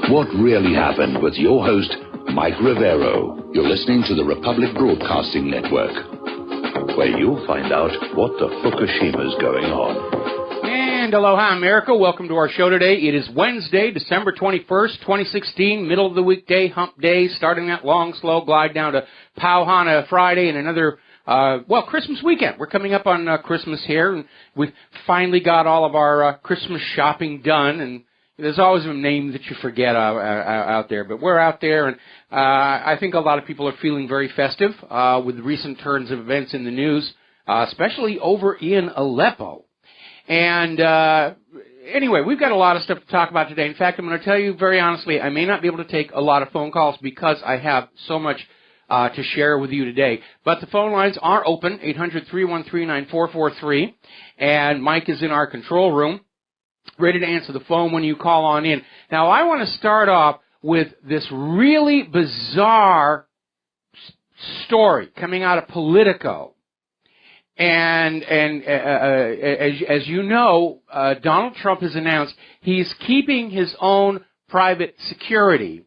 What Really Happened with your host, Mike Rivero. You're listening to the Republic Broadcasting Network, where you'll find out what the Fukushima's going on. And aloha, America. Welcome to our show today. It is Wednesday, December 21st, 2016, middle of the weekday, hump day, starting that long, slow glide down to Kaahumanu Friday and another Christmas weekend. We're coming up on Christmas here, and we've finally got all of our Christmas shopping done, and there's always a name that you forget out there, but we're out there, and I think a lot of people are feeling very festive with the recent turns of events in the news, especially over in Aleppo. And anyway, we've got a lot of stuff to talk about today. In fact, I'm going to tell you very honestly, I may not be able to take a lot of phone calls because I have so much to share with you today. But the phone lines are open, 800-313-9443, and Mike is in our control room, ready to answer the phone when you call on in. Now, I want to start off with this really bizarre story coming out of Politico. And as you know, Donald Trump has announced he's keeping his own private security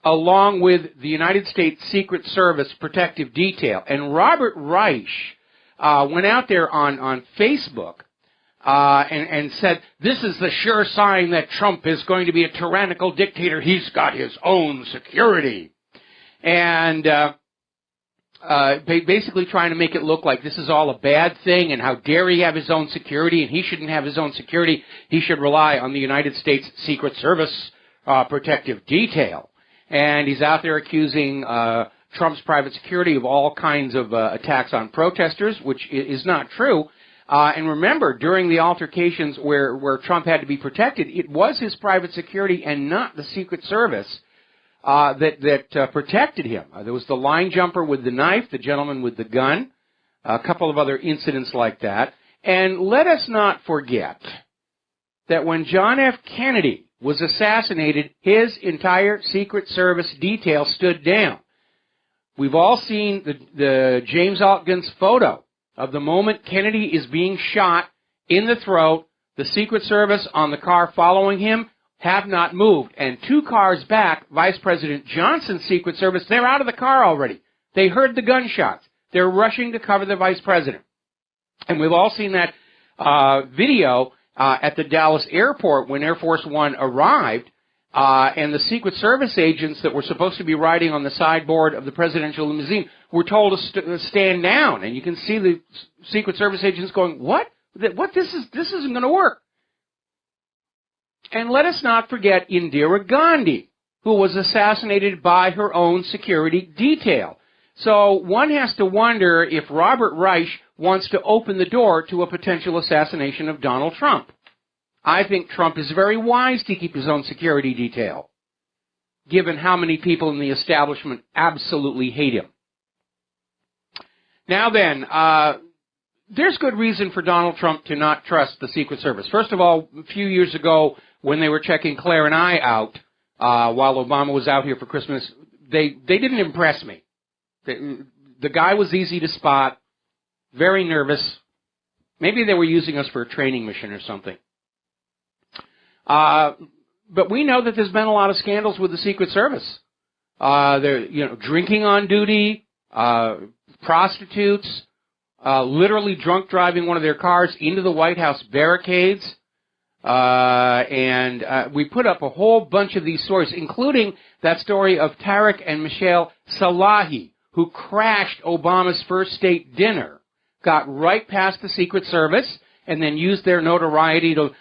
along with the United States Secret Service protective detail. And Robert Reich went out there on Facebook and said, this is the sure sign that Trump is going to be a tyrannical dictator. He's got his own security. And basically trying to make it look like this is all a bad thing and how dare he have his own security and he shouldn't have his own security. He should rely on the United States Secret Service protective detail. And he's out there accusing Trump's private security of all kinds of attacks on protesters, which is not true. And remember, during the altercations where Trump had to be protected, it was his private security and not the Secret Service that protected him. There was the line jumper with the knife, the gentleman with the gun, a couple of other incidents like that. And let us not forget that when John F. Kennedy was assassinated, his entire Secret Service detail stood down. We've all seen the James Altgen's photo of the moment Kennedy is being shot in the throat, the Secret Service on the car following him have not moved. And 2 cars back, Vice President Johnson's Secret Service, they're out of the car already. They heard the gunshots. They're rushing to cover the Vice President. And we've all seen that video at the Dallas airport when Air Force One arrived, and the Secret Service agents that were supposed to be riding on the sideboard of the presidential limousine were told to stand down. And you can see the Secret Service agents going, what? This isn't going to work. And let us not forget Indira Gandhi, who was assassinated by her own security detail. So one has to wonder if Robert Reich wants to open the door to a potential assassination of Donald Trump. I think Trump is very wise to keep his own security detail, given how many people in the establishment absolutely hate him. Now then, there's good reason for Donald Trump to not trust the Secret Service. First of all, a few years ago, when they were checking Claire and I out while Obama was out here for Christmas, they didn't impress me. The guy was easy to spot, very nervous. Maybe they were using us for a training mission or something. But we know that there's been a lot of scandals with the Secret Service. They're, drinking on duty, prostitutes, literally drunk driving one of their cars into the White House barricades. And we put up a whole bunch of these stories, including that story of Tariq and Michelle Salahi, who crashed Obama's first state dinner, got right past the Secret Service, and then used their notoriety to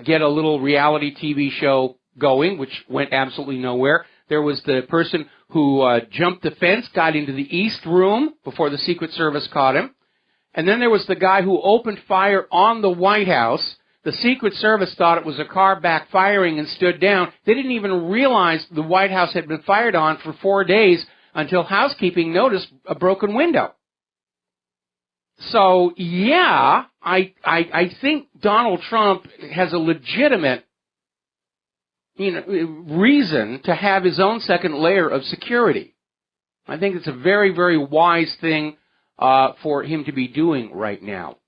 get a little reality TV show going, which went absolutely nowhere. There was the person who jumped the fence, got into the East Room before the Secret Service caught him. And then there was the guy who opened fire on the White House. The Secret Service thought it was a car backfiring and stood down. They didn't even realize the White House had been fired on for 4 days until housekeeping noticed a broken window. So, yeah, I think Donald Trump has a legitimate reason to have his own second layer of security. I think it's a very, very wise thing for him to be doing right now.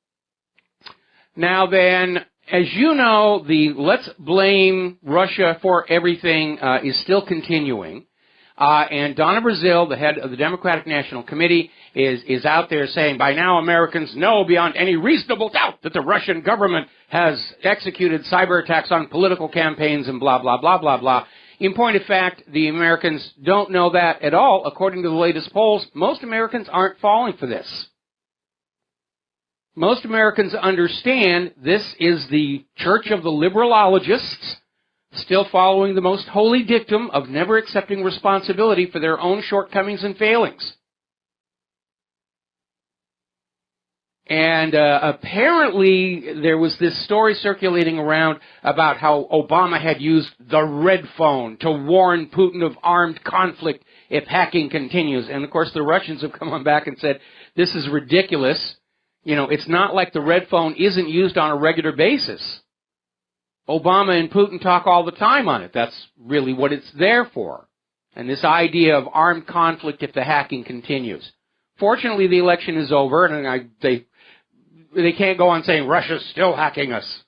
Now then, as you know, the let's blame Russia for everything is still continuing. And Donna Brazile, the head of the Democratic National Committee, is out there saying, by now Americans know beyond any reasonable doubt that the Russian government has executed cyber attacks on political campaigns and blah, blah, blah, blah, blah. In point of fact, the Americans don't know that at all. According to the latest polls, most Americans aren't falling for this. Most Americans understand this is the church of the liberalologists, still following the most holy dictum of never accepting responsibility for their own shortcomings and failings. And apparently there was this story circulating around about how Obama had used the red phone to warn Putin of armed conflict if hacking continues. And, of course, the Russians have come on back and said, this is ridiculous. You know, it's not like the red phone isn't used on a regular basis. Obama and Putin talk all the time on it. That's really what it's there for. And this idea of armed conflict if the hacking continues. Fortunately, the election is over, and they can't go on saying Russia's still hacking us.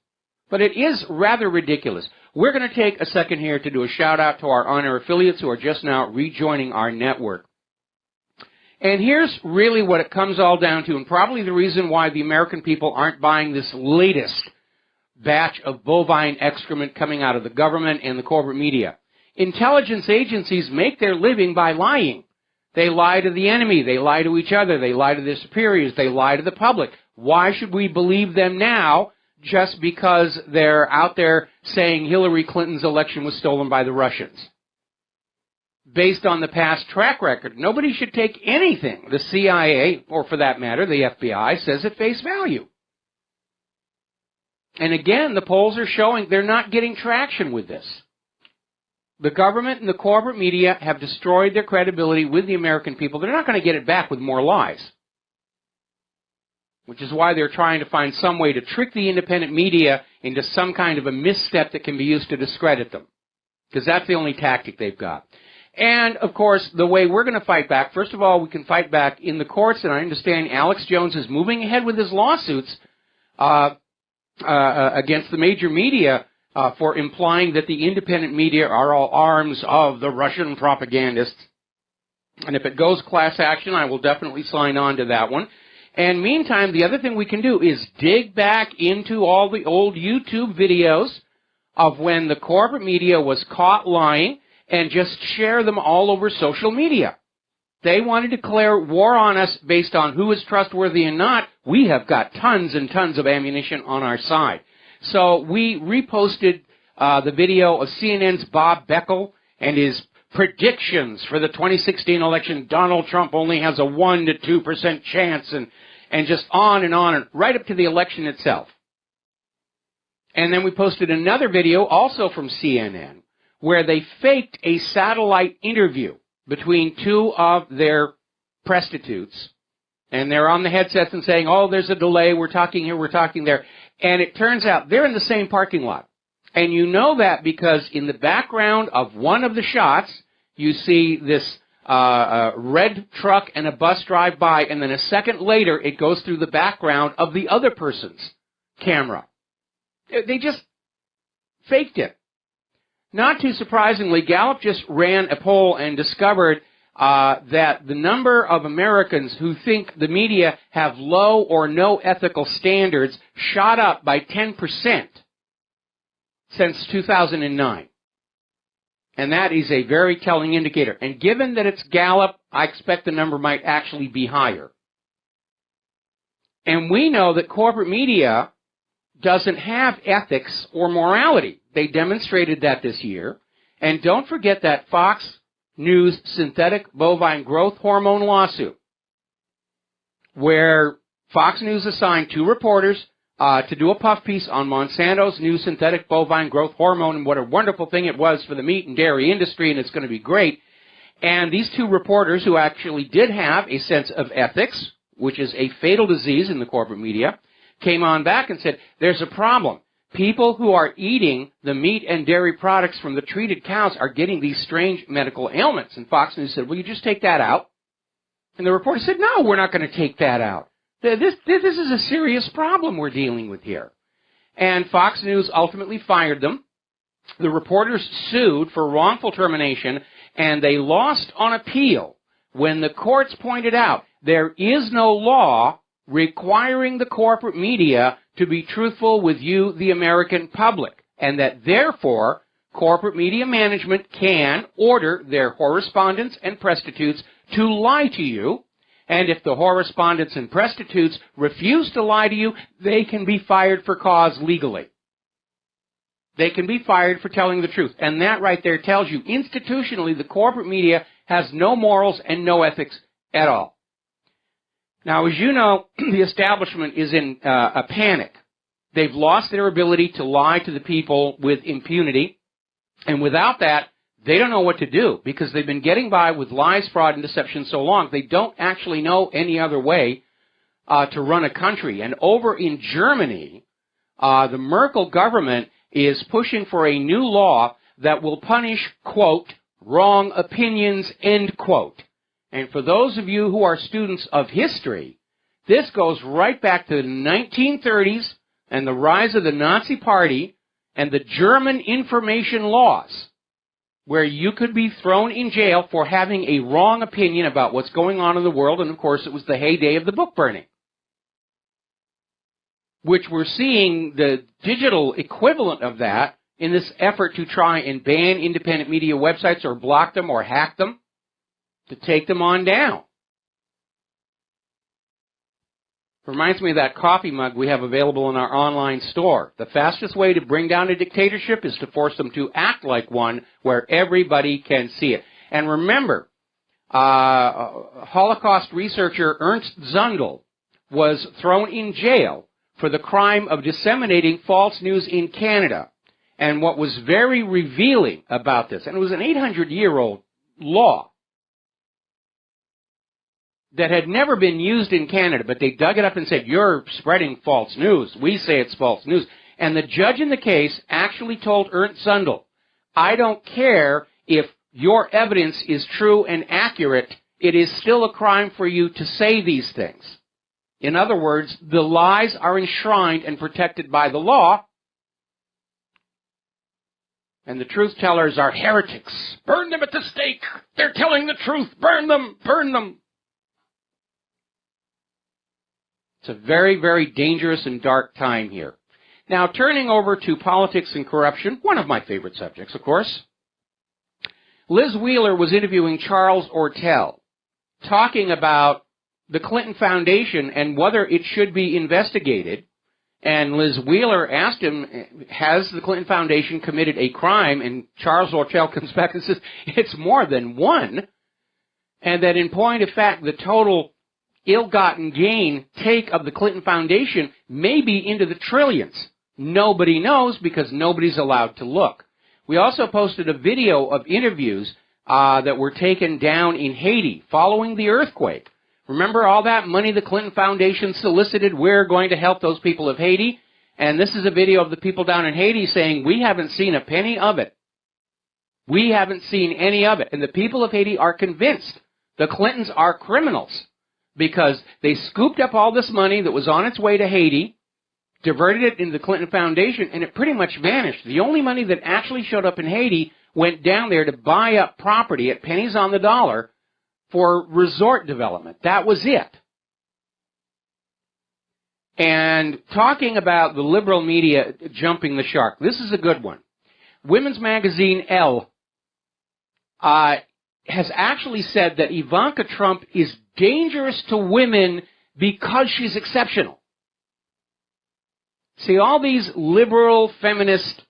But it is rather ridiculous. We're going to take a second here to do a shout-out to our on-air affiliates who are just now rejoining our network. And here's really what it comes all down to, and probably the reason why the American people aren't buying this latest batch of bovine excrement coming out of the government and the corporate media. Intelligence agencies make their living by lying. They lie to the enemy. They lie to each other. They lie to their superiors. They lie to the public. Why should we believe them now just because they're out there saying Hillary Clinton's election was stolen by the Russians? Based on the past track record, nobody should take anything the CIA, or for that matter, the FBI, says at face value. And again, the polls are showing they're not getting traction with this. The government and the corporate media have destroyed their credibility with the American people. They're not going to get it back with more lies. Which is why they're trying to find some way to trick the independent media into some kind of a misstep that can be used to discredit them. Because that's the only tactic they've got. And, of course, the way we're going to fight back, first of all, we can fight back in the courts, and I understand Alex Jones is moving ahead with his lawsuits against the major media for implying that the independent media are all arms of the Russian propagandists. And if it goes class action, I will definitely sign on to that one. And meantime, the other thing we can do is dig back into all the old YouTube videos of when the corporate media was caught lying and just share them all over social media. They want to declare war on us based on who is trustworthy and not. We have got tons and tons of ammunition on our side. So we reposted the video of CNN's Bob Beckel and his predictions for the 2016 election. Donald Trump only has a 1 to 2% chance, and just on and right up to the election itself. And then we posted another video also from CNN where they faked a satellite interview between two of their prostitutes. And they're on the headsets and saying, oh, there's a delay, we're talking here, we're talking there. And it turns out they're in the same parking lot. And you know that because in the background of one of the shots, you see this red truck and a bus drive by, and then a second later, it goes through the background of the other person's camera. They just faked it. Not too surprisingly, Gallup just ran a poll and discovered that the number of Americans who think the media have low or no ethical standards shot up by 10% since 2009. And that is a very telling indicator. And given that it's Gallup, I expect the number might actually be higher. And we know that corporate media doesn't have ethics or morality. They demonstrated that this year. And don't forget that Fox News synthetic bovine growth hormone lawsuit, where Fox News assigned 2 reporters to do a puff piece on Monsanto's new synthetic bovine growth hormone and what a wonderful thing it was for the meat and dairy industry, and it's going to be great. And these 2 reporters, who actually did have a sense of ethics, which is a fatal disease in the corporate media, came on back and said, there's a problem. People who are eating the meat and dairy products from the treated cows are getting these strange medical ailments. And Fox News said, will you just take that out? And the reporter said, no, we're not going to take that out. This is a serious problem we're dealing with here. and Fox News ultimately fired them. The reporters sued for wrongful termination, and they lost on appeal when the courts pointed out there is no law requiring the corporate media to be truthful with you, the American public, and that therefore corporate media management can order their correspondents and prostitutes to lie to you, and if the correspondents and prostitutes refuse to lie to you, they can be fired for cause legally. They can be fired for telling the truth. And that right there tells you, institutionally, the corporate media has no morals and no ethics at all. Now, as you know, the establishment is in a panic. They've lost their ability to lie to the people with impunity. And without that, they don't know what to do because they've been getting by with lies, fraud, and deception so long, they don't actually know any other way to run a country. And over in Germany, the Merkel government is pushing for a new law that will punish, quote, wrong opinions, end quote. And for those of you who are students of history, this goes right back to the 1930s and the rise of the Nazi Party and the German information laws, where you could be thrown in jail for having a wrong opinion about what's going on in the world, and of course it was the heyday of the book burning, which we're seeing the digital equivalent of that in this effort to try and ban independent media websites or block them or hack them to take them on down. Reminds me of that coffee mug we have available in our online store. The fastest way to bring down a dictatorship is to force them to act like one where everybody can see it. And remember, Holocaust researcher Ernst Zundel was thrown in jail for the crime of disseminating false news in Canada. And what was very revealing about this, and it was an 800-year-old law that had never been used in Canada, but they dug it up and said, you're spreading false news. We say it's false news. And the judge in the case actually told Ernst Zundel, I don't care if your evidence is true and accurate, it is still a crime for you to say these things. In other words, the lies are enshrined and protected by the law, and the truth tellers are heretics. Burn them at the stake. They're telling the truth. Burn them. Burn them. It's a very, very dangerous and dark time here. Now, turning over to politics and corruption, one of my favorite subjects, of course. Liz Wheeler was interviewing Charles Ortel, talking about the Clinton Foundation and whether it should be investigated. And Liz Wheeler asked him, has the Clinton Foundation committed a crime? And Charles Ortel comes back and says, it's more than one. And that in point of fact, the total ill-gotten gain take of the Clinton Foundation may be into the trillions. Nobody knows because nobody's allowed to look. We also posted a video of interviews that were taken down in Haiti following the earthquake. Remember all that money the Clinton Foundation solicited? We're going to help those people of Haiti. And this is a video of the people down in Haiti saying, we haven't seen a penny of it. We haven't seen any of it. And the people of Haiti are convinced the Clintons are criminals because they scooped up all this money that was on its way to Haiti, diverted it into the Clinton Foundation, and it pretty much vanished. The only money that actually showed up in Haiti went down there to buy up property at pennies on the dollar for resort development. That was it. And talking about the liberal media jumping the shark, this is a good one. Women's magazine Elle has actually said that Ivanka Trump is dangerous to women because she's exceptional. See, all these liberal feminist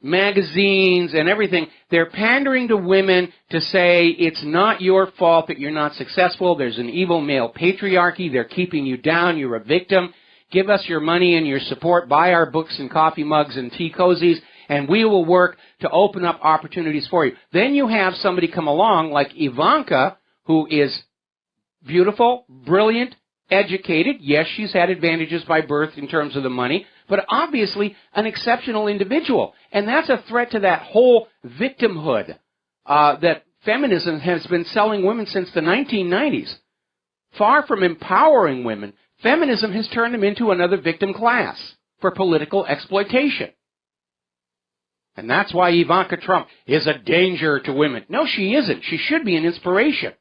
magazines and everything, they're pandering to women to say it's not your fault that you're not successful. There's an evil male patriarchy. They're keeping you down. You're a victim. Give us your money and your support. Buy our books and coffee mugs and tea cozies, and we will work to open up opportunities for you. Then you have somebody come along like Ivanka, who is beautiful, brilliant, educated. Yes, she's had advantages by birth in terms of the money, but obviously an exceptional individual. And that's a threat to that whole victimhood that feminism has been selling women since the 1990s. Far from empowering women, feminism has turned them into another victim class. for political exploitation. And that's why Ivanka Trump is a danger to women. No, she isn't. She should be an inspiration.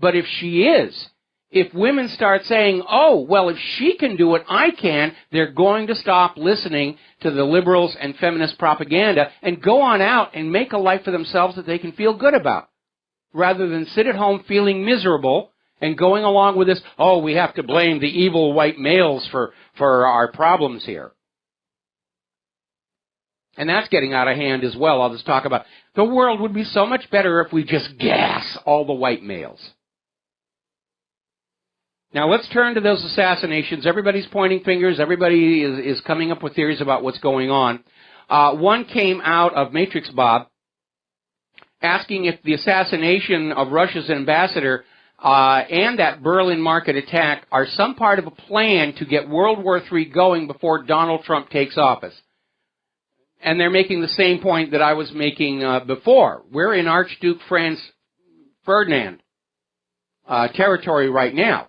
But if she is, if women start saying, oh, well, if she can do it, I can, they're going to stop listening to the liberals and feminist propaganda and go on out and make a life for themselves that they can feel good about, rather than sit at home feeling miserable and going along with this, oh, we have to blame the evil white males for our problems here. And that's getting out of hand as well. I'll just talk about the world would be so much better if we just gas all the white males. Now let's turn to those assassinations. Everybody's pointing fingers. Everybody is coming up with theories about what's going on. One came out of Matrix Bob asking if the assassination of Russia's ambassador and that Berlin market attack are some part of a plan to get World War III going before Donald Trump takes office. And they're making the same point that I was making before. We're in Archduke Franz Ferdinand territory right now,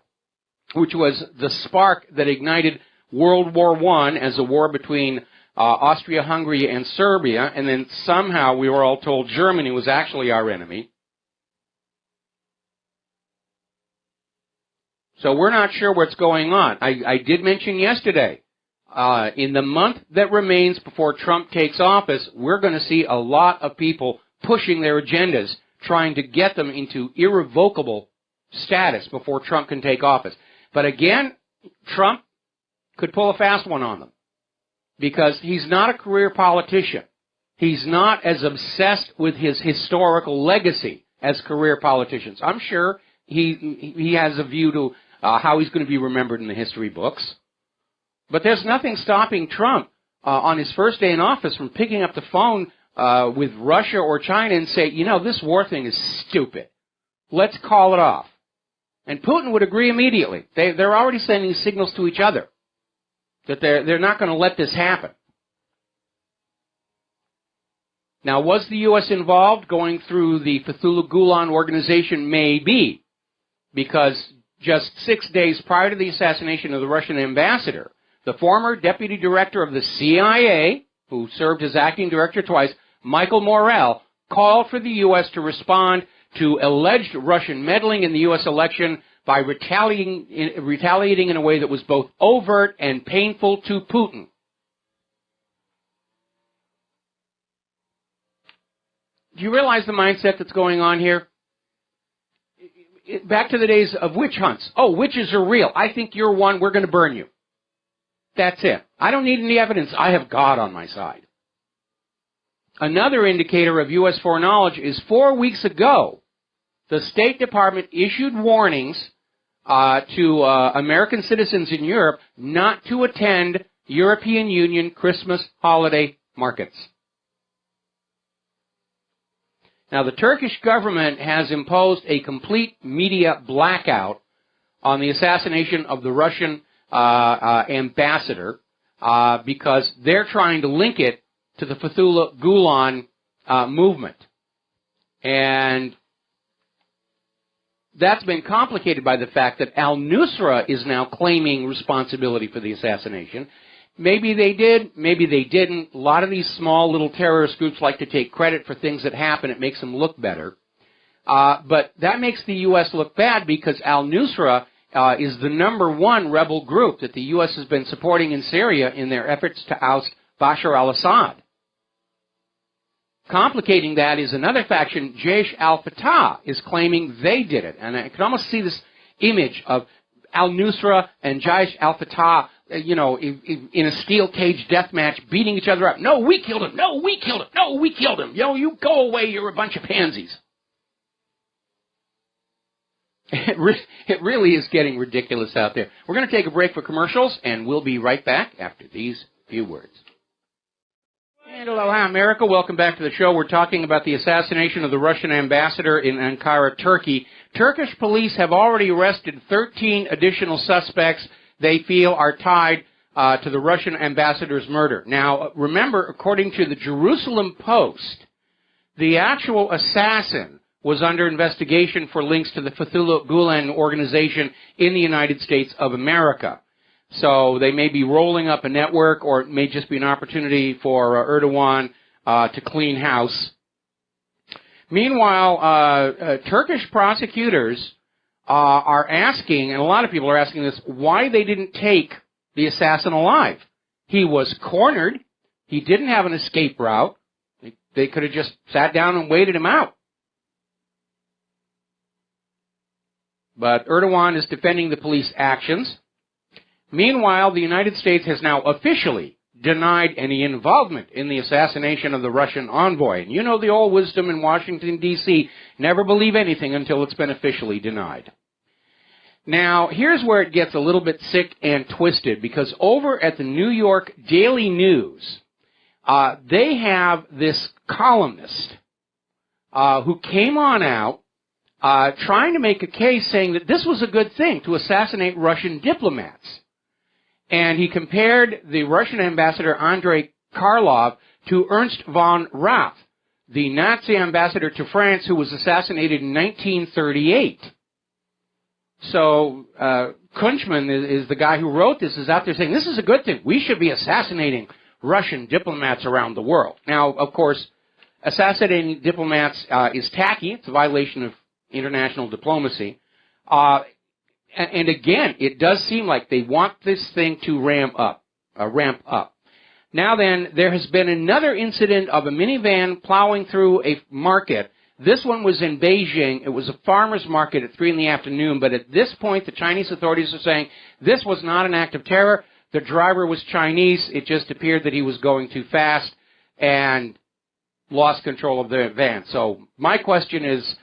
which was the spark that ignited World War I as a war between Austria-Hungary and Serbia, and then somehow we were all told Germany was actually our enemy. So we're not sure what's going on. I did mention yesterday, in the month that remains before Trump takes office, we're going to see a lot of people pushing their agendas, trying to get them into irrevocable status before Trump can take office. But again, Trump could pull a fast one on them, because he's not a career politician. He's not as obsessed with his historical legacy as career politicians. I'm sure he has a view to how he's going to be remembered in the history books. But there's nothing stopping Trump on his first day in office from picking up the phone with Russia or China and say, you know, this war thing is stupid. Let's call it off. And Putin would agree immediately. They're already sending signals to each other that they're not going to let this happen. Now, was the U.S. involved going through the Fethullah Gulen organization? Maybe, because just 6 days prior to the assassination of the Russian ambassador, the former deputy director of the CIA, who served as acting director twice, Michael Morell, called for the U.S. to respond to alleged Russian meddling in the U.S. election by retaliating in a way that was both overt and painful to Putin. Do you realize the mindset that's going on here? Back to the days of witch hunts. Oh, witches are real. I think you're one. We're going to burn you. That's it. I don't need any evidence. I have God on my side. Another indicator of U.S. foreknowledge is 4 weeks ago, the State Department issued warnings to American citizens in Europe not to attend European Union Christmas holiday markets. Now, the Turkish government has imposed a complete media blackout on the assassination of the Russian ambassador because they're trying to link it to the Fethullah Gulen movement. And that's been complicated by the fact that al-Nusra is now claiming responsibility for the assassination. Maybe they did, maybe they didn't. A lot of these small little terrorist groups like to take credit for things that happen. It makes them look better. But that makes the U.S. look bad because al-Nusra is the #1 rebel group that the U.S. has been supporting in Syria in their efforts to oust Bashar al-Assad. Complicating that is another faction, Jaish al-Fatah, is claiming they did it. And I can almost see this image of al-Nusra and Jaish al-Fatah, in a steel cage death match, beating each other up. No, we killed him. No, we killed him. No, we killed him. You go away. You're a bunch of pansies. It really is getting ridiculous out there. We're going to take a break for commercials, and we'll be right back after these few words. And aloha, America. Welcome back to the show. We're talking about the assassination of the Russian ambassador in Ankara, Turkey. Turkish police have already arrested 13 additional suspects they feel are tied to the Russian ambassador's murder. Now, remember, according to the Jerusalem Post, the actual assassin was under investigation for links to the Fethullah Gulen organization in the United States of America. So they may be rolling up a network, or it may just be an opportunity for Erdogan to clean house. Meanwhile, Turkish prosecutors are asking, and a lot of people are asking this, why they didn't take the assassin alive. He was cornered. He didn't have an escape route. They could have just sat down and waited him out. But Erdogan is defending the police actions. Meanwhile, the United States has now officially denied any involvement in the assassination of the Russian envoy. And you know the old wisdom in Washington, D.C., never believe anything until it's been officially denied. Now, here's where it gets a little bit sick and twisted, because over at the New York Daily News, they have this columnist who came on out trying to make a case saying that this was a good thing to assassinate Russian diplomats. And he compared the Russian ambassador Andrei Karlov to Ernst von Rath, the Nazi ambassador to France who was assassinated in 1938. So Kunchman is the guy who wrote this, is out there saying this is a good thing. We should be assassinating Russian diplomats around the world. Now, of course, assassinating diplomats is tacky. It's a violation of international diplomacy. And again, it does seem like they want this thing to ramp up. Now then, there has been another incident of a minivan plowing through a market. This one was in Beijing. It was a farmer's market at 3 in the afternoon, but at this point, the Chinese authorities are saying this was not an act of terror. The driver was Chinese. It just appeared that he was going too fast and lost control of the van. So my question is,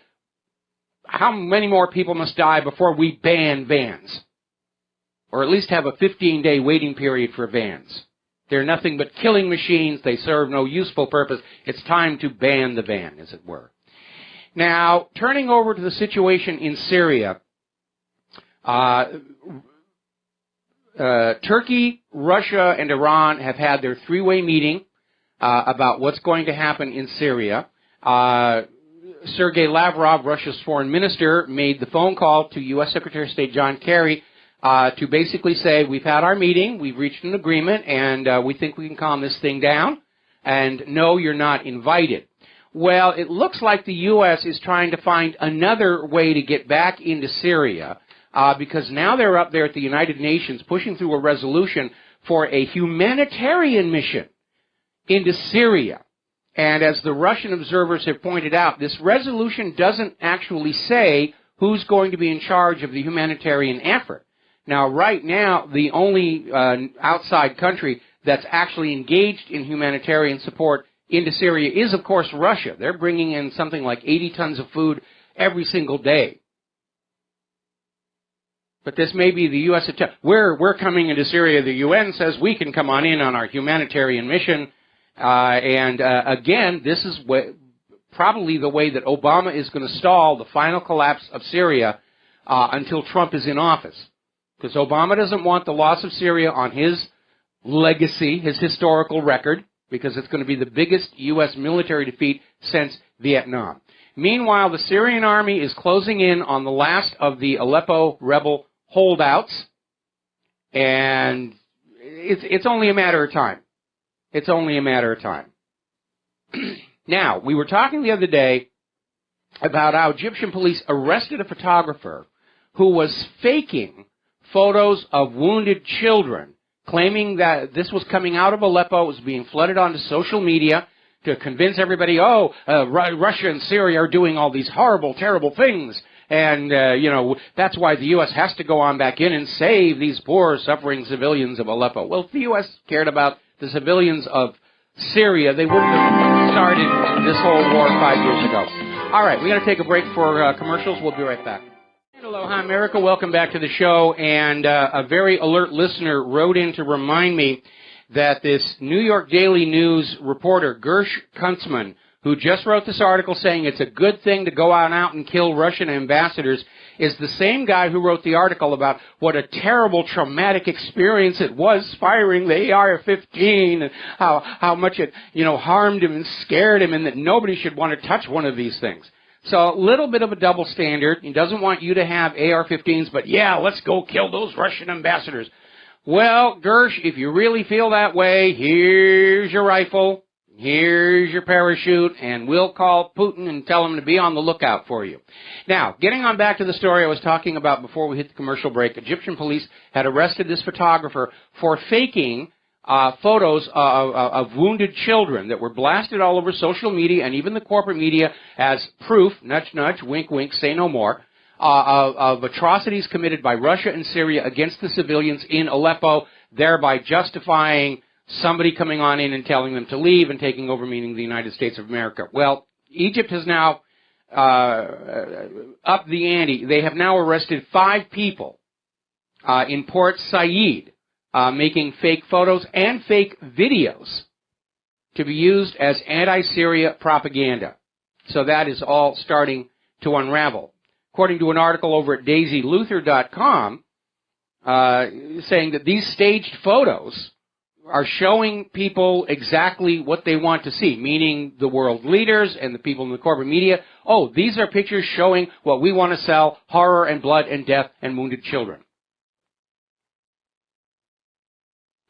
how many more people must die before we ban vans? Or at least have a 15-day waiting period for vans. They're nothing but killing machines. They serve no useful purpose. It's time to ban the van, as it were. Now, turning over to the situation in Syria, Turkey, Russia, and Iran have had their three-way meeting about what's going to happen in Syria. Sergei Lavrov, Russia's foreign minister, made the phone call to U.S. Secretary of State John Kerry to basically say, we've had our meeting, we've reached an agreement, and we think we can calm this thing down, and no, you're not invited. Well, it looks like the U.S. is trying to find another way to get back into Syria, because now they're up there at the United Nations pushing through a resolution for a humanitarian mission into Syria. And as the Russian observers have pointed out, this resolution doesn't actually say who's going to be in charge of the humanitarian effort. Now, right now, the only outside country that's actually engaged in humanitarian support into Syria is, of course, Russia. They're bringing in something like 80 tons of food every single day. But this may be the U.S. attempt. We're coming into Syria. The UN says we can come on in on our humanitarian mission. Again, this is probably the way that Obama is going to stall the final collapse of Syria until Trump is in office. Because Obama doesn't want the loss of Syria on his legacy, his historical record, because it's going to be the biggest U.S. military defeat since Vietnam. Meanwhile, the Syrian army is closing in on the last of the Aleppo rebel holdouts, and it's only a matter of time. It's only a matter of time. Now, we were talking the other day about how Egyptian police arrested a photographer who was faking photos of wounded children, claiming that this was coming out of Aleppo. It was being flooded onto social media to convince everybody, Russia and Syria are doing all these horrible, terrible things. And, that's why the U.S. has to go on back in and save these poor, suffering civilians of Aleppo. Well, if the U.S. cared about the civilians of Syria, they wouldn't have started this whole war 5 years ago. All right, we're going to take a break for commercials. We'll be right back. Aloha, America. Welcome back to the show. And a very alert listener wrote in to remind me that this New York Daily News reporter, Gersh Kuntzman, who just wrote this article saying it's a good thing to go out and kill Russian ambassadors, is the same guy who wrote the article about what a terrible, traumatic experience it was firing the AR-15 and how much it, harmed him and scared him, and that nobody should want to touch one of these things. So a little bit of a double standard. He doesn't want you to have AR-15s, but yeah, let's go kill those Russian ambassadors. Well, Gersh, if you really feel that way, here's your rifle, here's your parachute, and we'll call Putin and tell him to be on the lookout for you. Now, getting on back to the story I was talking about before we hit the commercial break, Egyptian police had arrested this photographer for faking photos of wounded children that were blasted all over social media and even the corporate media as proof, nudge, nudge, wink, wink, say no more, of atrocities committed by Russia and Syria against the civilians in Aleppo, thereby justifying somebody coming on in and telling them to leave and taking over, meaning the United States of America. Well, Egypt has now upped the ante. They have now arrested 5 people in Port Said, making fake photos and fake videos to be used as anti-Syria propaganda. So that is all starting to unravel. According to an article over at daisyluther.com, saying that these staged photos are showing people exactly what they want to see, meaning the world leaders and the people in the corporate media. Oh, these are pictures showing what we want to sell, horror and blood and death and wounded children.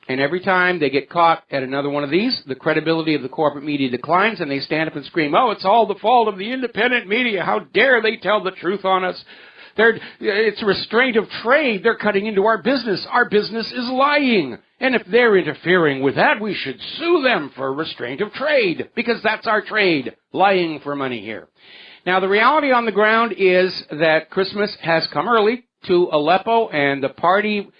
And every time they get caught at another one of these, the credibility of the corporate media declines, and they stand up and scream, oh, it's all the fault of the independent media. How dare they tell the truth on us? It's restraint of trade. They're cutting into our business. Our business is lying. And if they're interfering with that, we should sue them for restraint of trade, because that's our trade, lying for money here. Now, the reality on the ground is that Christmas has come early to Aleppo, and the party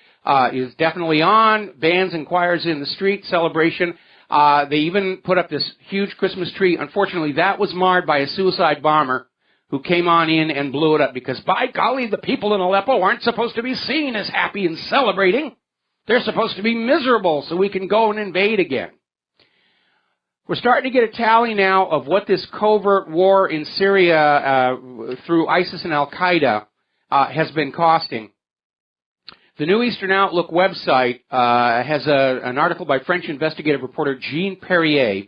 is definitely on. Bands and choirs in the street, celebration. They even put up this huge Christmas tree. Unfortunately, that was marred by a suicide bomber who came on in and blew it up because, by golly, the people in Aleppo aren't supposed to be seen as happy and celebrating. They're supposed to be miserable so we can go and invade again. We're starting to get a tally now of what this covert war in Syria through ISIS and Al-Qaeda has been costing. The New Eastern Outlook website has an article by French investigative reporter Jean Perrier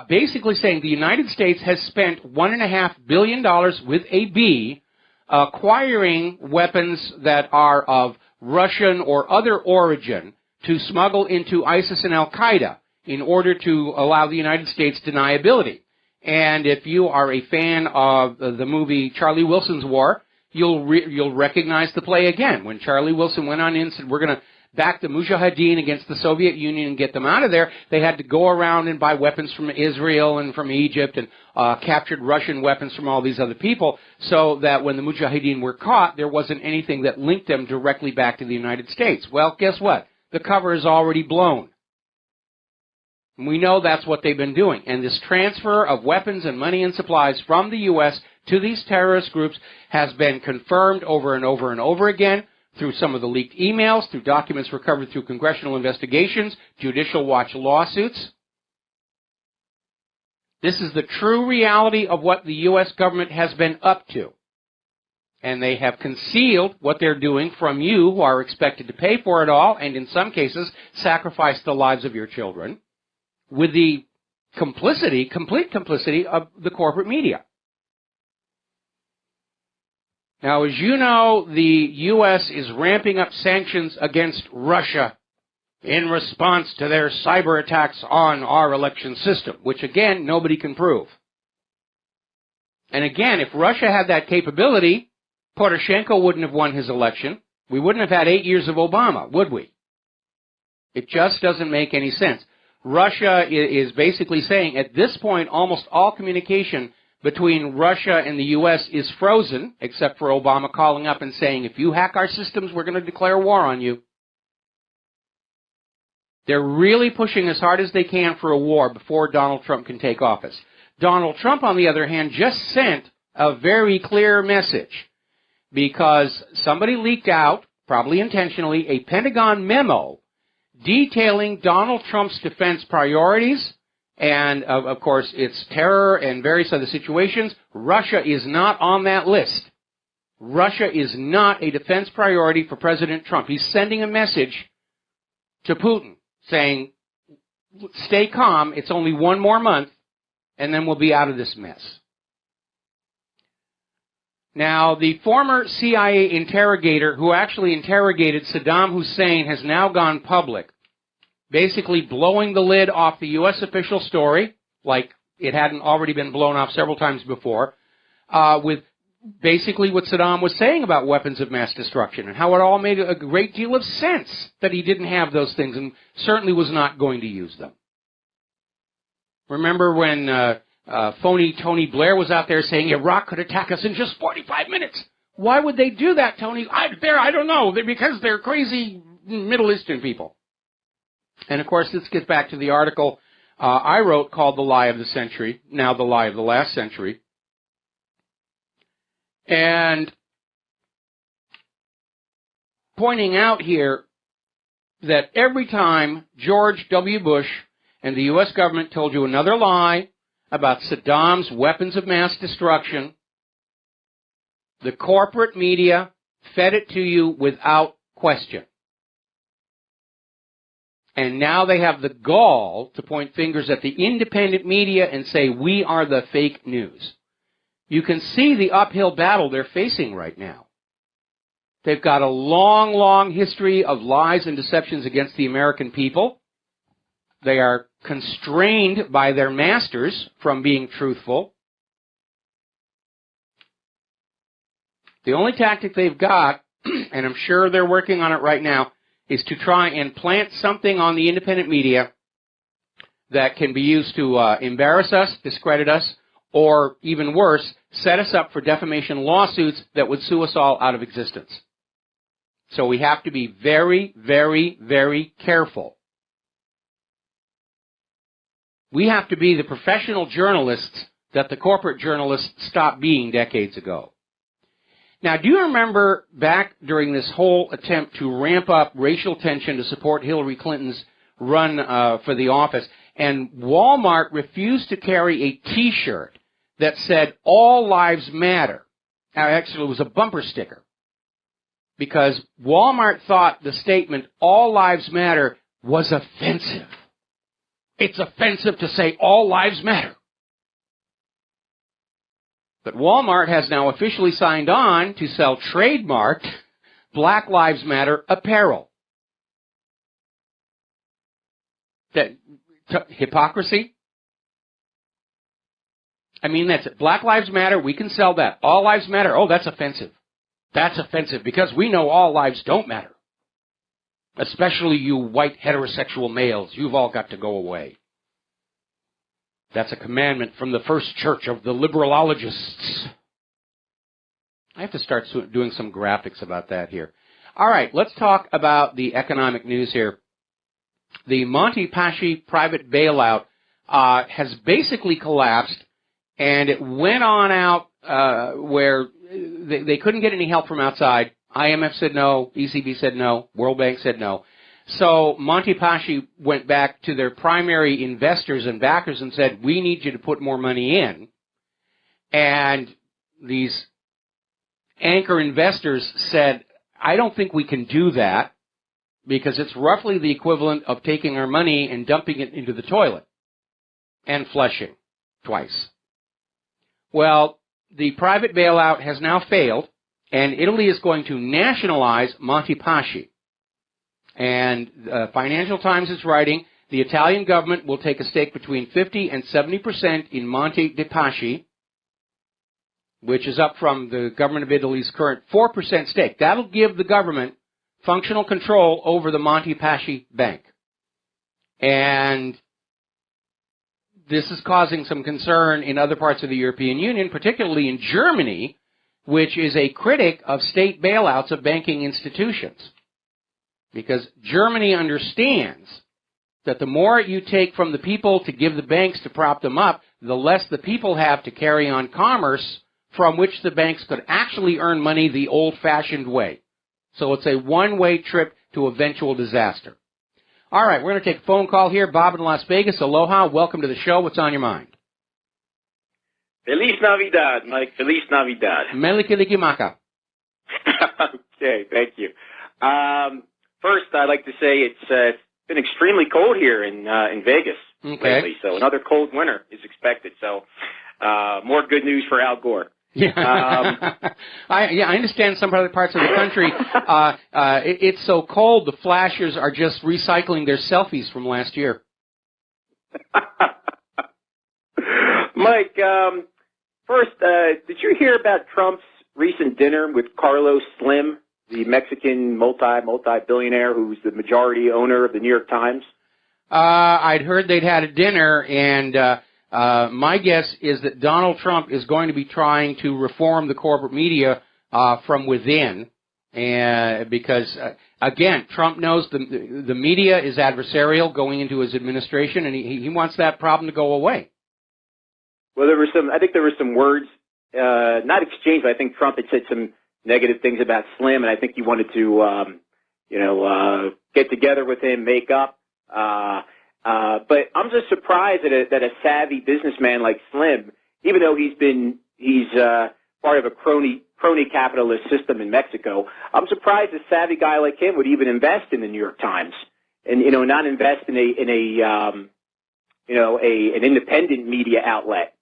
basically saying the United States has spent $1.5 billion with a B acquiring weapons that are of Russian or other origin to smuggle into ISIS and Al-Qaeda in order to allow the United States deniability. And if you are a fan of the movie Charlie Wilson's War, you'll recognize the play again. When Charlie Wilson went on in and said, we're going to back the Mujahideen against the Soviet Union and get them out of there, they had to go around and buy weapons from Israel and from Egypt and captured Russian weapons from all these other people so that when the Mujahideen were caught, there wasn't anything that linked them directly back to the United States. Well, guess what? The cover is already blown. And we know that's what they've been doing. And this transfer of weapons and money and supplies from the U.S. to these terrorist groups has been confirmed over and over and over again through some of the leaked emails, through documents recovered through congressional investigations, Judicial Watch lawsuits. This is the true reality of what the U.S. government has been up to. And they have concealed what they're doing from you, who are expected to pay for it all, and in some cases sacrifice the lives of your children, with the complicity, complete complicity of the corporate media. Now, as you know, the U.S. is ramping up sanctions against Russia in response to their cyber attacks on our election system, which, again, nobody can prove. And again, if Russia had that capability, Poroshenko wouldn't have won his election. We wouldn't have had 8 years of Obama, would we? It just doesn't make any sense. Russia is basically saying, at this point, almost all communication between Russia and the U.S. is frozen, except for Obama calling up and saying, if you hack our systems, we're going to declare war on you. They're really pushing as hard as they can for a war before Donald Trump can take office. Donald Trump, on the other hand, just sent a very clear message because somebody leaked out, probably intentionally, a Pentagon memo detailing Donald Trump's defense priorities. And, of course, it's terror and various other situations. Russia is not on that list. Russia is not a defense priority for President Trump. He's sending a message to Putin saying, stay calm, it's only one more month, and then we'll be out of this mess. Now, the former CIA interrogator who actually interrogated Saddam Hussein has now gone public, basically blowing the lid off the U.S. official story, like it hadn't already been blown off several times before, with basically what Saddam was saying about weapons of mass destruction and how it all made a great deal of sense that he didn't have those things and certainly was not going to use them. Remember when phony Tony Blair was out there saying Iraq could attack us in just 45 minutes? Why would they do that, Tony? I don't know. Because they're crazy Middle Eastern people. And, of course, this gets back to the article I wrote called The Lie of the Century, now The Lie of the Last Century. And pointing out here that every time George W. Bush and the U.S. government told you another lie about Saddam's weapons of mass destruction, the corporate media fed it to you without question. And now they have the gall to point fingers at the independent media and say, we are the fake news. You can see the uphill battle they're facing right now. They've got a long, long history of lies and deceptions against the American people. They are constrained by their masters from being truthful. The only tactic they've got, and I'm sure they're working on it right now, is to try and plant something on the independent media that can be used to embarrass us, discredit us, or even worse, set us up for defamation lawsuits that would sue us all out of existence. So we have to be very, very, very careful. We have to be the professional journalists that the corporate journalists stopped being decades ago. Now, do you remember back during this whole attempt to ramp up racial tension to support Hillary Clinton's run for the office, and Walmart refused to carry a T-shirt that said, "All Lives Matter." Actually, it was a bumper sticker, because Walmart thought the statement, "All Lives Matter," was offensive. It's offensive to say, "All Lives Matter." But Walmart has now officially signed on to sell trademarked Black Lives Matter apparel. Hypocrisy? I mean, that's it. Black Lives Matter, we can sell that. All Lives Matter, oh, that's offensive. That's offensive because we know all lives don't matter. Especially you white heterosexual males. You've all got to go away. That's a commandment from the first church of the liberalologists. I have to start doing some graphics about that here. All right, let's talk about the economic news here. The Monte Paschi private bailout has basically collapsed, and it went on out where they couldn't get any help from outside. IMF said no, ECB said no, World Bank said no. So Monte Paschi went back to their primary investors and backers and said, we need you to put more money in. And these anchor investors said, I don't think we can do that because it's roughly the equivalent of taking our money and dumping it into the toilet and flushing twice. Well, the private bailout has now failed, and Italy is going to nationalize Monte Paschi. And Financial Times is writing, the Italian government will take a stake between 50 and 70% in Monte dei Paschi, which is up from the government of Italy's current 4% stake. That'll give the government functional control over the Monte Paschi Bank. And this is causing some concern in other parts of the European Union, particularly in Germany, which is a critic of state bailouts of banking institutions. Because Germany understands that the more you take from the people to give the banks to prop them up, the less the people have to carry on commerce from which the banks could actually earn money the old-fashioned way. So it's a one-way trip to eventual disaster. All right, we're going to take a phone call here. Bob in Las Vegas, aloha. Welcome to the show. What's on your mind? Feliz Navidad, Mike. Feliz Navidad. Melikalikimaka. Okay, thank you. First, I'd like to say it's been extremely cold here in Vegas lately, so another cold winter is expected. So more good news for Al Gore. Yeah, I understand some other parts of the country. It's so cold, the flashers are just recycling their selfies from last year. Mike, first, did you hear about Trump's recent dinner with Carlos Slim, the Mexican multi-billionaire who's the majority owner of the New York Times? I'd heard they'd had a dinner, and my guess is that Donald Trump is going to be trying to reform the corporate media from within, and because again, Trump knows the media is adversarial going into his administration, and he wants that problem to go away. Well, I think there were some words, not exchanged, but I think Trump had said some negative things about Slim, and I think he wanted to, get together with him, make up. But I'm just surprised that a savvy businessman like Slim, even though he's part of a crony capitalist system in Mexico, I'm surprised a savvy guy like him would even invest in the New York Times and not invest in an independent media outlet.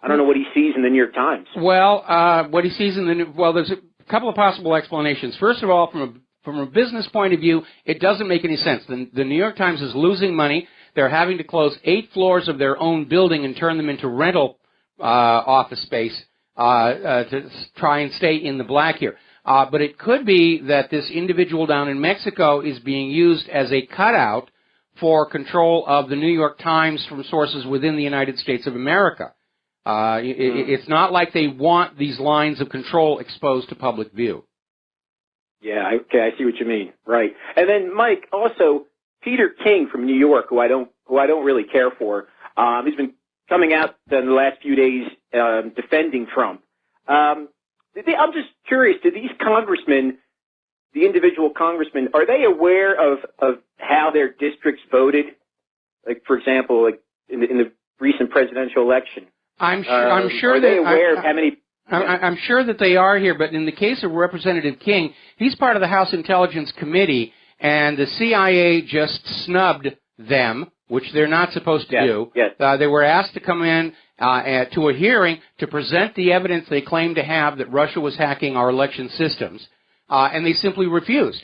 I don't know what he sees in the New York Times. Well, what he sees there's a couple of possible explanations. First of all, from a business point of view, it doesn't make any sense. The New York Times is losing money. They're having to close 8 floors of their own building and turn them into rental office space to try and stay in the black here. But it could be that this individual down in Mexico is being used as a cutout for control of the New York Times from sources within the United States of America. It's not like they want these lines of control exposed to public view. Yeah, okay, I see what you mean. Right. And then, Mike, also, Peter King from New York, who I don't really care for, he's been coming out in the last few days defending Trump. I'm just curious, do these congressmen, the individual congressmen, are they aware of how their districts voted? Like, for example, like in the recent presidential election. I'm sure are they aware of how many? I'm sure that they are here, but in the case of Representative King, he's part of the House Intelligence Committee, and the CIA just snubbed them, which they're not supposed to do. Yes. They were asked to come in to a hearing to present the evidence they claim to have that Russia was hacking our election systems, and they simply refused.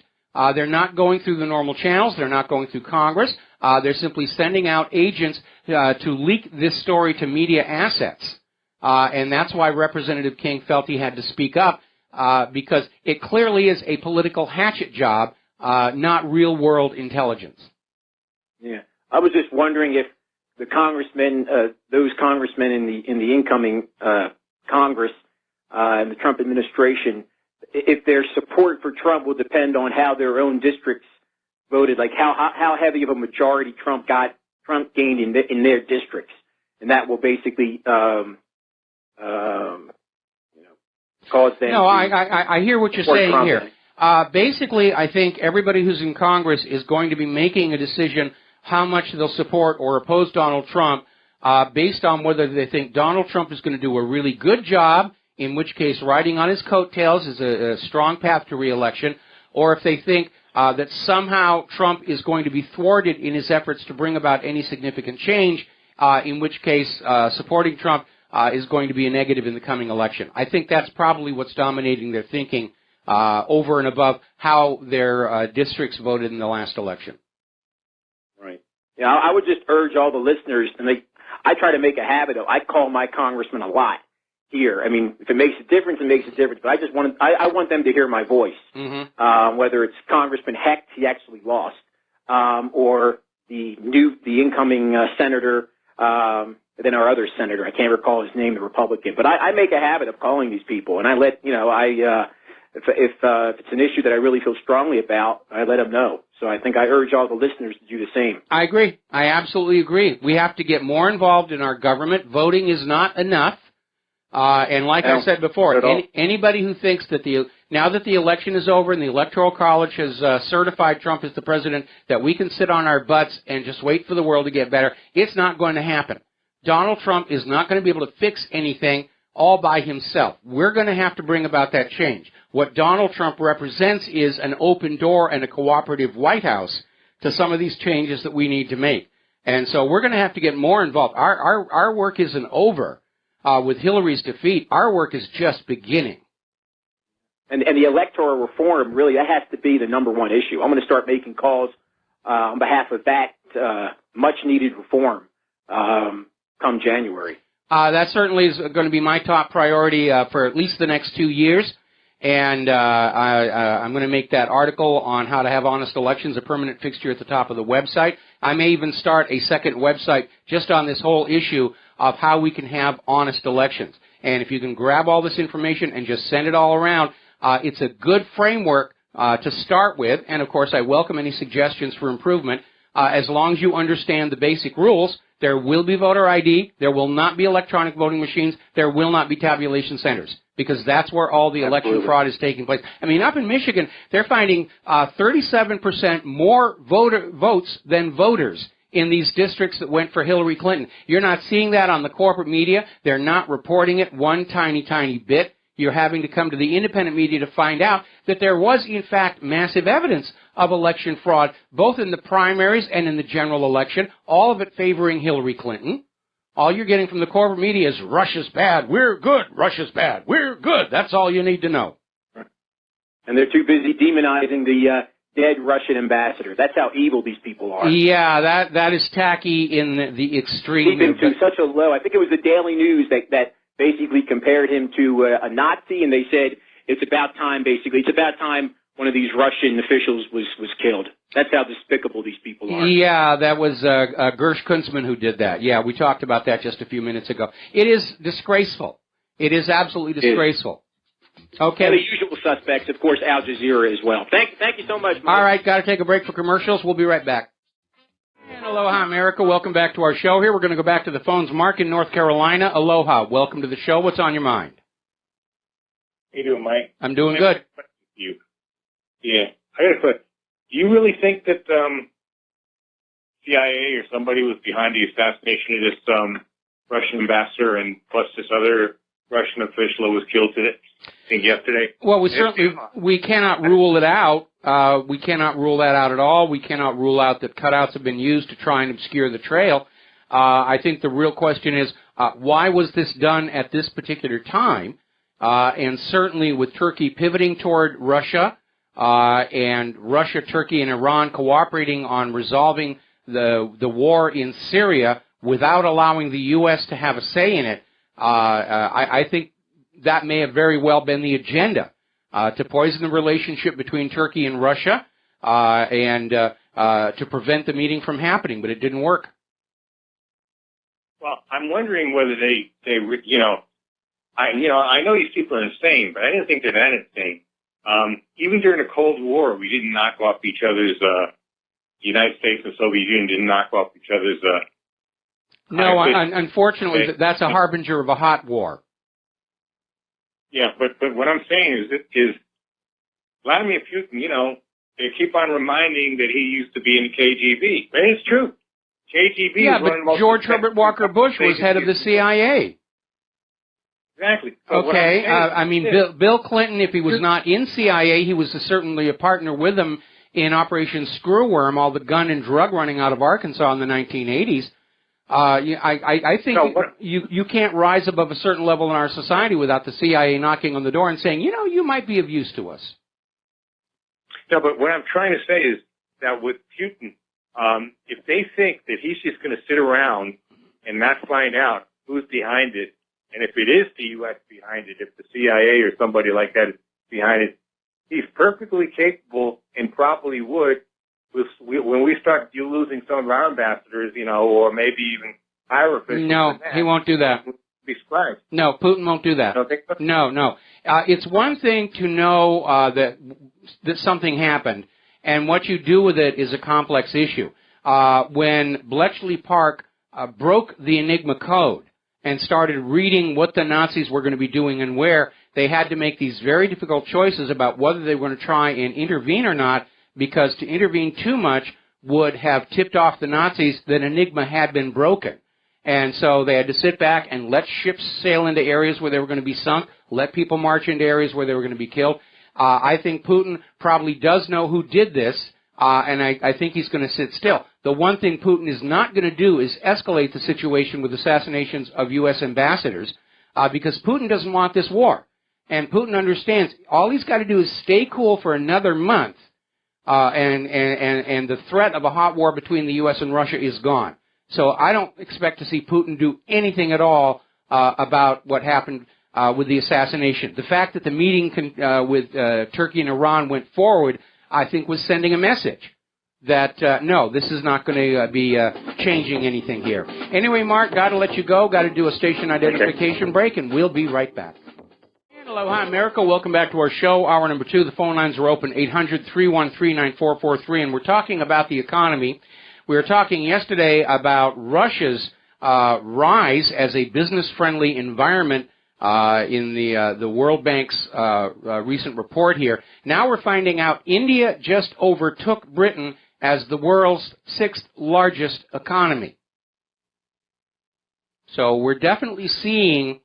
They're not going through the normal channels. They're not going through Congress. They're simply sending out agents to leak this story to media assets. And that's why Representative King felt he had to speak up, because it clearly is a political hatchet job, not real-world intelligence. Yeah. I was just wondering if the congressmen, those congressmen in the incoming Congress and the Trump administration, if their support for Trump will depend on how their own districts voted, like how heavy of a majority Trump gained in their districts, and that will basically cause them. No, I hear what you're saying Trump. here. Basically, I think everybody who's in Congress is going to be making a decision how much they'll support or oppose Donald Trump based on whether they think Donald Trump is going to do a really good job, in which case riding on his coattails is a strong path to re-election, or if they think that somehow Trump is going to be thwarted in his efforts to bring about any significant change, in which case supporting Trump is going to be a negative in the coming election. I think that's probably what's dominating their thinking over and above how their districts voted in the last election. Right. Yeah, I would just urge all the listeners to I try to make a habit of, I call my congressman a lot here. I mean, if it makes a difference, it makes a difference. But I want them to hear my voice. Mm-hmm. Whether it's Congressman Hecht, he actually lost, or the incoming senator, then our other senator, I can't recall his name, the Republican. But I make a habit of calling these people, and I let if it's an issue that I really feel strongly about, I let them know. So I think I urge all the listeners to do the same. I agree. I absolutely agree. We have to get more involved in our government. Voting is not enough. And like I said before, anybody who thinks that now that the election is over and the Electoral College has certified Trump as the president, that we can sit on our butts and just wait for the world to get better, it's not going to happen. Donald Trump is not going to be able to fix anything all by himself. We're going to have to bring about that change. What Donald Trump represents is an open door and a cooperative White House to some of these changes that we need to make. And so we're going to have to get more involved. Our work isn't over. with Hillary's defeat, our work is just beginning. And the electoral reform, really, that has to be the number one issue. I'm going to start making calls on behalf of that much-needed reform come January. That certainly is going to be my top priority for at least the next 2 years. And I'm going to make that article on how to have honest elections a permanent fixture at the top of the website. I may even start a second website just on this whole issue of how we can have honest elections. And if you can grab all this information and just send it all around, it's a good framework to start with. And, of course, I welcome any suggestions for improvement. As long as you understand the basic rules, there will be voter ID, there will not be electronic voting machines, there will not be tabulation centers, because that's where all the election fraud is taking place. I mean, up in Michigan, they're finding 37% more votes than voters in these districts that went for Hillary Clinton. You're not seeing that on the corporate media. They're not reporting it one tiny bit. You're having to come to the independent media to find out that there was, in fact, massive evidence of election fraud, both in the primaries and in the general election, all of it favoring Hillary Clinton. All you're getting from the corporate media is Russia's bad, we're good, Russia's bad, we're good. That's all you need to know. And they're too busy demonizing the dead Russian ambassador. That's how evil these people are. Yeah, that is tacky in the extreme. Even to such a low, I think it was the Daily News that basically compared him to a Nazi, and they said it's about time one of these Russian officials was killed. That's how despicable these people are. Yeah, that was Gersh Kunzman who did that. Yeah, we talked about that just a few minutes ago. It is disgraceful. It is absolutely disgraceful. Okay. And the usual suspects, of course, Al Jazeera as well. Thank you so much, Mike. All right, got to take a break for commercials. We'll be right back. And aloha, America. Welcome back to our show here. We're going to go back to the phones. Mark in North Carolina. Aloha. Welcome to the show. What's on your mind? How you doing, Mike? I'm doing good. You. Yeah. I got a question. Do you really think that CIA or somebody was behind the assassination of this Russian ambassador and plus this other Russian official who was killed today? I think yesterday. Well, we cannot rule it out. We cannot rule that out at all. We cannot rule out that cutouts have been used to try and obscure the trail. I think the real question is, why was this done at this particular time? And certainly with Turkey pivoting toward Russia, and Russia, Turkey, and Iran cooperating on resolving the war in Syria without allowing the U.S. to have a say in it, I think that may have very well been the agenda, to poison the relationship between Turkey and Russia, and to prevent the meeting from happening, but it didn't work. Well, I'm wondering whether I know these people are insane, but I didn't think they're that insane. Even during the Cold War, we didn't knock off each other's, the United States and Soviet Union didn't knock off each other's, No, unfortunately, that's a harbinger of a hot war. Yeah, but what I'm saying is Vladimir Putin, they keep on reminding that he used to be in the KGB. And it's true. KGB yeah, but George Herbert Walker Bush was head of the CIA. Exactly. Okay, I mean, Bill Clinton, if he was not in CIA, he was certainly a partner with him in Operation Screwworm, all the gun and drug running out of Arkansas in the 1980s. I think you can't rise above a certain level in our society without the CIA knocking on the door and saying, you might be of use to us. No, but what I'm trying to say is that with Putin, if they think that he's just going to sit around and not find out who's behind it, and if it is the U.S. behind it, if the CIA or somebody like that is behind it, he's perfectly capable and probably would, when we start losing some of our ambassadors, or maybe even higher officials. No, he won't do that. Be surprised. No, Putin won't do that. Don't think so? No. It's one thing to know that something happened, and what you do with it is a complex issue. When Bletchley Park broke the Enigma code and started reading what the Nazis were going to be doing and where, they had to make these very difficult choices about whether they were going to try and intervene or not, because to intervene too much would have tipped off the Nazis that Enigma had been broken. And so they had to sit back and let ships sail into areas where they were going to be sunk, let people march into areas where they were going to be killed. I think Putin probably does know who did this, and I think he's going to sit still. The one thing Putin is not going to do is escalate the situation with assassinations of U.S. ambassadors. because Putin doesn't want this war. And Putin understands all he's got to do is stay cool for another month, and the threat of a hot war between the U.S. and Russia is gone. So I don't expect to see Putin do anything at all about what happened with the assassination. The fact that the meeting with Turkey and Iran went forward, I think, was sending a message that, no, this is not going to be changing anything here. Anyway, Mark, got to let you go. Got to do a station identification break, and we'll be right back. Aloha, America. Welcome back to our show. Hour number 2. The phone lines are open, 800-313-9443, and we're talking about the economy. We were talking yesterday about Russia's rise as a business-friendly environment in the World Bank's recent report here. Now we're finding out India just overtook Britain as the world's 6th largest economy. So we're definitely seeing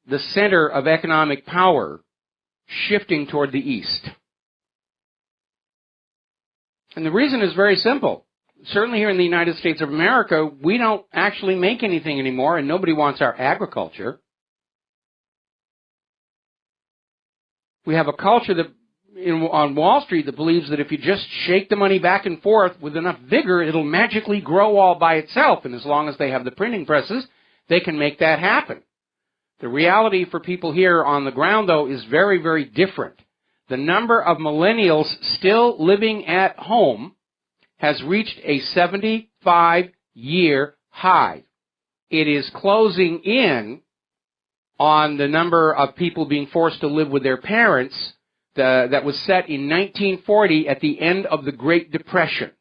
the center of economic power shifting toward the east. And the reason is very simple. Certainly here in the United States of America, we don't actually make anything anymore, and nobody wants our agriculture. We have a culture that on Wall Street that believes that if you just shake the money back and forth with enough vigor, it'll magically grow all by itself. And as long as they have the printing presses, they can make that happen. The reality for people here on the ground, though, is very, very different. The number of millennials still living at home has reached a 75-year high. It is closing in on the number of people being forced to live with their parents that was set in 1940 at the end of the Great Depression.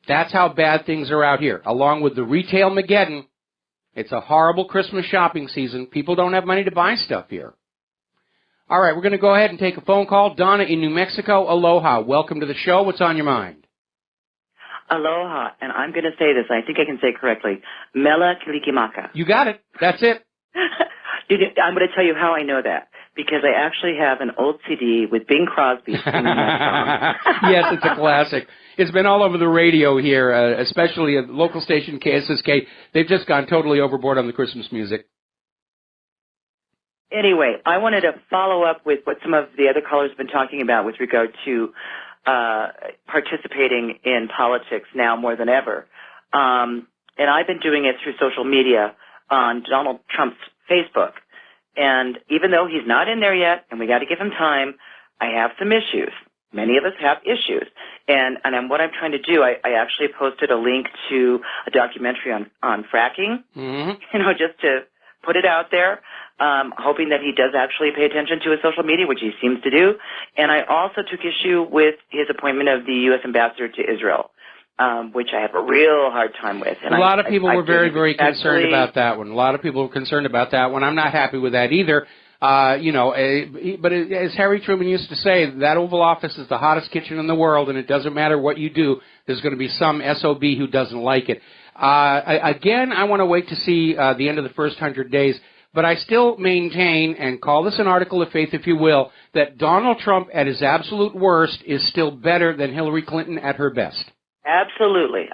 That's how bad things are out here. Along with the retail Mageddon, it's a horrible Christmas shopping season. People don't have money to buy stuff here. All right, we're going to go ahead and take a phone call. Donna in New Mexico, aloha. Welcome to the show. What's on your mind? Aloha, and I'm going to say this. I think I can say it correctly. Mela Kilikimaka. You got it. That's it. I'm going to tell you how I know that, because I actually have an old CD with Bing Crosby singing that song. Yes, it's a classic. It's been all over the radio here, especially at the local station KSSK. They've just gone totally overboard on the Christmas music. Anyway, I wanted to follow up with what some of the other callers have been talking about with regard to participating in politics now more than ever. And I've been doing it through social media on Donald Trump's Facebook. And even though he's not in there yet, and we got to give him time, I have some issues. Many of us have issues. And what I'm trying to do, I actually posted a link to a documentary on fracking, just to put it out there, hoping that he does actually pay attention to his social media, which he seems to do. And I also took issue with his appointment of the U.S. ambassador to Israel, which I have a real hard time with. And a lot of people were very, very concerned about that one. A lot of people were concerned about that one. I'm not happy with that either. But as Harry Truman used to say, that Oval Office is the hottest kitchen in the world, and it doesn't matter what you do, there's going to be some SOB who doesn't like it. Again, I want to wait to see the end of the first 100 days, but I still maintain, and call this an article of faith if you will, that Donald Trump at his absolute worst is still better than Hillary Clinton at her best. Absolutely.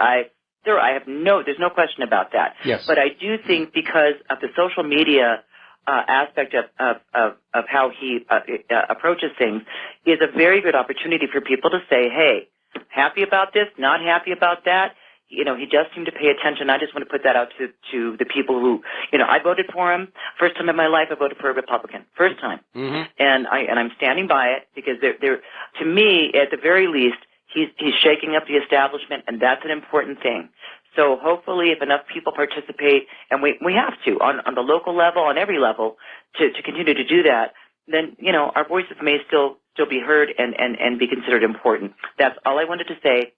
There's no question about that. Yes. But I do think because of the social media aspect of how he approaches things is a very good opportunity for people to say, hey, happy about this, not happy about that. He does seem to pay attention. I just want to put that out to the people who, I voted for him. First time in my life I voted for a Republican. First time. Mm-hmm. And I'm standing by it because they're to me, at the very least, he's shaking up the establishment, and that's an important thing. So hopefully if enough people participate, and we have to, on the local level, on every level, to continue to do that, then, our voices may still be heard and be considered important. That's all I wanted to say.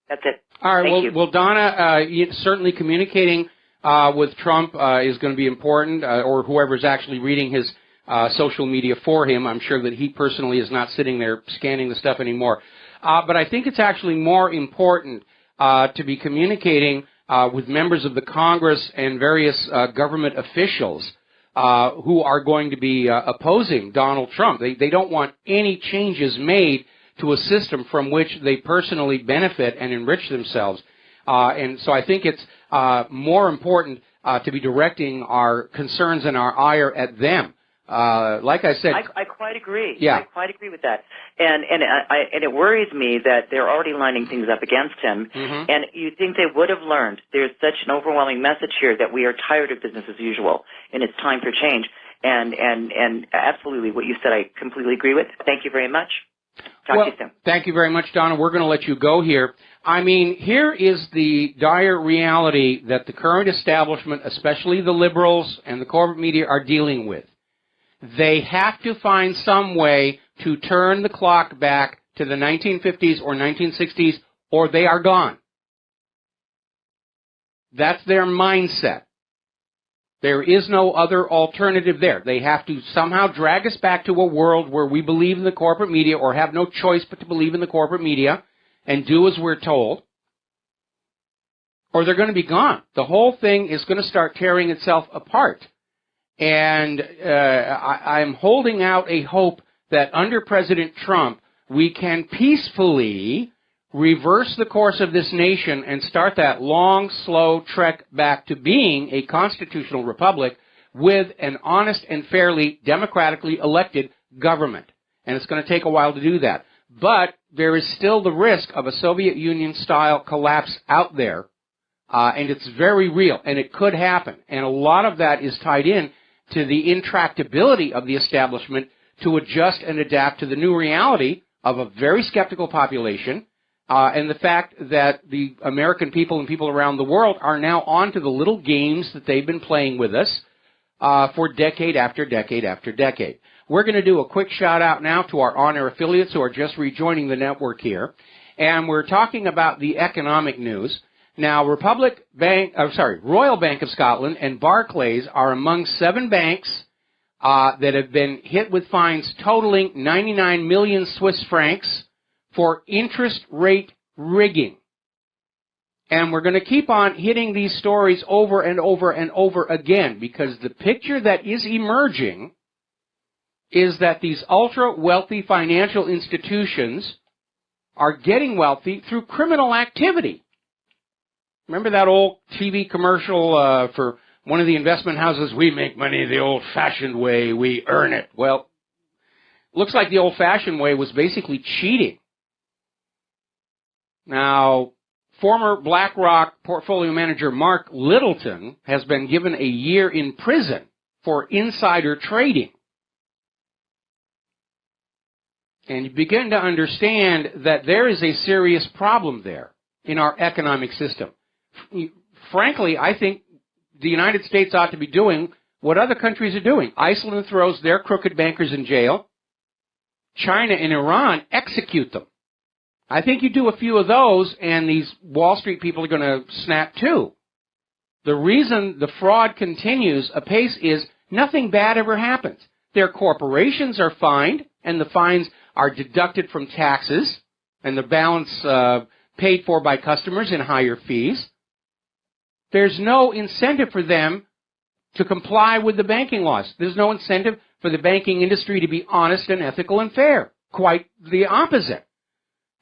That's it. All right. Thank you. Well, Donna, certainly communicating with Trump is going to be important, or whoever's actually reading his social media for him. I'm sure that he personally is not sitting there scanning the stuff anymore. But I think it's actually more important to be communicating with members of the Congress and various government officials who are going to be opposing Donald Trump. They don't want any changes made to a system from which they personally benefit and enrich themselves. And so I think it's more important to be directing our concerns and our ire at them. Like I said, I quite agree. Yeah. I quite agree with that. And it worries me that they're already lining things up against him. Mm-hmm. And you think they would have learned. There's such an overwhelming message here that we are tired of business as usual, and it's time for change. And absolutely, what you said, I completely agree with. Thank you very much. Talk to you soon. Thank you very much, Donna. We're going to let you go here. I mean, here is the dire reality that the current establishment, especially the liberals and the corporate media, are dealing with. They have to find some way to turn the clock back to the 1950s or 1960s, or they are gone. That's their mindset. There is no other alternative there. They have to somehow drag us back to a world where we believe in the corporate media or have no choice but to believe in the corporate media and do as we're told, or they're going to be gone. The whole thing is going to start tearing itself apart. And I'm holding out a hope that under President Trump, we can peacefully reverse the course of this nation and start that long, slow trek back to being a constitutional republic with an honest and fairly democratically elected government. And it's going to take a while to do that. But there is still the risk of a Soviet Union-style collapse out there, and it's very real, and it could happen. And a lot of that is tied in to the intractability of the establishment to adjust and adapt to the new reality of a very skeptical population, and the fact that the American people and people around the world are now on to the little games that they've been playing with us for decade after decade after decade. We're going to do a quick shout-out now to our on-air affiliates who are just rejoining the network here, and we're talking about the economic news. Now, Royal Bank of Scotland and Barclays are among 7 banks that have been hit with fines totaling 99 million Swiss francs for interest rate rigging. And we're going to keep on hitting these stories over and over and over again because the picture that is emerging is that these ultra-wealthy financial institutions are getting wealthy through criminal activity. Remember that old TV commercial for one of the investment houses? We make money the old-fashioned way, we earn it. Well, looks like the old-fashioned way was basically cheating. Now, former BlackRock portfolio manager Mark Littleton has been given a year in prison for insider trading. And you begin to understand that there is a serious problem there in our economic system. Frankly, I think the United States ought to be doing what other countries are doing. Iceland throws their crooked bankers in jail. China and Iran execute them. I think you do a few of those, and these Wall Street people are going to snap too. The reason the fraud continues apace is nothing bad ever happens. Their corporations are fined, and the fines are deducted from taxes, and the balance paid for by customers in higher fees. There's no incentive for them to comply with the banking laws. There's no incentive for the banking industry to be honest and ethical and fair. Quite the opposite.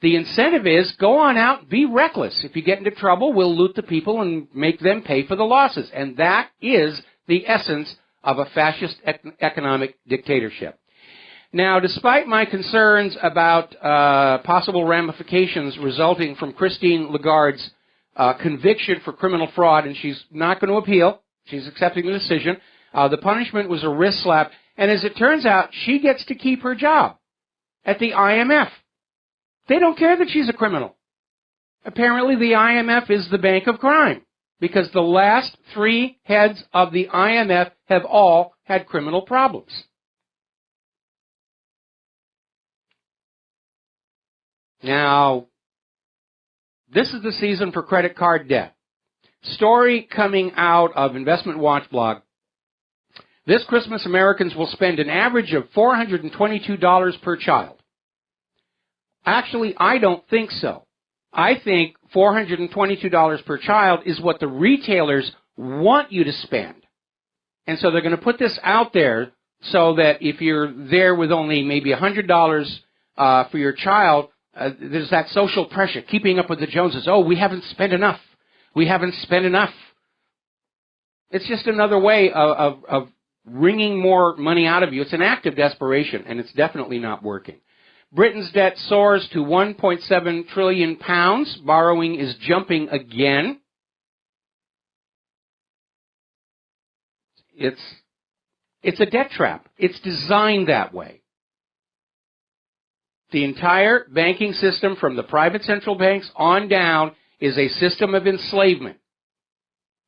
The incentive is go on out, be reckless. If you get into trouble, we'll loot the people and make them pay for the losses. And that is the essence of a fascist economic dictatorship. Now, despite my concerns about possible ramifications resulting from Christine Lagarde's conviction for criminal fraud, and she's not going to appeal, she's accepting the decision, the punishment was a wrist slap, and as it turns out, she gets to keep her job at the IMF. They don't care that she's a criminal. Apparently, the IMF is the bank of crime, because the last 3 heads of the IMF have all had criminal problems. Now, this is the season for credit card debt. Story coming out of Investment Watch blog. This Christmas, Americans will spend an average of $422 per child. Actually, I don't think so. I think $422 per child is what the retailers want you to spend. And so they're going to put this out there so that if you're there with only maybe $100 for your child, there's that social pressure, keeping up with the Joneses. Oh, we haven't spent enough. We haven't spent enough. It's just another way of wringing more money out of you. It's an act of desperation, and it's definitely not working. Britain's debt soars to 1.7 trillion pounds. Borrowing is jumping again. It's a debt trap. It's designed that way. The entire banking system, from the private central banks on down, is a system of enslavement.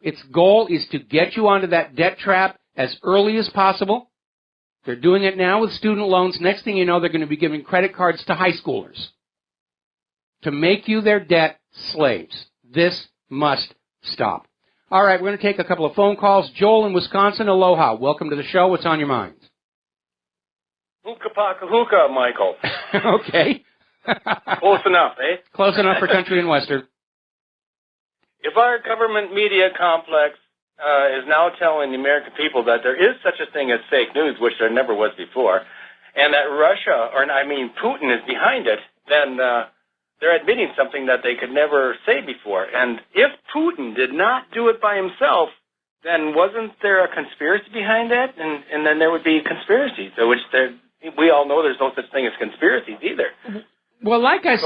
Its goal is to get you onto that debt trap as early as possible. They're doing it now with student loans. Next thing you know, they're going to be giving credit cards to high schoolers to make you their debt slaves. This must stop. All right, we're going to take a couple of phone calls. Joel in Wisconsin, aloha. Welcome to the show. What's on your mind? Hookah, Michael. Okay. Close enough, eh? Close enough for country and western. If our government media complex is now telling the American people that there is such a thing as fake news, which there never was before, and that Putin is behind it, then they're admitting something that they could never say before. And if Putin did not do it by himself, then wasn't there a conspiracy behind that? And then there would be conspiracies, which we all know there's no such thing as conspiracies either. Well, like I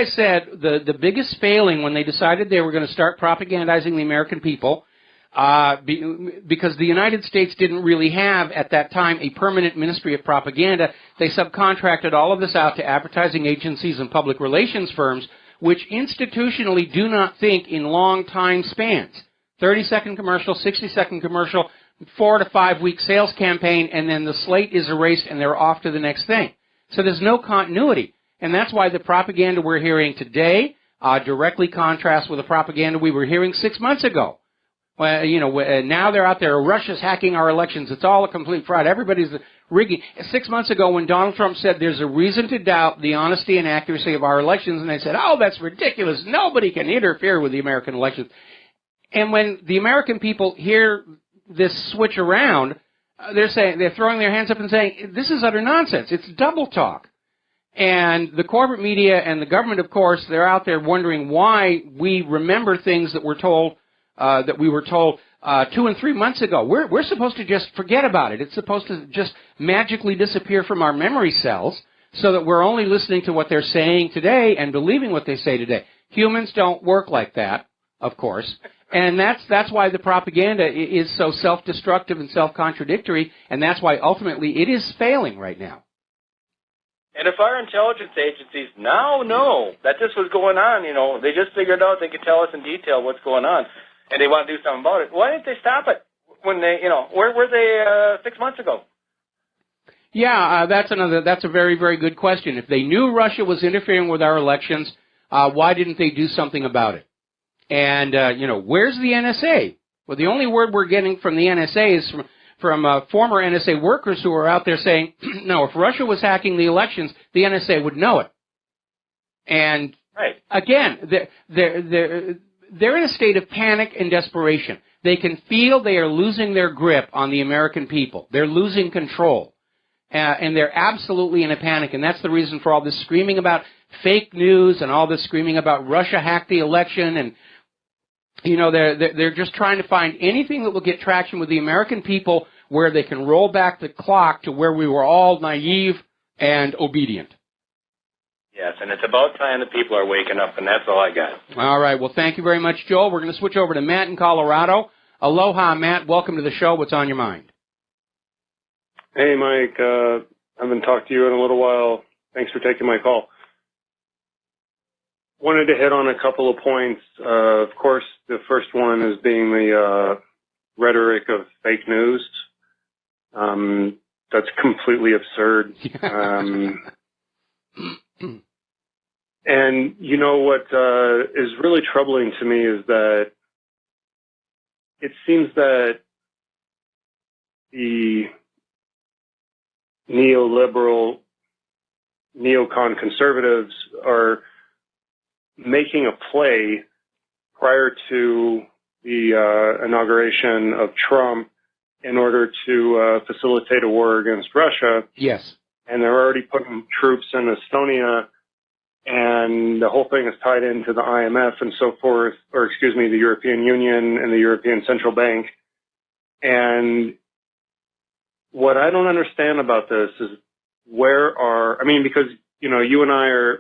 said, the biggest failing when they decided they were going to start propagandizing the American people, because the United States didn't really have, at that time, a permanent ministry of propaganda, they subcontracted all of this out to advertising agencies and public relations firms, which institutionally do not think in long time spans. 30-second commercial, 60-second commercial, 4 to 5 week sales campaign, and then the slate is erased and they're off to the next thing. So there's no continuity. And that's why the propaganda we're hearing today directly contrasts with the propaganda we were hearing 6 months ago. Well, now they're out there, Russia's hacking our elections. It's all a complete fraud. Everybody's rigging. 6 months ago when Donald Trump said there's a reason to doubt the honesty and accuracy of our elections, and they said, oh, that's ridiculous. Nobody can interfere with the American elections. And when the American people hear this switch around, they're throwing their hands up and saying, this is utter nonsense. It's double talk. And the corporate media and the government, of course, they're out there wondering why we remember things that we were told 2 and 3 months ago. We're supposed to just forget about it. It's supposed to just magically disappear from our memory cells so that we're only listening to what they're saying today and believing what they say today. Humans don't work like that, of course. And that's why the propaganda is so self-destructive and self-contradictory, and that's why ultimately it is failing right now. And if our intelligence agencies now know that this was going on, they just figured out they could tell us in detail what's going on, and they want to do something about it, why didn't they stop it when they, where were they 6 months ago? Yeah, that's a very, very good question. If they knew Russia was interfering with our elections, why didn't they do something about it? And, where's the NSA? Well, the only word we're getting from the NSA is from former NSA workers who are out there saying, no, if Russia was hacking the elections, the NSA would know it. And, right. Again, they're in a state of panic and desperation. They can feel they are losing their grip on the American people. They're losing control. And they're absolutely in a panic. And that's the reason for all this screaming about fake news and all this screaming about Russia hacked the election. And they're just trying to find anything that will get traction with the American people where they can roll back the clock to where we were all naive and obedient. Yes, and it's about time that people are waking up, and that's all I got. All right. Well, thank you very much, Joel. We're going to switch over to Matt in Colorado. Aloha, Matt. Welcome to the show. What's on your mind? Hey, Mike. I haven't talked to you in a little while. Thanks for taking my call. Wanted to hit on a couple of points. Of course, the first one is being the rhetoric of fake news. That's completely absurd. And what is really troubling to me is that it seems that the neoliberal, neocon conservatives are making a play prior to the inauguration of Trump in order to facilitate a war against Russia. Yes. And they're already putting troops in Estonia and the whole thing is tied into the IMF and so forth, or excuse me, the European Union and the European Central Bank. And what I don't understand about this is because, you and I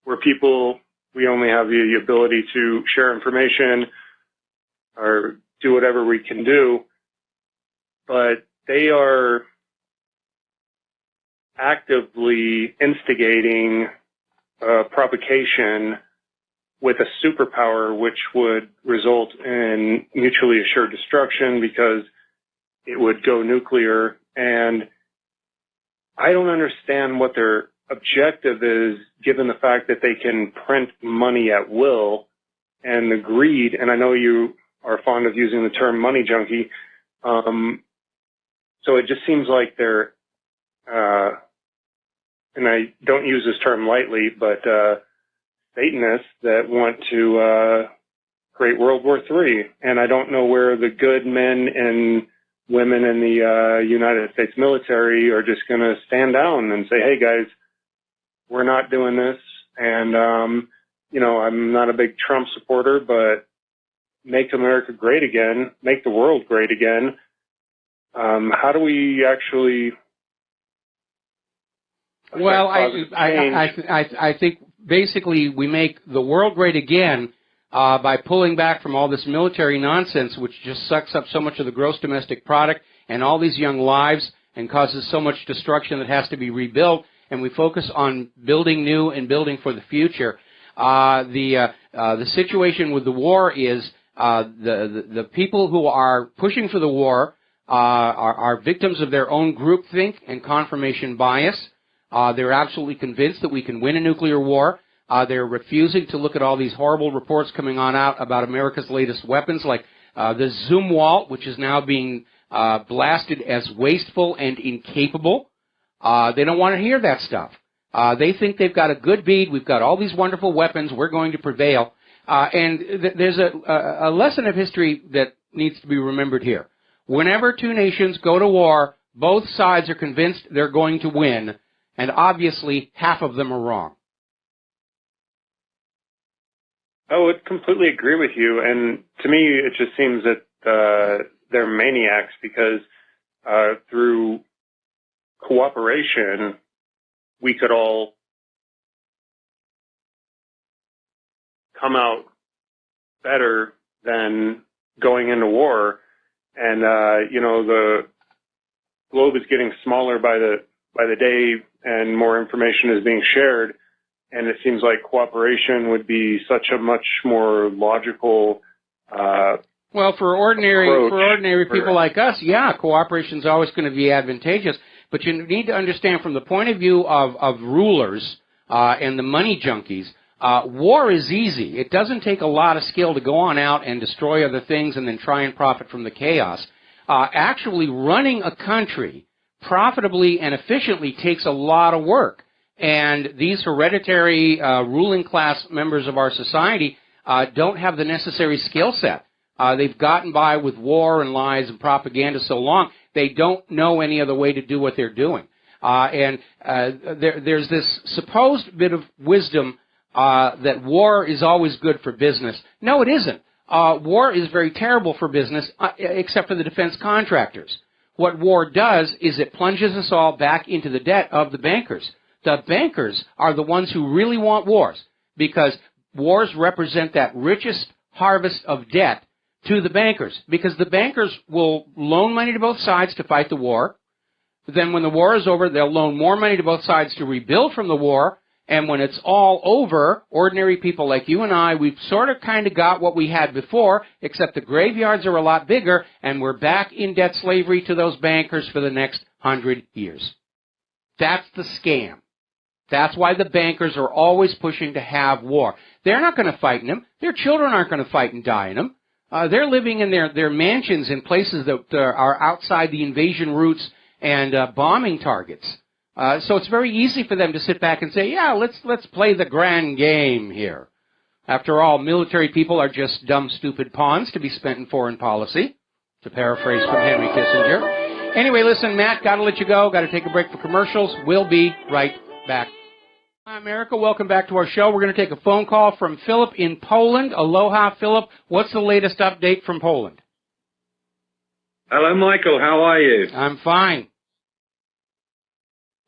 we're people, we only have the ability to share information or do whatever we can do, but they are actively instigating provocation with a superpower, which would result in mutually assured destruction because it would go nuclear. And I don't understand what their objective is, given the fact that they can print money at will and the greed. And I know you are fond of using the term money junkie. So it just seems like they're, and I don't use this term lightly, but Satanists that want to create World War III. And I don't know where the good men and women in the United States military are just going to stand down and say, hey, guys, we're not doing this. And, I'm not a big Trump supporter, but make America great again, make the world great again. How do we actually... Well, I think basically we make the world great again by pulling back from all this military nonsense, which just sucks up so much of the gross domestic product and all these young lives and causes so much destruction that has to be rebuilt, and we focus on building new and building for the future. The situation with the war is the people who are pushing for the war are victims of their own groupthink and confirmation bias. They're absolutely convinced that we can win a nuclear war. They're refusing to look at all these horrible reports coming out about America's latest weapons, like the Zumwalt, which is now being blasted as wasteful and incapable. They don't want to hear that stuff. They think they've got a good bead. We've got all these wonderful weapons. We're going to prevail. There's a lesson of history that needs to be remembered here. Whenever two nations go to war, both sides are convinced they're going to win, and obviously half of them are wrong. I would completely agree with you, and to me it just seems that they're maniacs because through cooperation we could all come out better than going into war. And the globe is getting smaller by the day, and more information is being shared. And it seems like cooperation would be such a much more logical. Well, for ordinary people like us, yeah, cooperation is always going to be advantageous. But you need to understand, from the point of view of rulers and the money junkies, war is easy. It doesn't take a lot of skill to go on out and destroy other things and then try and profit from the chaos. Actually running a country profitably and efficiently takes a lot of work. And these hereditary ruling class members of our society don't have the necessary skill set. They've gotten by with war and lies and propaganda so long, they don't know any other way to do what they're doing. There's this supposed bit of wisdom that war is always good for business. No, it isn't. War is very terrible for business, except for the defense contractors. What war does is it plunges us all back into the debt of the bankers. The bankers are the ones who really want wars, because wars represent that richest harvest of debt to the bankers, because the bankers will loan money to both sides to fight the war. Then when the war is over, they'll loan more money to both sides to rebuild from the war. And when it's all over, ordinary people like you and I, we've sort of kind of got what we had before, except the graveyards are a lot bigger, and we're back in debt slavery to those bankers for the next 100 years. That's the scam. That's why the bankers are always pushing to have war. They're not going to fight in them. Their children aren't going to fight and die in them. They're living in their mansions in places that are outside the invasion routes and bombing targets. So it's very easy for them to sit back and say, yeah, let's play the grand game here. After all, military people are just dumb, stupid pawns to be spent in foreign policy, to paraphrase from Henry Kissinger. Anyway, listen, Matt, got to let you go. Got to take a break for commercials. We'll be right back. Hi, America. Welcome back to our show. We're going to take a phone call from Philip in Poland. Aloha, Philip. What's the latest update from Poland? Hello, Michael. How are you? I'm fine.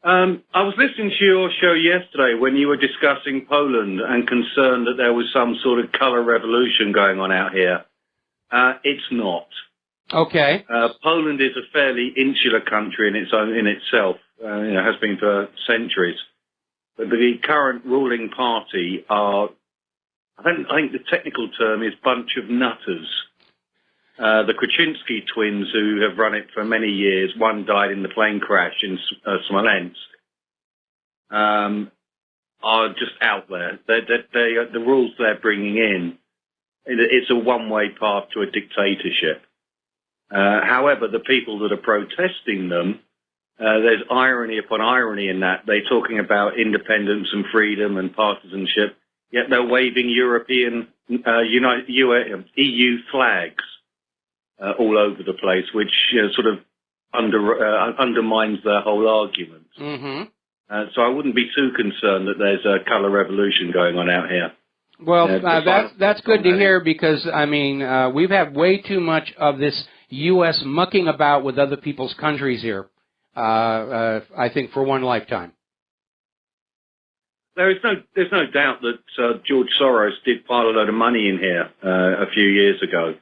I was listening to your show yesterday when you were discussing Poland and concerned that there was some sort of color revolution going on out here. It's not. Okay. Poland is a fairly insular country in itself. Has been for centuries. But the current ruling party are, I think the technical term is bunch of nutters. The Krasinski twins, who have run it for many years, one died in the plane crash in Smolensk, are just out there. The rules they're bringing in, it's a one-way path to a dictatorship. However, the people that are protesting them, there's irony upon irony in that. They're talking about independence and freedom and partisanship, yet they're waving European, EU flags all over the place, which sort of undermines their whole argument. Mm-hmm. So I wouldn't be too concerned that there's a color revolution going on out here. Well, that's good to hear because, I mean, we've had way too much of this U.S. mucking about with other people's countries here. I think for one lifetime. There's no doubt that George Soros did pile a load of money in here a few years ago.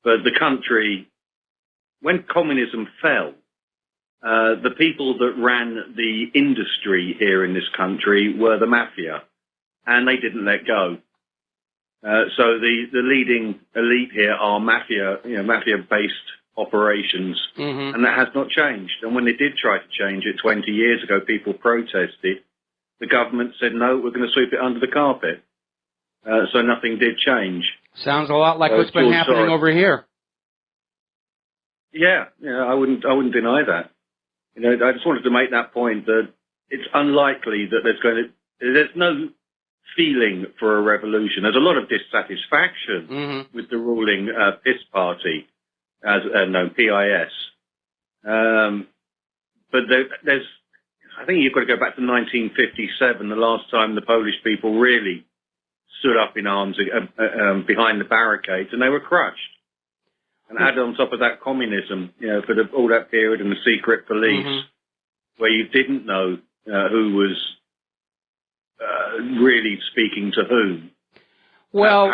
But the country, when communism fell, the people that ran the industry here in this country were the mafia, and they didn't let go. So the leading elite here are mafia-based operations, mm-hmm. and that has not changed. And when they did try to change it 20 years ago, people protested. The government said, no, we're going to sweep it under the carpet. So nothing did change. Sounds a lot like what's been happening over here. Yeah, I wouldn't deny that. I just wanted to make that point that it's unlikely that there's no feeling for a revolution. There's a lot of dissatisfaction mm-hmm. with the ruling PIS party, PIS. But there's, I think you've got to go back to 1957, the last time the Polish people really stood up in arms behind the barricades, and they were crushed. And add on top of that communism, for all that period, and the secret police, mm-hmm. where you didn't know who was really speaking to whom. Well,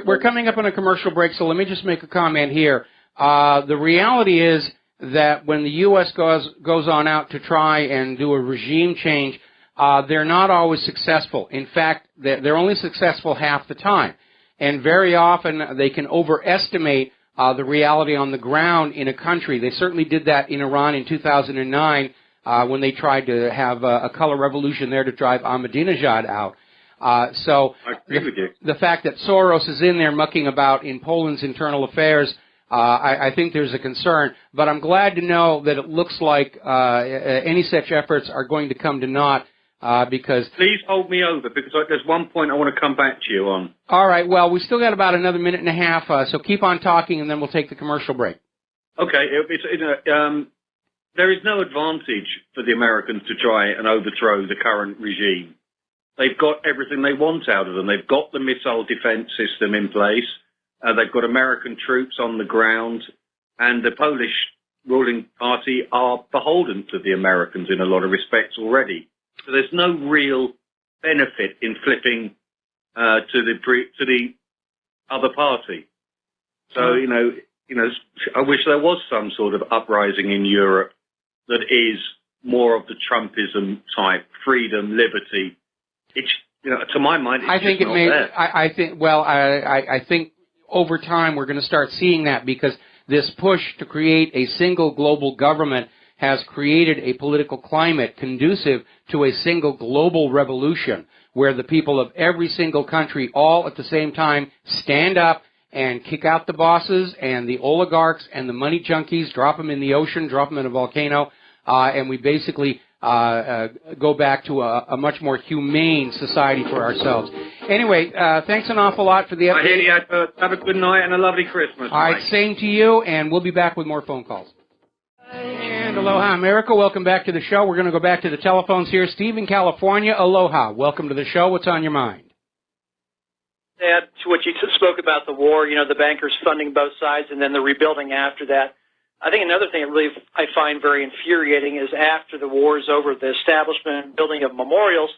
we're coming up on a commercial break, so let me just make a comment here. The reality is that when the U.S. goes on out to try and do a regime change, they're not always successful. In fact, they're only successful half the time. And very often they can overestimate the reality on the ground in a country. They certainly did that in Iran in 2009 when they tried to have a color revolution there to drive Ahmadinejad out. So the fact that Soros is in there mucking about in Poland's internal affairs, I think there's a concern. But I'm glad to know that it looks like any such efforts are going to come to naught. Because please hold me over, because there's one point I want to come back to you on. All right. Well, we still got about another minute and a half, so keep on talking, and then we'll take the commercial break. Okay. There is no advantage for the Americans to try and overthrow the current regime. They've got everything they want out of them. They've got the missile defense system in place. They've got American troops on the ground, and the Polish ruling party are beholden to the Americans in a lot of respects already. So there's no real benefit in flipping to the other party. So I wish there was some sort of uprising in Europe that is more of the Trumpism type, freedom, liberty. It's to my mind, it's just not there. I think over time we're going to start seeing that, because this push to create a single global government has created a political climate conducive to a single global revolution where the people of every single country all at the same time stand up and kick out the bosses and the oligarchs and the money junkies, drop them in the ocean, drop them in a volcano, and we basically go back to a much more humane society for ourselves. Anyway, thanks an awful lot for the update. I hear you. Have a good night and a lovely Christmas. All right, same to you, and we'll be back with more phone calls. And aloha, America. Welcome back to the show. We're going to go back to the telephones here. Steve in California, aloha. Welcome to the show. What's on your mind? Add to what you spoke about the war, the bankers funding both sides and then the rebuilding after that. I think another thing I find very infuriating is after the war is over, the establishment and building of memorials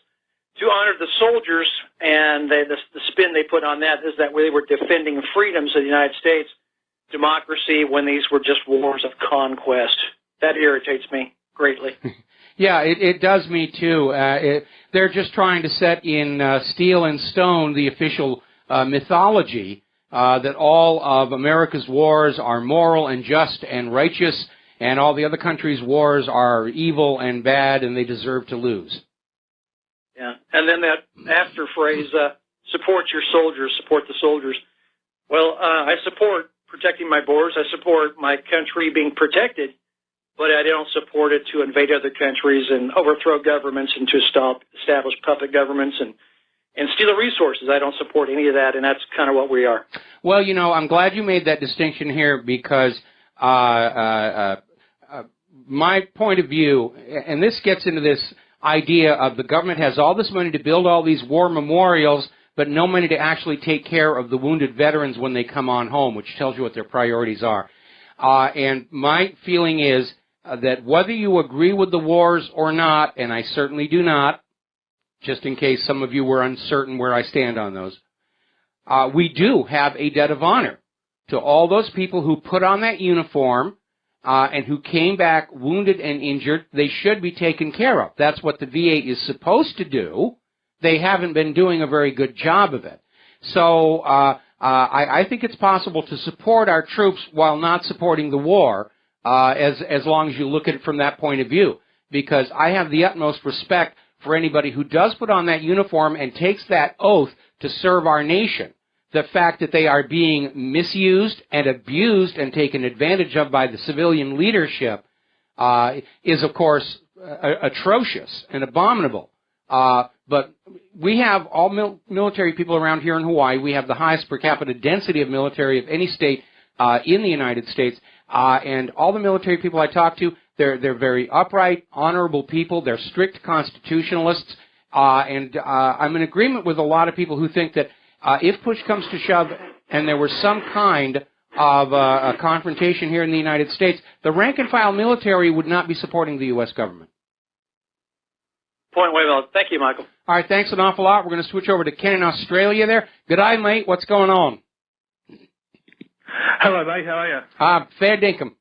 to honor the soldiers, and the spin they put on that is that they were defending freedoms of the United States, democracy, when these were just wars of conquest. That irritates me greatly. Yeah, it does me too. They're just trying to set in steel and stone the official mythology that all of America's wars are moral and just and righteous, and all the other countries' wars are evil and bad, and they deserve to lose. Yeah, and then that after phrase, support your soldiers, support the soldiers. Well, I support protecting my borders. I support my country being protected, but I don't support it to invade other countries and overthrow governments and to establish puppet governments and steal the resources. I don't support any of that, and that's kind of what we are. Well, I'm glad you made that distinction here because my point of view, and this gets into this idea of the government has all this money to build all these war memorials, but no money to actually take care of the wounded veterans when they come on home, which tells you what their priorities are. And my feeling is that whether you agree with the wars or not, and I certainly do not, just in case some of you were uncertain where I stand on those, we do have a debt of honor to all those people who put on that uniform and who came back wounded and injured. They should be taken care of. That's what the VA is supposed to do. They haven't been doing a very good job of it. So I think it's possible to support our troops while not supporting the war, as long as you look at it from that point of view, because I have the utmost respect for anybody who does put on that uniform and takes that oath to serve our nation. The fact that they are being misused and abused and taken advantage of by the civilian leadership is, of course, atrocious and abominable. But we have all military people around here in Hawaii. We have the highest per capita density of military of any state in the United States. And all the military people I talk to, they're very upright, honorable people. They're strict constitutionalists. And I'm in agreement with a lot of people who think that if push comes to shove and there was some kind of a confrontation here in the United States, the rank-and-file military would not be supporting the U.S. government. Point well. Thank you, Michael. All right, thanks an awful lot. We're going to switch over to Ken in Australia there. Good day, mate. What's going on? Hello, mate. How are you? Fair dinkum.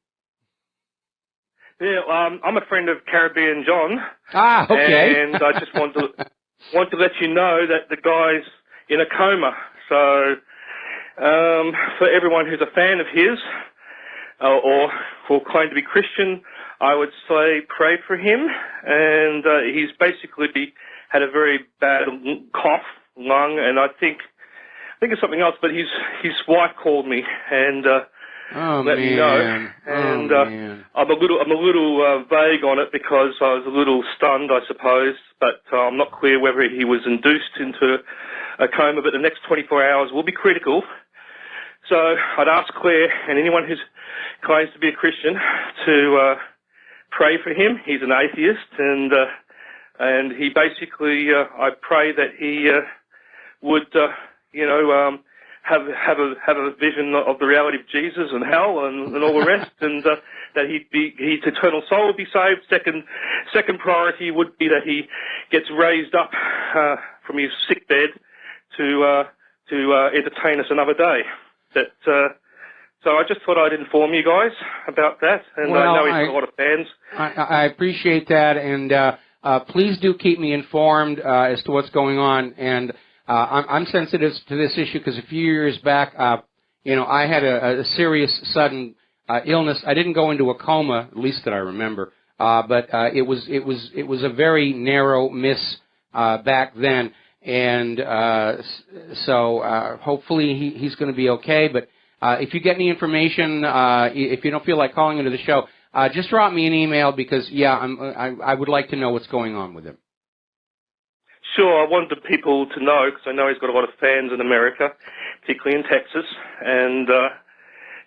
Yeah, I'm a friend of Caribbean John. Okay. And I just want to let you know that the guy's in a coma. So for everyone who's a fan of his or who claim to be Christian, I would say pray for him. And he's basically had a very bad cough, lung, and I think it's something else. But his wife called me and let me know. And I'm a little vague on it because I was a little stunned, I suppose. But I'm not clear whether he was induced into a coma. But the next 24 hours will be critical. So I'd ask Claire and anyone who claims to be a Christian to pray for him. He's an atheist, and he basically, I pray that he would, have a vision of the reality of Jesus and hell and all the rest, and that his eternal soul would be saved. Second priority would be that he gets raised up from his sick bed to entertain us another day. So I just thought I'd inform you guys about that, and I know he's got a lot of fans. I appreciate that, and please do keep me informed as to what's going on. And I'm sensitive to this issue because a few years back, I had a serious sudden illness. I didn't go into a coma, at least that I remember, but it was a very narrow miss back then, and so hopefully he's going to be okay. But if you get any information, if you don't feel like calling into the show, just drop me an email because, I would like to know what's going on with him. Sure, I wanted people to know because I know he's got a lot of fans in America, particularly in Texas, and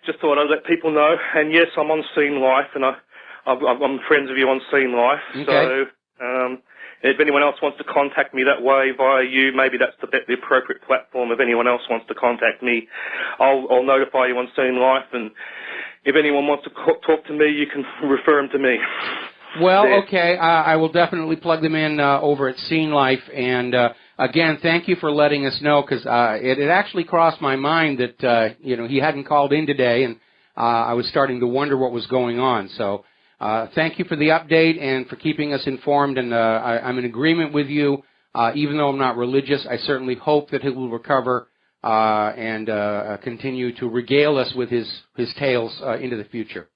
just thought I'd let people know. And yes, I'm on Scene Life, and I I'm friends with you on Scene Life. Okay. So if anyone else wants to contact me that way via you, maybe that's the appropriate platform. If anyone else wants to contact me, I'll notify you on Scene Life. And if anyone wants to talk to me, you can refer them to me. Well, okay, I will definitely plug them in over at Scene Life. And again, thank you for letting us know, because it actually crossed my mind that he hadn't called in today, and I was starting to wonder what was going on. So thank you for the update and for keeping us informed. And I'm in agreement with you. Even though I'm not religious, I certainly hope that he will recover and continue to regale us with his tales into the future.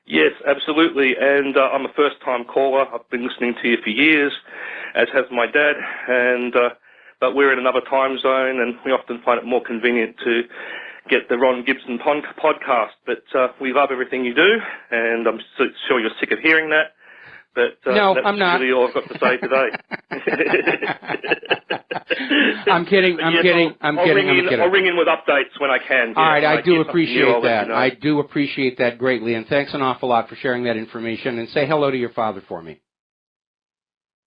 Yes, absolutely. And I'm a first-time caller. I've been listening to you for years, as has my dad. And but we're in another time zone, and we often find it more convenient to get the Ron Gibson podcast. But we love everything you do, and I'm sure you're sick of hearing that. But no, that's I'm not. really all I've got to say today. I'm kidding. I'm kidding. I'll ring in with updates when I can. All right, I do appreciate new, that. you know. I do appreciate that greatly, and thanks an awful lot for sharing that information. And say hello to your father for me.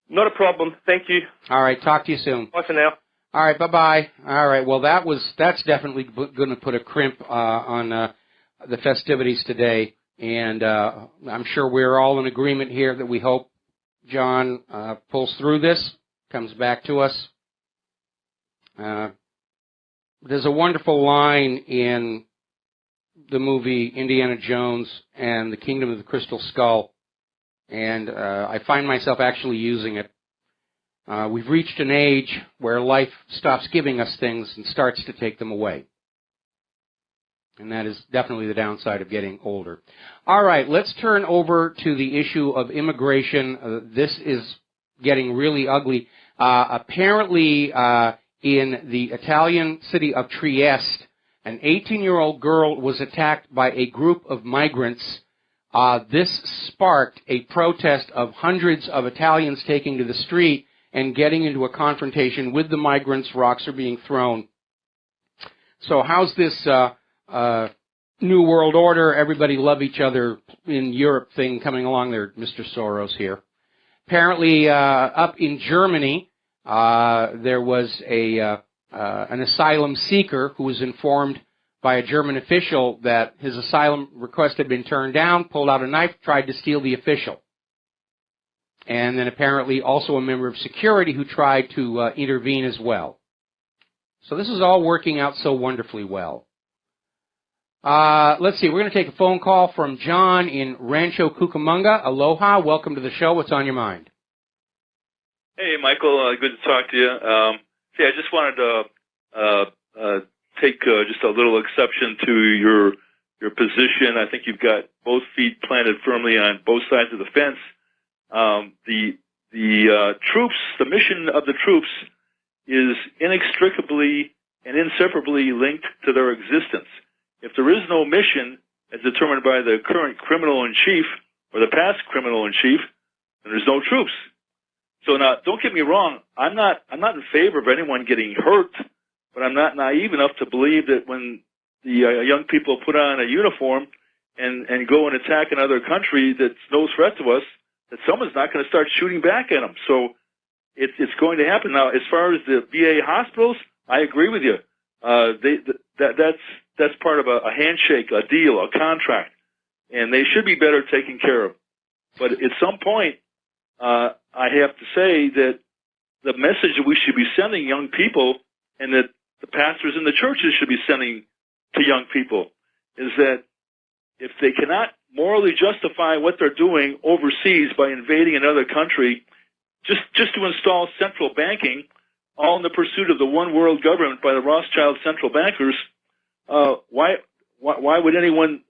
Not a problem. Thank you. All right, talk to you soon. Bye for now. All right, bye-bye. All right, well, that's definitely going to put a crimp on the festivities today. And I'm sure we're all in agreement here that we hope John pulls through this, comes back to us. There's a wonderful line in the movie Indiana Jones and the Kingdom of the Crystal Skull, and I find myself actually using it. We've reached an age where life stops giving us things and starts to take them away. And that is definitely the downside of getting older. All right, let's turn over to the issue of immigration. This is getting really ugly. Apparently, in the Italian city of Trieste, an 18-year-old girl was attacked by a group of migrants. This sparked a protest of hundreds of Italians taking to the street and getting into a confrontation with the migrants. Rocks are being thrown. So how's this New World Order, everybody love each other in Europe thing coming along there, Mr. Soros here? Apparently, up in Germany, there was an asylum seeker who was informed by a German official that his asylum request had been turned down, pulled out a knife, tried to steal the official. And then apparently also a member of security who tried to intervene as well. So this is all working out so wonderfully well. Let's see, we're going to take a phone call from John in Rancho Cucamonga. Aloha, welcome to the show. What's on your mind? Hey, Michael, good to talk to you. I just wanted to take just a little exception to your position. I think you've got both feet planted firmly on both sides of the fence. The troops, the mission of the troops is inextricably and inseparably linked to their existence. If there is no mission, as determined by the current criminal-in-chief or the past criminal-in-chief, then there's no troops. So now, don't get me wrong, I'm not in favor of anyone getting hurt, but I'm not naive enough to believe that when the young people put on a uniform and go and attack another country that's no threat to us, that someone's not going to start shooting back at them. So it's going to happen. Now, as far as the VA hospitals, I agree with you. That's part of a handshake, a deal, a contract, and they should be better taken care of. But at some point, I have to say that the message that we should be sending young people, and that the pastors in the churches should be sending to young people, is that if they cannot morally justify what they're doing overseas by invading another country, just to install central banking, all in the pursuit of the one world government by the Rothschild central bankers, why would anyone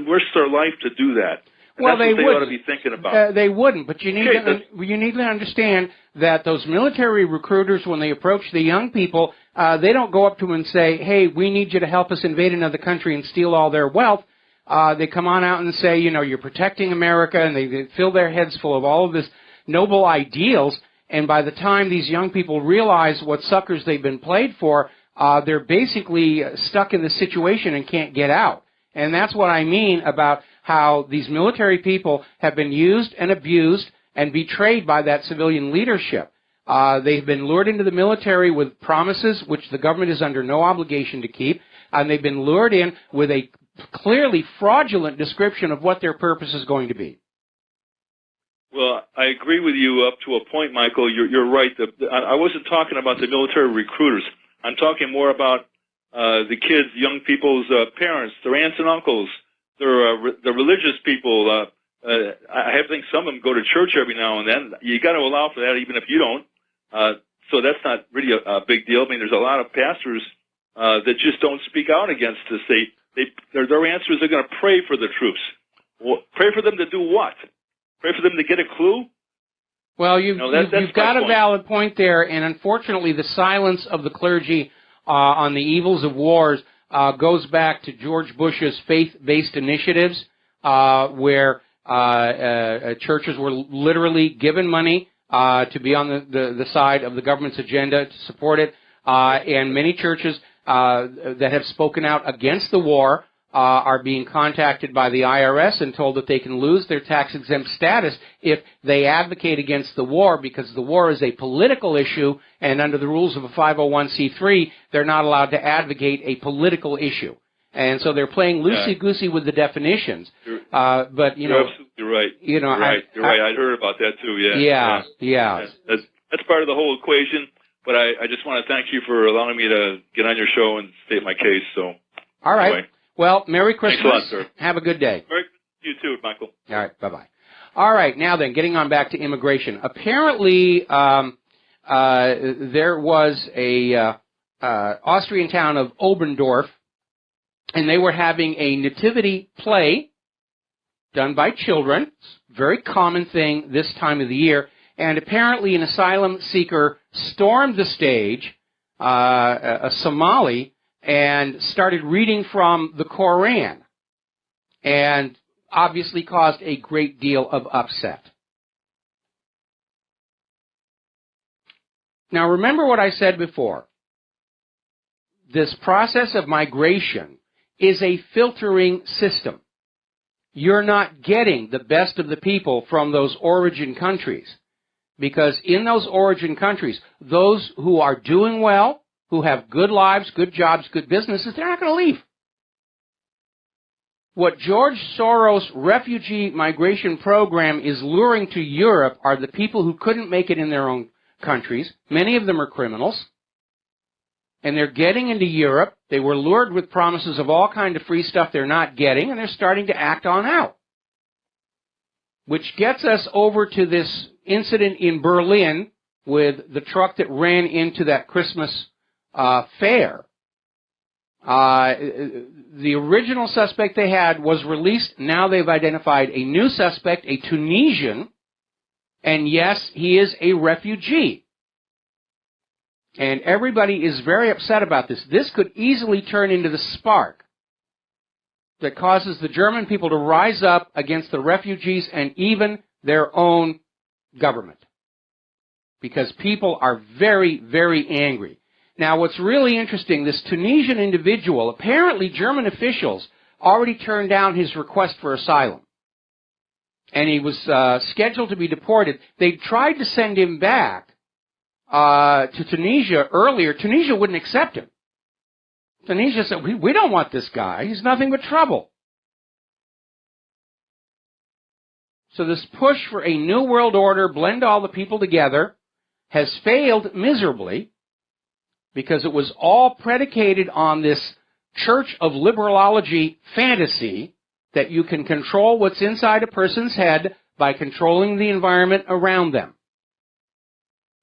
risk their life to do that? And well, that's they what they ought to be thinking about. They wouldn't, but you need to understand that those military recruiters, when they approach the young people, they don't go up to them and say, "Hey, we need you to help us invade another country and steal all their wealth." They come on out and say, you're protecting America, and they fill their heads full of all of this noble ideals. And by the time these young people realize what suckers they've been played for, they're basically stuck in this situation and can't get out. And that's what I mean about how these military people have been used and abused and betrayed by that civilian leadership. They've been lured into the military with promises which the government is under no obligation to keep, and they've been lured in with a clearly fraudulent description of what their purpose is going to be. Well, I agree with you up to a point, Michael. You're right. I wasn't talking about the military recruiters. I'm talking more about the kids, young people's parents, their aunts and uncles, the religious people. I think some of them go to church every now and then. You got to allow for that, even if you don't. So that's not really a big deal. I mean, there's a lot of pastors that just don't speak out against this. Their answer is they're going to pray for the troops. Well, pray for them to do what? Pray for them to get a clue? Well, you've got a valid point there, and unfortunately the silence of the clergy on the evils of wars goes back to George Bush's faith-based initiatives where churches were literally given money to be on the side of the government's agenda to support it, and many churches that have spoken out against the war are being contacted by the IRS and told that they can lose their tax-exempt status if they advocate against the war, because the war is a political issue, and under the rules of a 501c3, they're not allowed to advocate a political issue. And so they're playing loosey-goosey with the definitions. But, you know... You're absolutely right. You know, You're right. I heard about that, too, yeah. Yeah. That's part of the whole equation, but I just want to thank you for allowing me to get on your show and state my case, so... All right. Anyway. Well, Merry Christmas. Thanks a lot, sir. Have a good day. Merry Christmas to you too, Michael. All right, bye-bye. All right, now then, getting on back to immigration. Apparently, there was a Austrian town of Oberndorf, and they were having a nativity play done by children. It's a very common thing this time of the year. And apparently an asylum seeker stormed the stage, a Somali, and started reading from the Koran, and obviously caused a great deal of upset. Now remember what I said before. This process of migration is a filtering system. You're not getting the best of the people from those origin countries, because in those origin countries, those who are doing well, who have good lives, good jobs, good businesses, they're not going to leave. What George Soros' refugee migration program is luring to Europe are the people who couldn't make it in their own countries. Many of them are criminals. And they're getting into Europe. They were lured with promises of all kind of free stuff they're not getting, and they're starting to act on out. Which gets us over to this incident in Berlin with the truck that ran into that Christmas fair. The original suspect they had was released. Now they've identified a new suspect, a Tunisian, and yes, he is a refugee. And everybody is very upset about this. This could easily turn into the spark that causes the German people to rise up against the refugees and even their own government. Because people are very, very angry. Now, what's really interesting, this Tunisian individual, apparently German officials already turned down his request for asylum. And he was scheduled to be deported. They tried to send him back to Tunisia earlier. Tunisia wouldn't accept him. Tunisia said, we don't want this guy. He's nothing but trouble. So this push for a new world order, blend all the people together, has failed miserably, because it was all predicated on this church of liberalology fantasy that you can control what's inside a person's head by controlling the environment around them.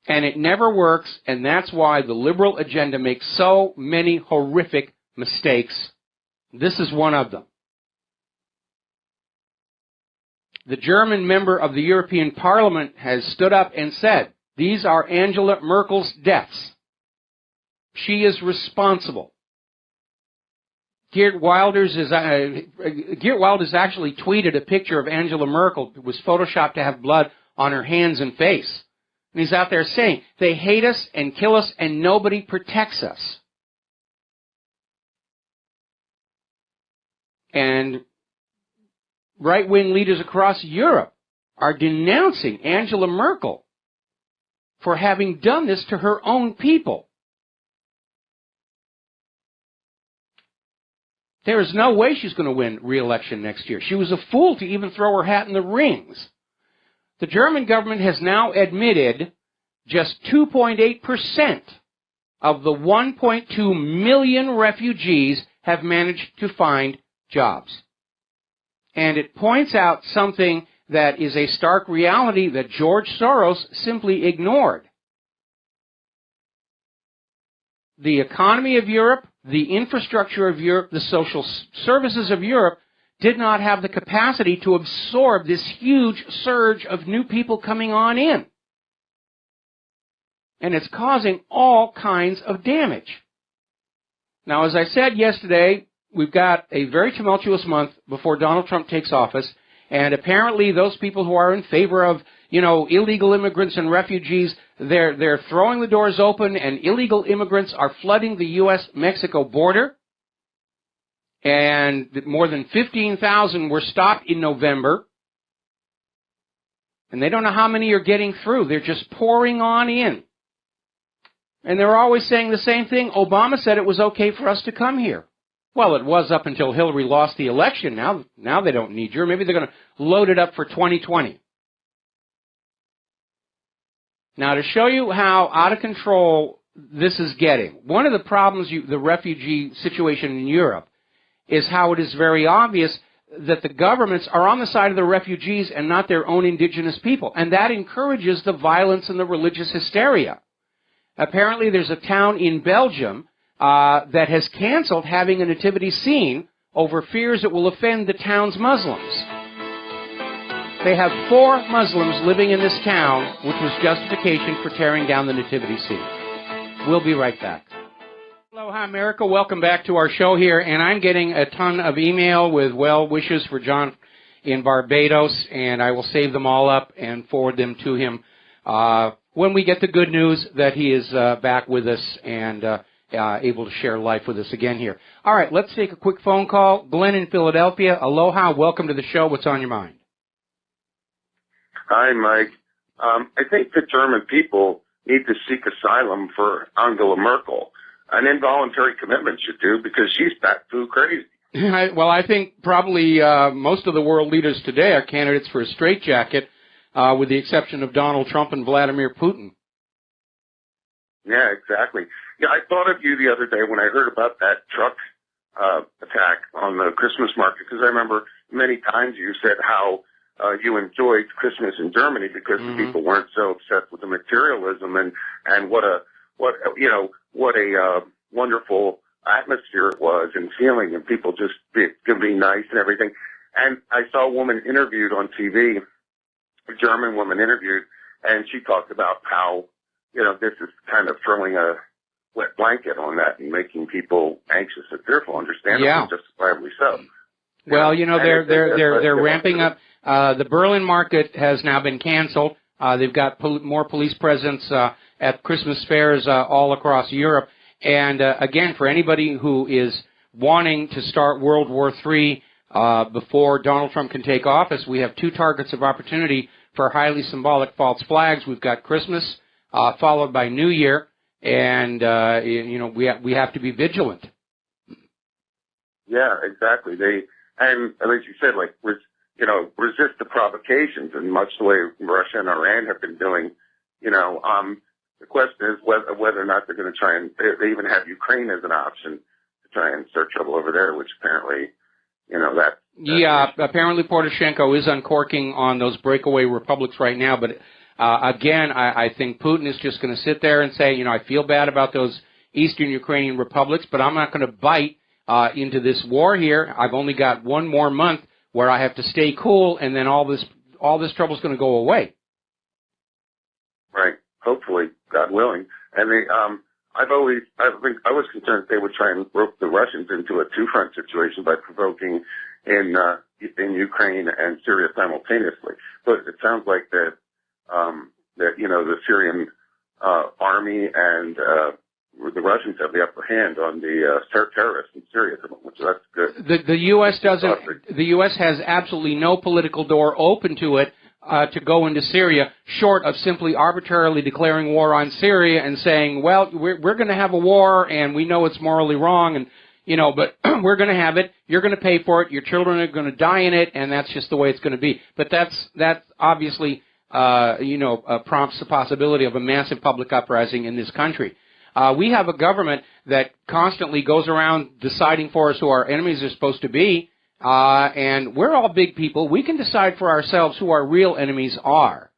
And it never works, and that's why the liberal agenda makes so many horrific mistakes. This is one of them. The German member of the European Parliament has stood up and said, these are Angela Merkel's deaths. She is responsible. Geert Wilders actually tweeted a picture of Angela Merkel. It was photoshopped to have blood on her hands and face. And he's out there saying, they hate us and kill us and nobody protects us. And right-wing leaders across Europe are denouncing Angela Merkel for having done this to her own people. There is no way she's going to win re-election next year. She was a fool to even throw her hat in the rings. The German government has now admitted just 2.8% of the 1.2 million refugees have managed to find jobs. And it points out something that is a stark reality that George Soros simply ignored. The economy of Europe, the infrastructure of Europe, the social services of Europe did not have the capacity to absorb this huge surge of new people coming on in. And it's causing all kinds of damage. Now, as I said yesterday, we've got a very tumultuous month before Donald Trump takes office, and apparently those people who are in favor of, illegal immigrants and refugees, they're throwing the doors open, and illegal immigrants are flooding the U.S.-Mexico border. And more than 15,000 were stopped in November. And they don't know how many are getting through. They're just pouring on in. And they're always saying the same thing. Obama said it was okay for us to come here. Well, it was up until Hillary lost the election. Now they don't need you. Maybe they're going to load it up for 2020. Now, to show you how out of control this is getting, one of the problems, the refugee situation in Europe, is how it is very obvious that the governments are on the side of the refugees and not their own indigenous people. And that encourages the violence and the religious hysteria. Apparently, there's a town in Belgium that has canceled having a nativity scene over fears it will offend the town's Muslims. They have 4 Muslims living in this town, which was justification for tearing down the nativity scene. We'll be right back. Aloha, America. Welcome back to our show here, and I'm getting a ton of email with well wishes for John in Barbados, and I will save them all up and forward them to him when we get the good news that he is back with us and able to share life with us again here. All right, let's take a quick phone call. Glenn in Philadelphia. Aloha. Welcome to the show. What's on your mind? Hi, Mike. I think the German people need to seek asylum for Angela Merkel. An involuntary commitment should do, because she's back too crazy. Well, I think probably most of the world leaders today are candidates for a straitjacket, with the exception of Donald Trump and Vladimir Putin. Yeah, exactly. Yeah, I thought of you the other day when I heard about that truck attack on the Christmas market, because I remember many times you said how you enjoyed Christmas in Germany because the people weren't so obsessed with the materialism and what a wonderful atmosphere it was and feeling, and people just being nice and everything. And I saw a woman interviewed on TV, a German woman interviewed, and she talked about how, this is kind of throwing a wet blanket on that and making people anxious and fearful, understandably, justifiably so. Well, they're ramping up. The Berlin market has now been canceled. They've got more police presence at Christmas fairs all across Europe. And again, for anybody who is wanting to start World War III before Donald Trump can take office, we have 2 targets of opportunity for highly symbolic false flags. We've got Christmas followed by New Year, and we have to be vigilant. Yeah, exactly. And as you said, resist the provocations, and much the way Russia and Iran have been doing. The question is whether or not they're going to try and they even have Ukraine as an option to try and start trouble over there, which apparently, apparently Poroshenko is uncorking on those breakaway republics right now. But again, I think Putin is just going to sit there and say, I feel bad about those Eastern Ukrainian republics, but I'm not going to bite into this war here. I've only got 1 more month where I have to stay cool, and then all this trouble is going to go away. Right. Hopefully, God willing. And I was concerned they would try and rope the Russians into a 2-front situation by provoking in Ukraine and Syria simultaneously. But it sounds like that the Syrian army and the Russians have the upper hand on the terrorists in Syria at the moment, so that's good. The U.S. doesn't. The U.S. has absolutely no political door open to it to go into Syria, short of simply arbitrarily declaring war on Syria and saying, "Well, we're going to have a war, and we know it's morally wrong, and but we're going to have it. You're going to pay for it. Your children are going to die in it, and that's just the way it's going to be." But that obviously prompts the possibility of a massive public uprising in this country. We have a government that constantly goes around deciding for us who our enemies are supposed to be, and we're all big people. We can decide for ourselves who our real enemies are,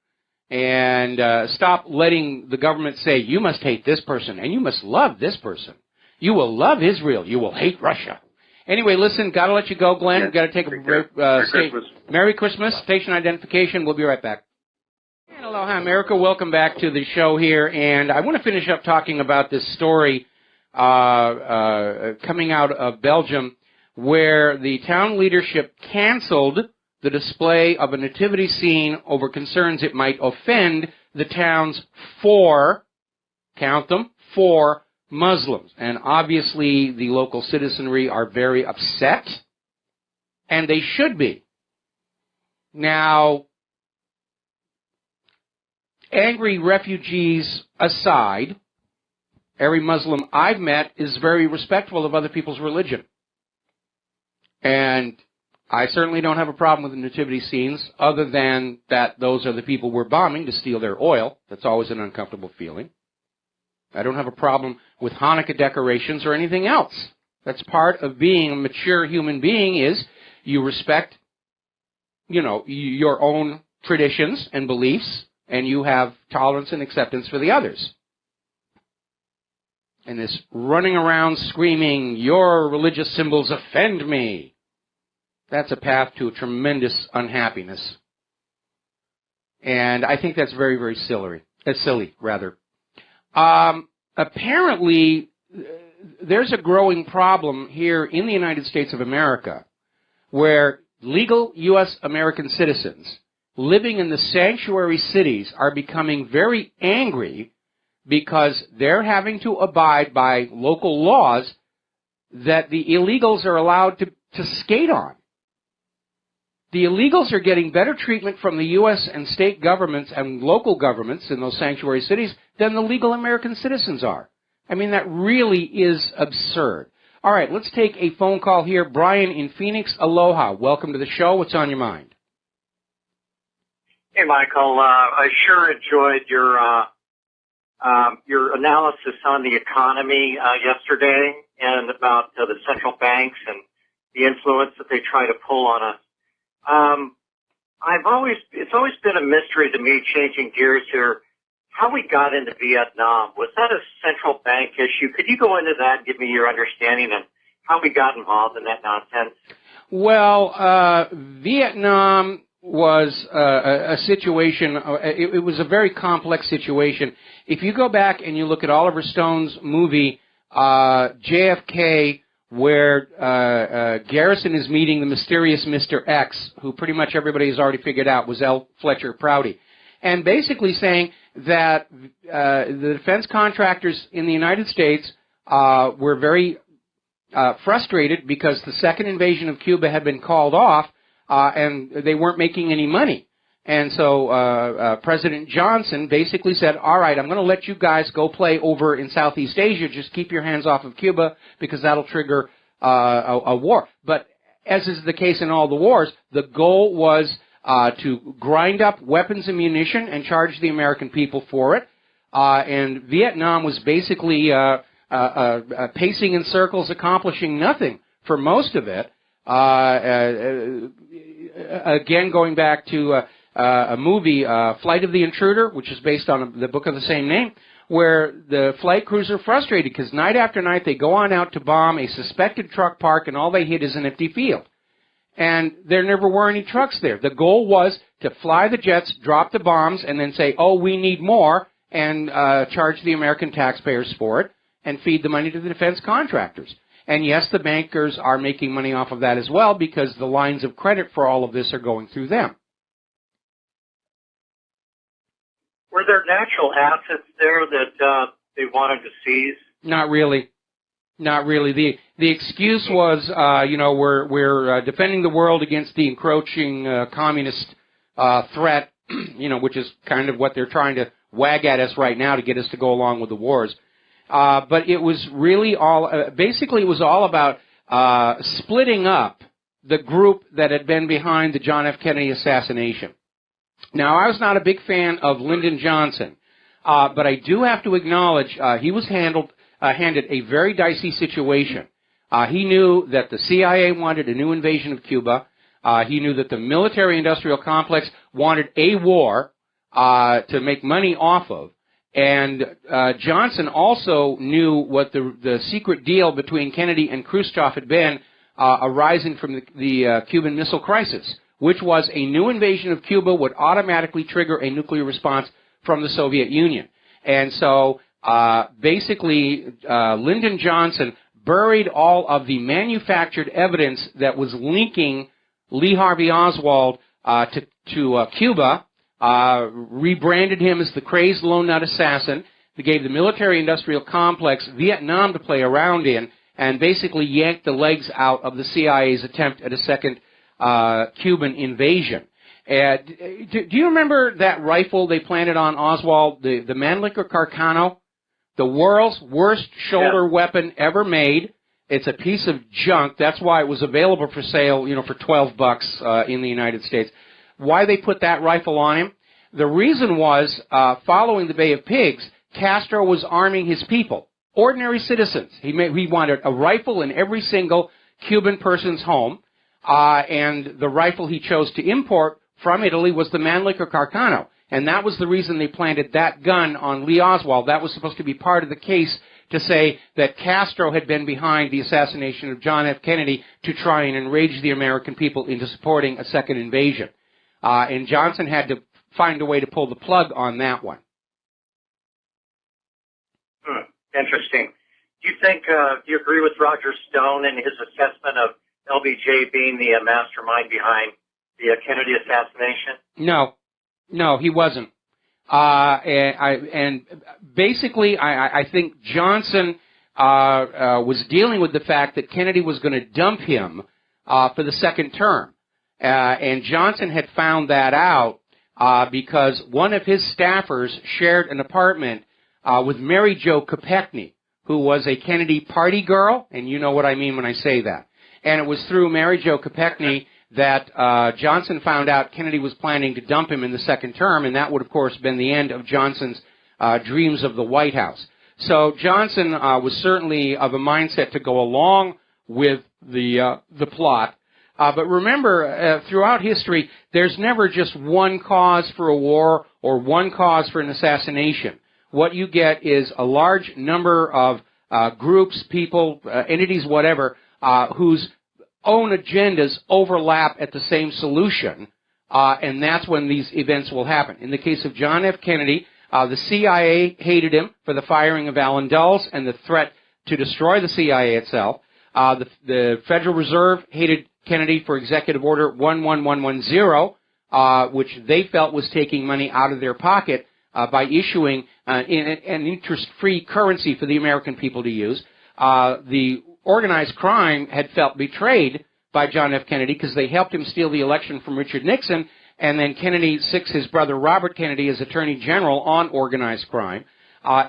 and stop letting the government say, you must hate this person, and you must love this person. You will love Israel. You will hate Russia. Anyway, listen, got to let you go, Glenn. We've got to take a break. Merry Christmas. Station identification. We'll be right back. And aloha, America. Welcome back to the show here. And I want to finish up talking about this story coming out of Belgium where the town leadership canceled the display of a nativity scene over concerns it might offend the town's four Muslims. And obviously the local citizenry are very upset, and they should be. Now, angry refugees aside, every Muslim I've met is very respectful of other people's religion. And I certainly don't have a problem with the nativity scenes, other than that those are the people we're bombing to steal their oil. That's always an uncomfortable feeling. I don't have a problem with Hanukkah decorations or anything else. That's part of being a mature human being, is you respect, your own traditions and beliefs, and you have tolerance and acceptance for the others. And this running around screaming, your religious symbols offend me, that's a path to tremendous unhappiness. And I think that's very, very silly. Apparently, there's a growing problem here in the United States of America where legal U.S. American citizens living in the sanctuary cities are becoming very angry because they're having to abide by local laws that the illegals are allowed to skate on. The illegals are getting better treatment from the U.S. and state governments and local governments in those sanctuary cities than the legal American citizens are. I mean, that really is absurd. All right, let's take a phone call here. Brian in Phoenix, aloha. Welcome to the show. What's on your mind? Hey, Michael. I sure enjoyed your analysis on the economy yesterday and about the central banks and the influence that they try to pull on us. It's always been a mystery to me, changing gears here, how we got into Vietnam. Was that a central bank issue? Could you go into that and give me your understanding of how we got involved in that nonsense? Well, Vietnam was a situation, it was a very complex situation. If you go back and you look at Oliver Stone's movie, JFK, where Garrison is meeting the mysterious Mr. X, who pretty much everybody has already figured out was L. Fletcher Prouty, and basically saying that the defense contractors in the United States were very frustrated because the second invasion of Cuba had been called off, and they weren't making any money. And so President Johnson basically said, all right, I'm going to let you guys go play over in Southeast Asia. Just keep your hands off of Cuba because that'll trigger a war. But as is the case in all the wars, the goal was to grind up weapons and munition and charge the American people for it. And Vietnam was basically pacing in circles, accomplishing nothing for most of it. Again, going back to a movie, Flight of the Intruder, which is based on the book of the same name, where the flight crews are frustrated because night after night they go on out to bomb a suspected truck park and all they hit is an empty field. And there never were any trucks there. The goal was to fly the jets, drop the bombs, and then say, oh, we need more, and charge the American taxpayers for it and feed the money to the defense contractors. And yes, the bankers are making money off of that as well because the lines of credit for all of this are going through them. Were there natural assets there that they wanted to seize? Not really. Not really. The excuse was, we're defending the world against the encroaching communist threat, which is kind of what they're trying to wag at us right now to get us to go along with the wars. But it was really basically it was all about splitting up the group that had been behind the John F. Kennedy assassination. Now, I was not a big fan of Lyndon Johnson, but I do have to acknowledge he was handed a very dicey situation. He knew that the CIA wanted a new invasion of Cuba. He knew that the military-industrial complex wanted a war to make money off of. And Johnson also knew what the secret deal between Kennedy and Khrushchev had been arising from the Cuban Missile Crisis, which was a new invasion of Cuba would automatically trigger a nuclear response from the Soviet Union. And so basically Lyndon Johnson buried all of the manufactured evidence that was linking Lee Harvey Oswald to Cuba, rebranded him as the crazed lone nut assassin. They gave the military-industrial complex Vietnam to play around in, and basically yanked the legs out of the CIA's attempt at a second Cuban invasion. Do you remember that rifle they planted on Oswald, the Mannlicher Carcano? The world's worst shoulder weapon ever made. It's a piece of junk. That's why it was available for sale, for $12 in the United States. Why they put that rifle on him? The reason was, following the Bay of Pigs, Castro was arming his people, ordinary citizens. He wanted a rifle in every single Cuban person's home, and the rifle he chose to import from Italy was the Mannlicher Carcano. And that was the reason they planted that gun on Lee Oswald. That was supposed to be part of the case to say that Castro had been behind the assassination of John F. Kennedy to try and enrage the American people into supporting a second invasion. And Johnson had to find a way to pull the plug on that one. Interesting. Do you agree with Roger Stone and his assessment of LBJ being the mastermind behind the Kennedy assassination? No, he wasn't. And basically, I think Johnson was dealing with the fact that Kennedy was going to dump him for the second term. And Johnson had found that out because one of his staffers shared an apartment with Mary Jo Kopechne, who was a Kennedy party girl, and you know what I mean when I say that. And it was through Mary Jo Kopechne that Johnson found out Kennedy was planning to dump him in the second term, and that would, of course, been the end of Johnson's dreams of the White House. So Johnson was certainly of a mindset to go along with the plot. But remember, throughout history, there's never just one cause for a war or one cause for an assassination. What you get is a large number of groups, people, entities, whatever, whose own agendas overlap at the same solution, and that's when these events will happen. In the case of John F. Kennedy, the CIA hated him for the firing of Allen Dulles and the threat to destroy the CIA itself. The Federal Reserve hated Kennedy for Executive Order 11110, which they felt was taking money out of their pocket by issuing an interest-free currency for the American people to use. The organized crime had felt betrayed by John F. Kennedy because they helped him steal the election from Richard Nixon, and then Kennedy sics his brother Robert Kennedy as Attorney General on organized crime.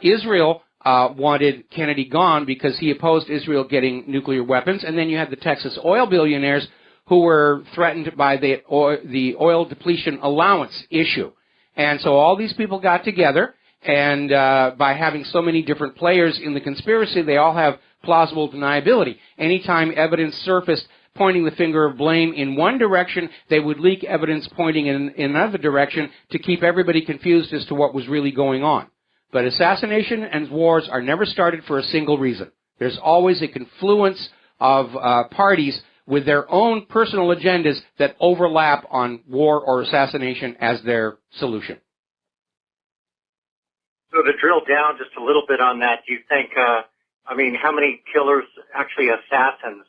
Israel wanted Kennedy gone because he opposed Israel getting nuclear weapons, and then you had the Texas oil billionaires who were threatened by the oil depletion allowance issue. And so all these people got together, and by having so many different players in the conspiracy, they all have plausible deniability. Anytime evidence surfaced pointing the finger of blame in one direction, they would leak evidence pointing in another direction to keep everybody confused as to what was really going on. But assassination and wars are never started for a single reason. There's always a confluence of parties with their own personal agendas that overlap on war or assassination as their solution. So to drill down just a little bit on that, do you think, how many killers, actually assassins,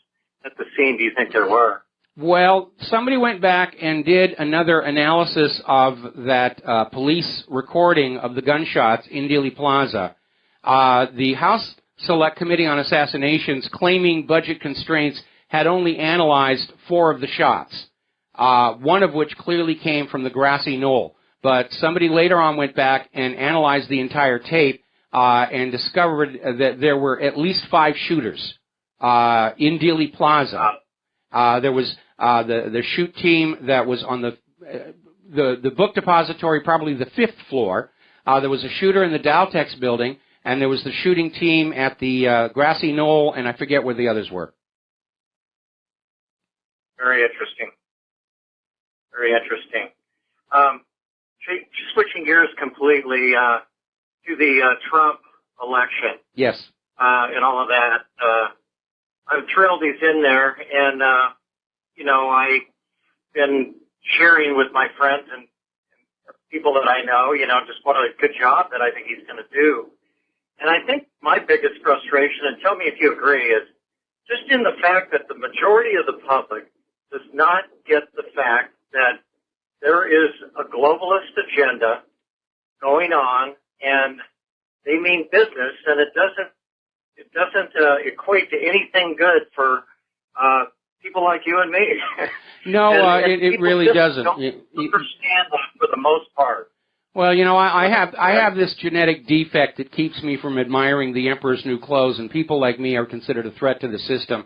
at the scene do you think there were? Well, somebody went back and did another analysis of that police recording of the gunshots in Dealey Plaza. The House Select Committee on Assassinations, claiming budget constraints, had only analyzed 4 of the shots, one of which clearly came from the grassy knoll. But somebody later on went back and analyzed the entire tape and discovered that there were at least 5 shooters in Dealey Plaza. There was the shoot team that was on the book depository, probably the 5th floor. There was a shooter in the Daltex building, and there was the shooting team at the grassy knoll, and I forget where the others were. Very interesting. Very interesting. Switching gears completely to the Trump election. Yes. And all of that. I'm thrilled he's in there, and I've been sharing with my friends and people that I know, just what a good job that I think he's going to do. And I think my biggest frustration, and tell me if you agree, is just in the fact that the majority of the public does not get the fact that there is a globalist agenda going on, and they mean business, and it doesn't equate to anything good for people like you and me. No, and it really doesn't. Don't understand that for the most part. Well, I have this genetic defect that keeps me from admiring the emperor's new clothes, and people like me are considered a threat to the system.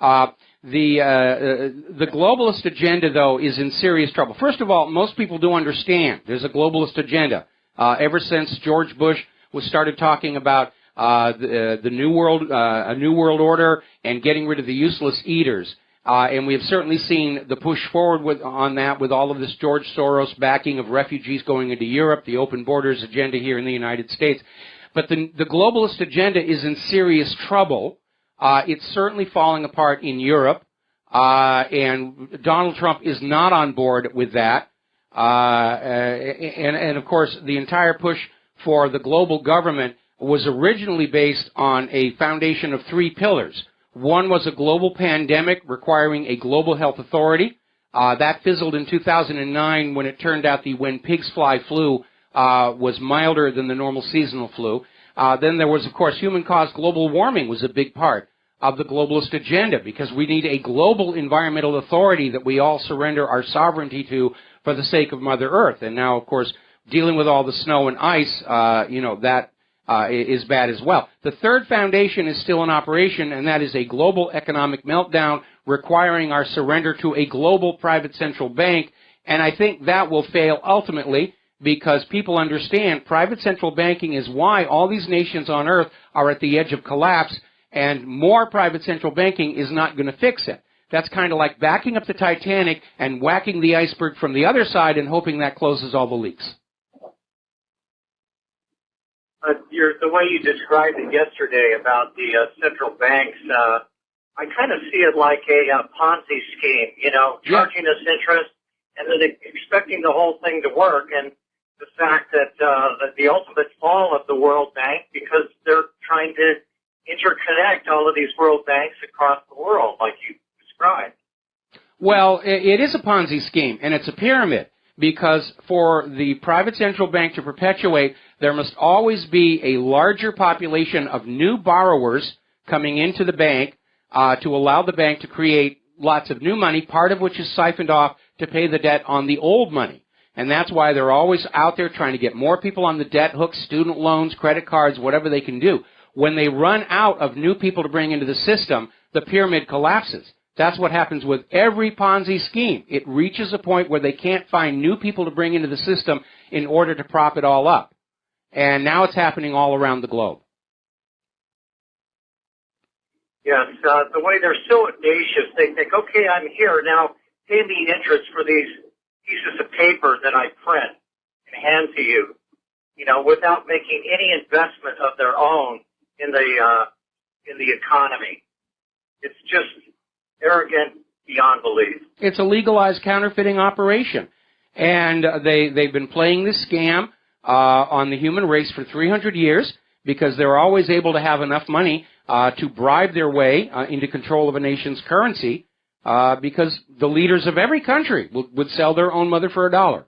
The globalist agenda, though, is in serious trouble. First of all, most people do understand there's a globalist agenda. Ever since George Bush started talking about the new world, a new world order, and getting rid of the useless eaters. And we have certainly seen the push forward on that with all of this George Soros backing of refugees going into Europe, the open borders agenda here in the United States. But the globalist agenda is in serious trouble. It's certainly falling apart in Europe, and Donald Trump is not on board with that. And of course, the entire push for the global government was originally based on a foundation of 3 pillars. One was a global pandemic requiring a global health authority. That fizzled in 2009 when it turned out the when pigs fly flu was milder than the normal seasonal flu. Then there was, of course, human-caused global warming was a big part of the globalist agenda, because we need a global environmental authority that we all surrender our sovereignty to for the sake of Mother Earth. And now, of course, dealing with all the snow and ice, that is bad as well. The third foundation is still in operation, and that is a global economic meltdown requiring our surrender to a global private central bank. And I think that will fail ultimately, because people understand private central banking is why all these nations on Earth are at the edge of collapse, and more private central banking is not going to fix it. That's kind of like backing up the Titanic and whacking the iceberg from the other side and hoping that closes all the leaks. The way you described it yesterday about the central banks, I kind of see it like a Ponzi scheme, charging us interest and then expecting the whole thing to work. And the fact that the ultimate fall of the World Bank, because they're trying to interconnect all of these world banks across the world, like you described. Well, it is a Ponzi scheme, and it's a pyramid, because for the private central bank to perpetuate, there must always be a larger population of new borrowers coming into the bank to allow the bank to create lots of new money, part of which is siphoned off to pay the debt on the old money. And that's why they're always out there trying to get more people on the debt hook, student loans, credit cards, whatever they can do. When they run out of new people to bring into the system, the pyramid collapses. That's what happens with every Ponzi scheme. It reaches a point where they can't find new people to bring into the system in order to prop it all up. And now it's happening all around the globe. Yes, the way they're so audacious, they think, okay, I'm here, now pay me interest for these pieces of paper that I print and hand to you, without making any investment of their own in the economy. It's just arrogant beyond belief. It's a legalized counterfeiting operation. And they've been playing this scam on the human race for 300 years, because they're always able to have enough money to bribe their way into control of a nation's currency, because the leaders of every country would sell their own mother for $1.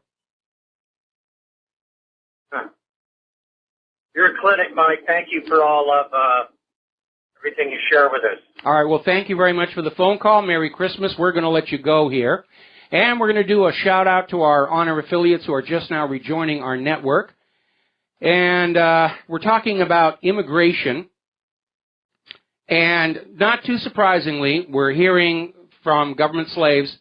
You're a clinic, Mike. Thank you for all of everything you share with us. All right, well, thank you very much for the phone call. Merry Christmas. We're going to let you go here. And we're going to do a shout-out to our honor affiliates who are just now rejoining our network. And we're talking about immigration. And not too surprisingly, we're hearing from government slaves,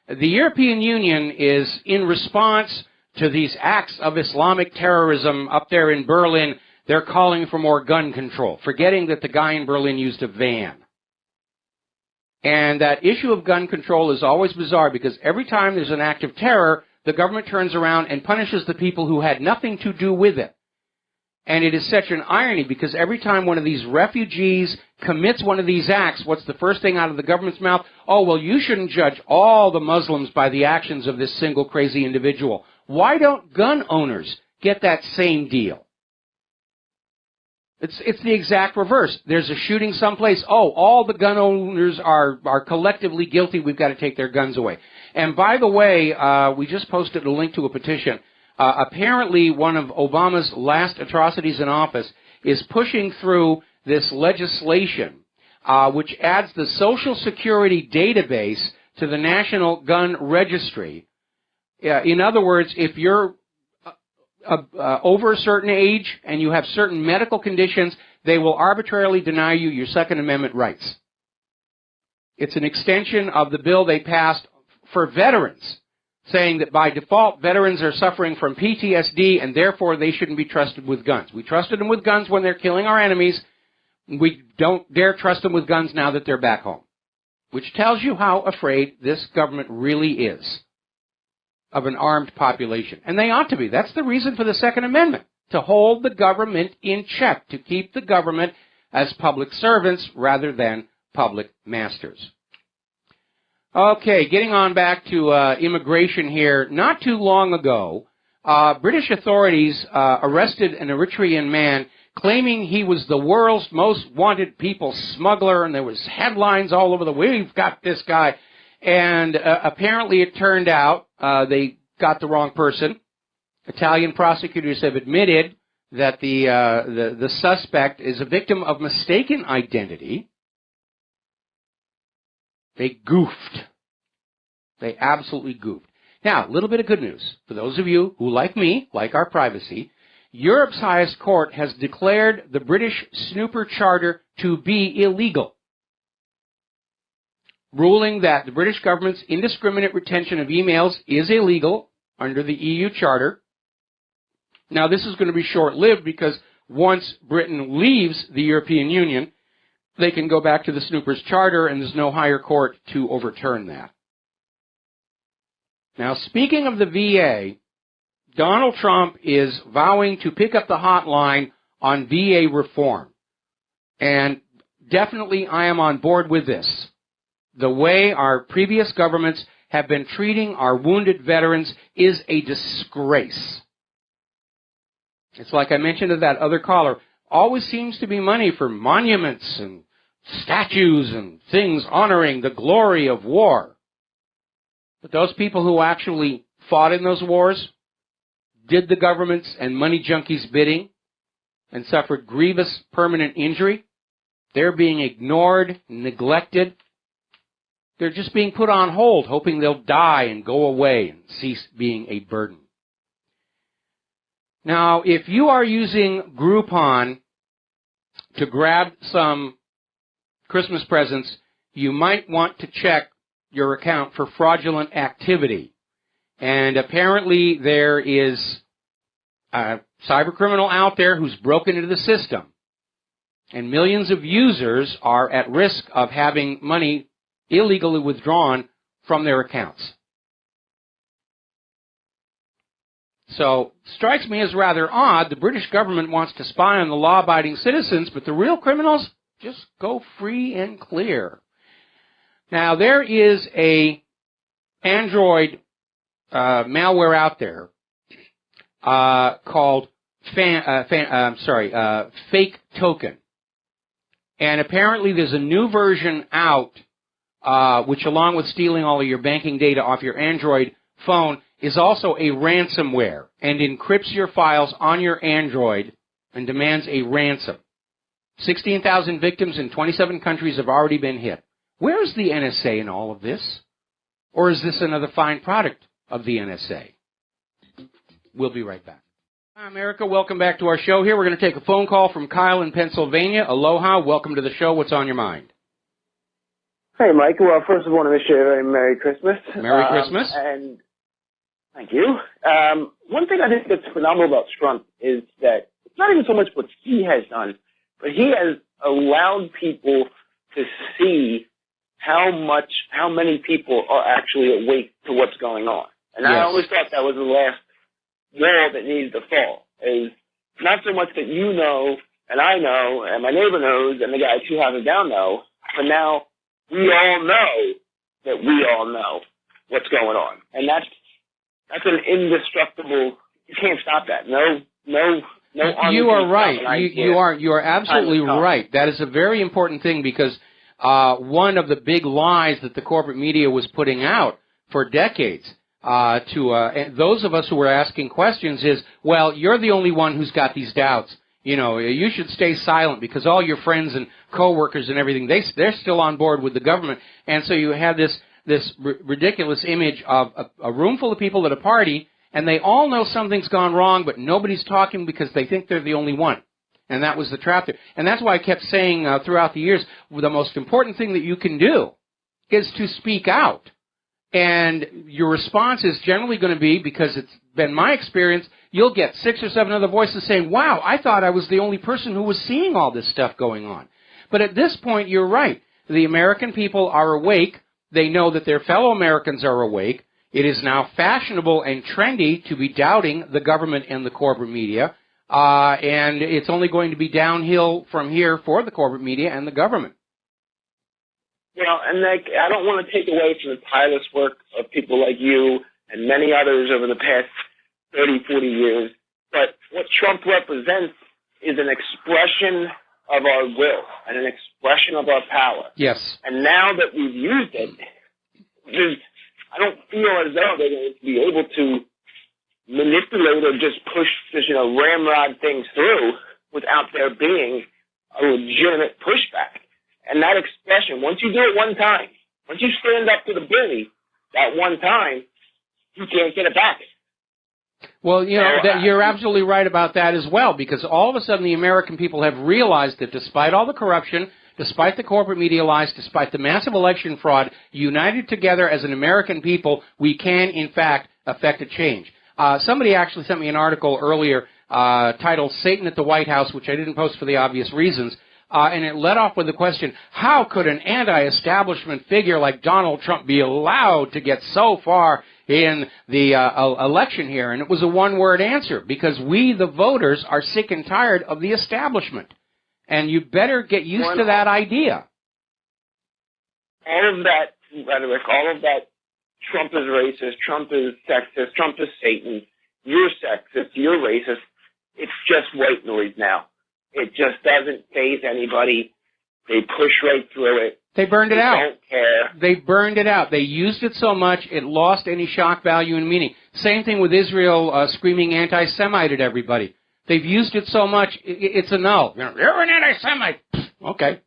the European Union is in response to these acts of Islamic terrorism up there in Berlin. They're calling for more gun control, forgetting that the guy in Berlin used a van. And that issue of gun control is always bizarre because every time there's an act of terror, the government turns around and punishes the people who had nothing to do with it. And it is such an irony because every time one of these refugees commits one of these acts, what's the first thing out of the government's mouth? Oh, well, you shouldn't judge all the Muslims by the actions of this single crazy individual. Why don't gun owners get that same deal? It's the exact reverse. There's a shooting someplace. Oh, all the gun owners are collectively guilty. We've got to take their guns away. And by the way, we just posted a link to a petition. Apparently, one of Obama's last atrocities in office is pushing through this legislation, which adds the Social Security database to the National Gun Registry. In other words, if you're over a certain age and you have certain medical conditions, they will arbitrarily deny you your Second Amendment rights. It's an extension of the bill they passed for veterans, saying that by default, veterans are suffering from PTSD and therefore they shouldn't be trusted with guns. We trusted them with guns when they're killing our enemies. We don't dare trust them with guns now that they're back home, which tells you how afraid this government really is of an armed population. And they ought to be. That's the reason for the Second Amendment, to hold the government in check, to keep the government as public servants rather than public masters. Okay, getting on back to immigration here. Not too long ago, British authorities arrested an Eritrean man claiming he was the world's most wanted people smuggler, and there was headlines all over we've got this guy. And apparently it turned out they got the wrong person. Italian prosecutors have admitted that the suspect is a victim of mistaken identity. They goofed. They absolutely goofed. Now, a little bit of good news. For those of you who, like me, like our privacy, Europe's highest court has declared the British snooper charter to be illegal, ruling that the British government's indiscriminate retention of emails is illegal under the EU Charter. Now, this is going to be short-lived because once Britain leaves the European Union, they can go back to the Snoopers Charter, and there's no higher court to overturn that. Now, speaking of the VA, Donald Trump is vowing to pick up the hotline on VA reform. And definitely I am on board with this. The way our previous governments have been treating our wounded veterans is a disgrace. It's like I mentioned to that other caller, always seems to be money for monuments and statues and things honoring the glory of war. But those people who actually fought in those wars, did the government's and money junkies' bidding, and suffered grievous permanent injury, they're being ignored, neglected. They're just being put on hold, hoping they'll die and go away and cease being a burden. Now, if you are using Groupon to grab some Christmas presents, you might want to check your account for fraudulent activity. And apparently there is a cybercriminal out there who's broken into the system. And millions of users are at risk of having money illegally withdrawn from their accounts. So, strikes me as rather odd. The British government wants to spy on the law-abiding citizens, but the real criminals just go free and clear. Now, there is a Android malware out there called Fake Token. And apparently there's a new version out which, along with stealing all of your banking data off your Android phone, is also a ransomware and encrypts your files on your Android and demands a ransom. 16,000 victims in 27 countries have already been hit. Where's the NSA in all of this? Or is this another fine product of the NSA? We'll be right back. Hi, America. Welcome back to our show here. We're going to take a phone call from Kyle in Pennsylvania. Aloha. Welcome to the show. What's on your mind? Hey, Mike. Well, first of all, I want to wish you a very Merry Christmas. Merry Christmas. And thank you. One thing I think that's phenomenal about Trump is that it's not even so much what he has done, but he has allowed people to see how many people are actually awake to what's going on. And I always thought that was the last wall that needed to fall. Is not so much that you know, and I know, and my neighbor knows, and the guy 2 houses down know, but now we all know that we all know what's going on. And that's an indestructible, you can't stop that. No. You are right. You are absolutely right. That is a very important thing because one of the big lies that the corporate media was putting out for decades to those of us who were asking questions is, well, you're the only one who's got these doubts. You know, you should stay silent because all your friends and coworkers and everything, they're still on board with the government. And so you have this ridiculous image of a room full of people at a party, and they all know something's gone wrong, but nobody's talking because they think they're the only one. And that was the trap there. And that's why I kept saying throughout the years, the most important thing that you can do is to speak out. And your response is generally going to be, because it's been my experience, you'll get 6 or 7 other voices saying, wow, I thought I was the only person who was seeing all this stuff going on. But at this point, you're right. The American people are awake. They know that their fellow Americans are awake. It is now fashionable and trendy to be doubting the government and the corporate media. And it's only going to be downhill from here for the corporate media and the government. You know, and I don't want to take away from the tireless work of people like you and many others over the past 30, 40 years, but what Trump represents is an expression of our will and an expression of our power. Yes. And now that we've used it, I don't feel as though they're going to be able to manipulate or just push, ramrod things through without there being a legitimate pushback. And that expression, once you do it one time, once you stand up to the bully that one time, you can't get it back. Well, you're absolutely right about that as well, because all of a sudden the American people have realized that despite all the corruption, despite the corporate media lies, despite the massive election fraud, united together as an American people, we can, in fact, affect a change. Somebody actually sent me an article earlier titled Satan at the White House, which I didn't post for the obvious reasons, and it led off with the question, how could an anti-establishment figure like Donald Trump be allowed to get so far in the election here? And it was a one-word answer, because we, the voters, are sick and tired of the establishment. And you better get used to that idea. All of that rhetoric, all of that, Trump is racist, Trump is sexist, Trump is Satan, you're sexist, you're racist, it's just white noise now. It just doesn't faze anybody. They push right through it. They burned it out. They don't care. They burned it out. They used it so much, it lost any shock value and meaning. Same thing with Israel screaming anti-Semite at everybody. They've used it so much, it's a null. You're an anti-Semite. Okay.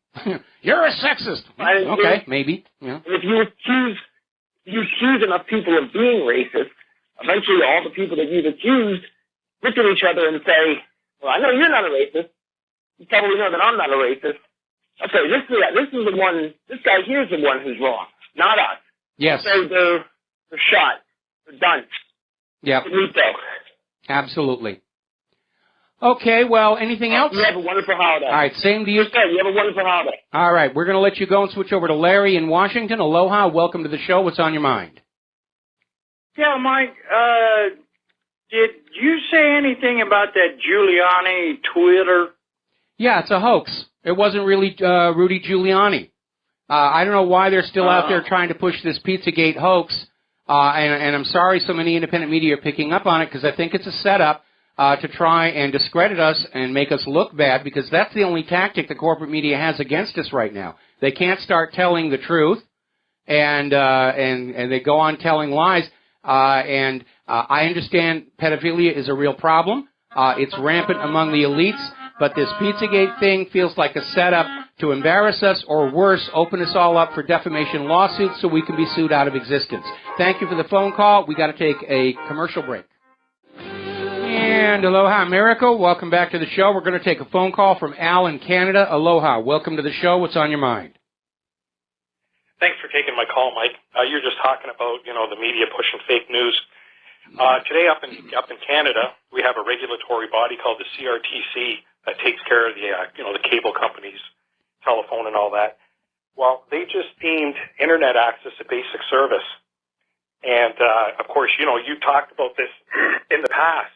You're a sexist. Okay, maybe. Yeah. If you accuse enough people of being racist, eventually all the people that you've accused look at each other and say, well, I know you're not a racist. You probably know that I'm not a racist. Okay, this is the one, this guy here's the one who's wrong, not us. Yes. So they're shot. They're done. Yeah. Finito. Absolutely. Okay, well, anything else? You have a wonderful holiday. All right, same to you. Okay, you have a wonderful holiday. All right, we're going to let you go and switch over to Larry in Washington. Aloha, welcome to the show. What's on your mind? Yeah, Mike, did you say anything about that Giuliani Twitter? Yeah, it's a hoax. It wasn't really Rudy Giuliani. I don't know why they're still out there trying to push this Pizzagate hoax, and I'm sorry so many independent media are picking up on it, because I think it's a setup to try and discredit us and make us look bad, because that's the only tactic the corporate media has against us right now. They can't start telling the truth, and they go on telling lies. I understand pedophilia is a real problem. It's rampant among the elites. but this Pizzagate thing feels like a setup to embarrass us or worse, open us all up for defamation lawsuits so we can be sued out of existence. Thank you for the phone call. We got to take a commercial break. And aloha, America. Welcome back to the show. We're going to take a phone call from Al in Canada. Aloha. Welcome to the show. What's on your mind? Thanks for taking my call, Mike. You're just talking about, the media pushing fake news. Today up in Canada, we have a regulatory body called the CRTC that takes care of the cable companies, telephone and all that. Well, they just deemed internet access a basic service. And, of course, you talked about this in the past.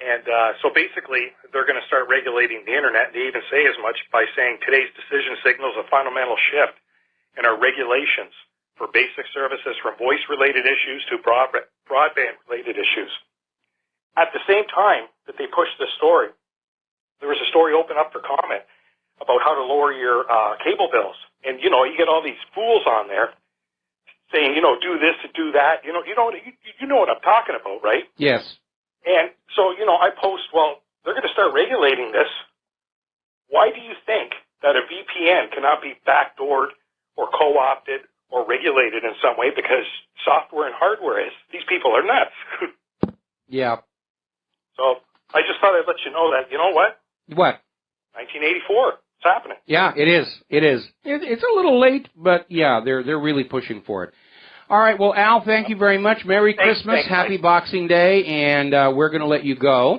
And so basically, they're going to start regulating the internet. They even say as much by saying today's decision signals a fundamental shift in our regulations for basic services from voice-related issues to broadband-related issues. At the same time that they pushed this story, there was a story open up for comment about how to lower your cable bills. And, you get all these fools on there saying, do this and do that. You know what I'm talking about, right? Yes. And so, I post, well, they're going to start regulating this. Why do you think that a VPN cannot be backdoored or co-opted or regulated in some way? Because software and hardware is. These people are nuts. Yeah. So I just thought I'd let you know that, you know what? What? 1984. It's happening. Yeah, it is. It is. It's a little late, but yeah, they're really pushing for it. All right, well, Al, thank you very much. Merry Christmas, Happy Boxing Day, and we're going to let you go.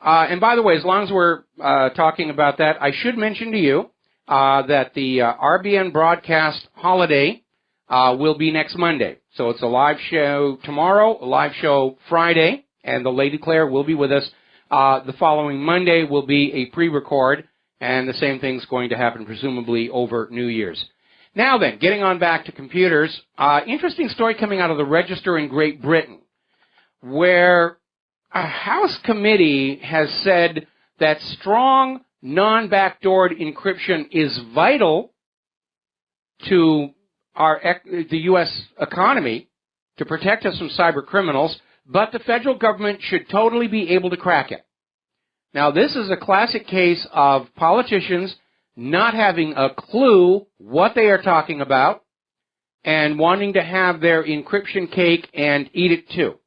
And by the way, as long as we're talking about that, I should mention to you that the RBN broadcast holiday will be next Monday. So it's a live show tomorrow, a live show Friday, and the Lady Claire will be with us. The following Monday will be a pre-record, and the same thing's going to happen presumably over New Year's. Now then, getting on back to computers, interesting story coming out of the Register in Great Britain, where a House committee has said that strong, non-backdoored encryption is vital to the U.S. economy to protect us from cyber criminals, but the federal government should totally be able to crack it. Now, this is a classic case of politicians not having a clue what they are talking about and wanting to have their encryption cake and eat it too.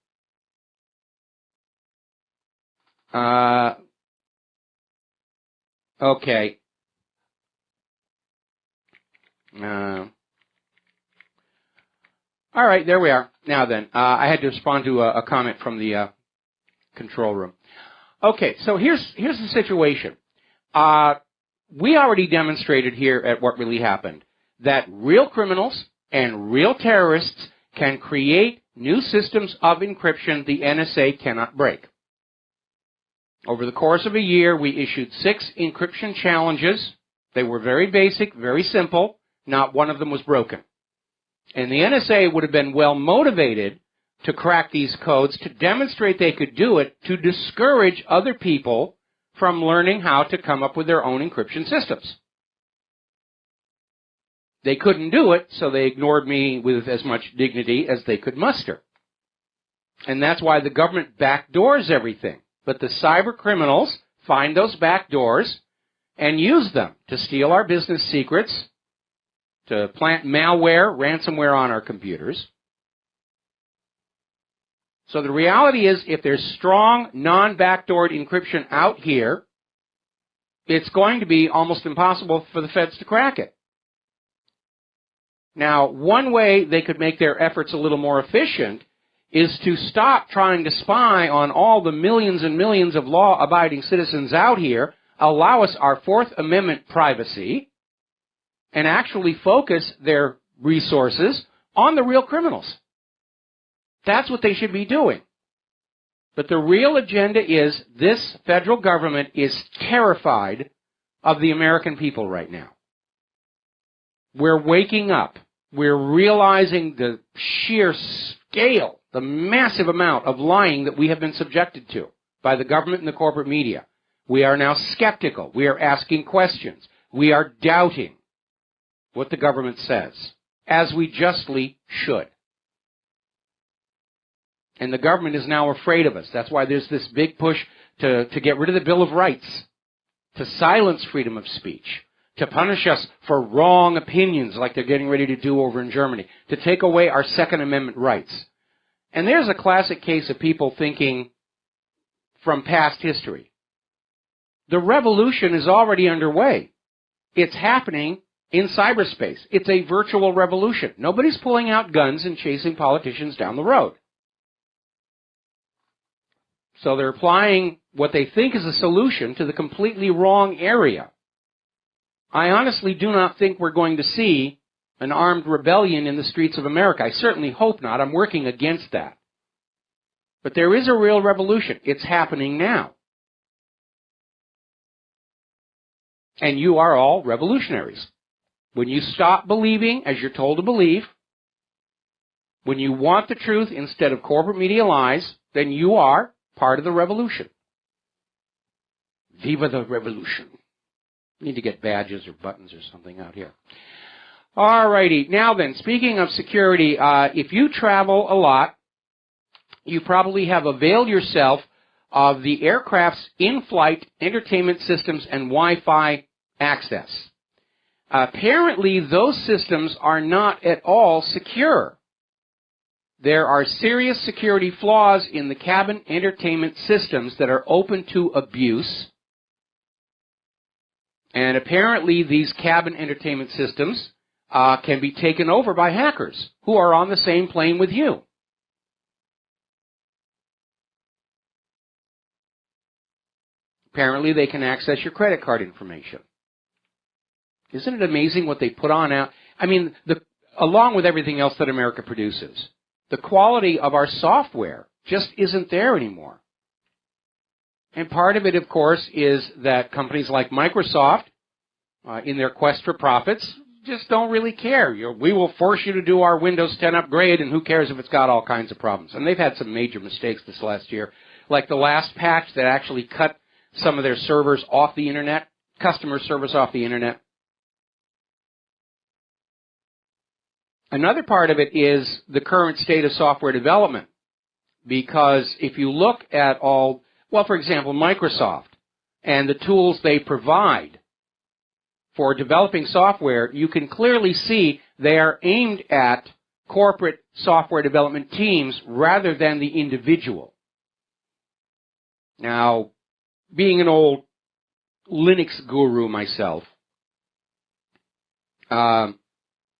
Okay. All right, there we are. Now then, I had to respond to a comment from the control room. Okay, so here's the situation. We already demonstrated here at What Really Happened that real criminals and real terrorists can create new systems of encryption the NSA cannot break. Over the course of a year, we issued 6 encryption challenges. They were very basic, very simple. Not one of them was broken. And the NSA would have been well motivated to crack these codes to demonstrate they could do it to discourage other people from learning how to come up with their own encryption systems. They couldn't do it, so they ignored me with as much dignity as they could muster. And that's why the government backdoors everything. But the cyber criminals find those backdoors and use them to steal our business secrets, to plant malware, ransomware on our computers. So the reality is, if there's strong, non-backdoored encryption out here, it's going to be almost impossible for the feds to crack it. Now, one way they could make their efforts a little more efficient is to stop trying to spy on all the millions and millions of law-abiding citizens out here, allow us our Fourth Amendment privacy, and actually focus their resources on the real criminals. That's what they should be doing. But the real agenda is this federal government is terrified of the American people right now. We're waking up. We're realizing the sheer scale, the massive amount of lying that we have been subjected to by the government and the corporate media. We are now skeptical. We are asking questions. We are doubting what the government says, as we justly should. And the government is now afraid of us. That's why there's this big push to get rid of the Bill of Rights. to silence freedom of speech, to punish us for wrong opinions like they're getting ready to do over in Germany, to take away our Second Amendment rights. And there's a classic case of people thinking from past history. The revolution is already underway. It's happening in cyberspace. It's a virtual revolution. Nobody's pulling out guns and chasing politicians down the road. So they're applying what they think is a solution to the completely wrong area. I honestly do not think we're going to see an armed rebellion in the streets of America. I certainly hope not. I'm working against that. But there is a real revolution. It's happening now. And you are all revolutionaries. When you stop believing as you're told to believe, when you want the truth instead of corporate media lies, then you are part of the revolution. Viva the revolution. Need to get badges or buttons or something out here. All righty. Now then, speaking of security, if you travel a lot, you probably have availed yourself of the aircraft's in-flight entertainment systems and Wi-Fi access. Apparently, those systems are not at all secure. There are serious security flaws in the cabin entertainment systems that are open to abuse. And apparently, these cabin entertainment systems can be taken over by hackers who are on the same plane with you. Apparently, they can access your credit card information. Isn't it amazing what they put on out? I mean, along with everything else that America produces, the quality of our software just isn't there anymore. And part of it, of course, is that companies like Microsoft, in their quest for profits, just don't really care. We will force you to do our Windows 10 upgrade, and who cares if it's got all kinds of problems. And they've had some major mistakes this last year, like the last patch that actually cut some of their servers off the Internet, customer service off the Internet. Another part of it is the current state of software development, because if you look at all, well, for example, Microsoft and the tools they provide for developing software, you can clearly see they are aimed at corporate software development teams rather than the individual. Now, being an old Linux guru myself,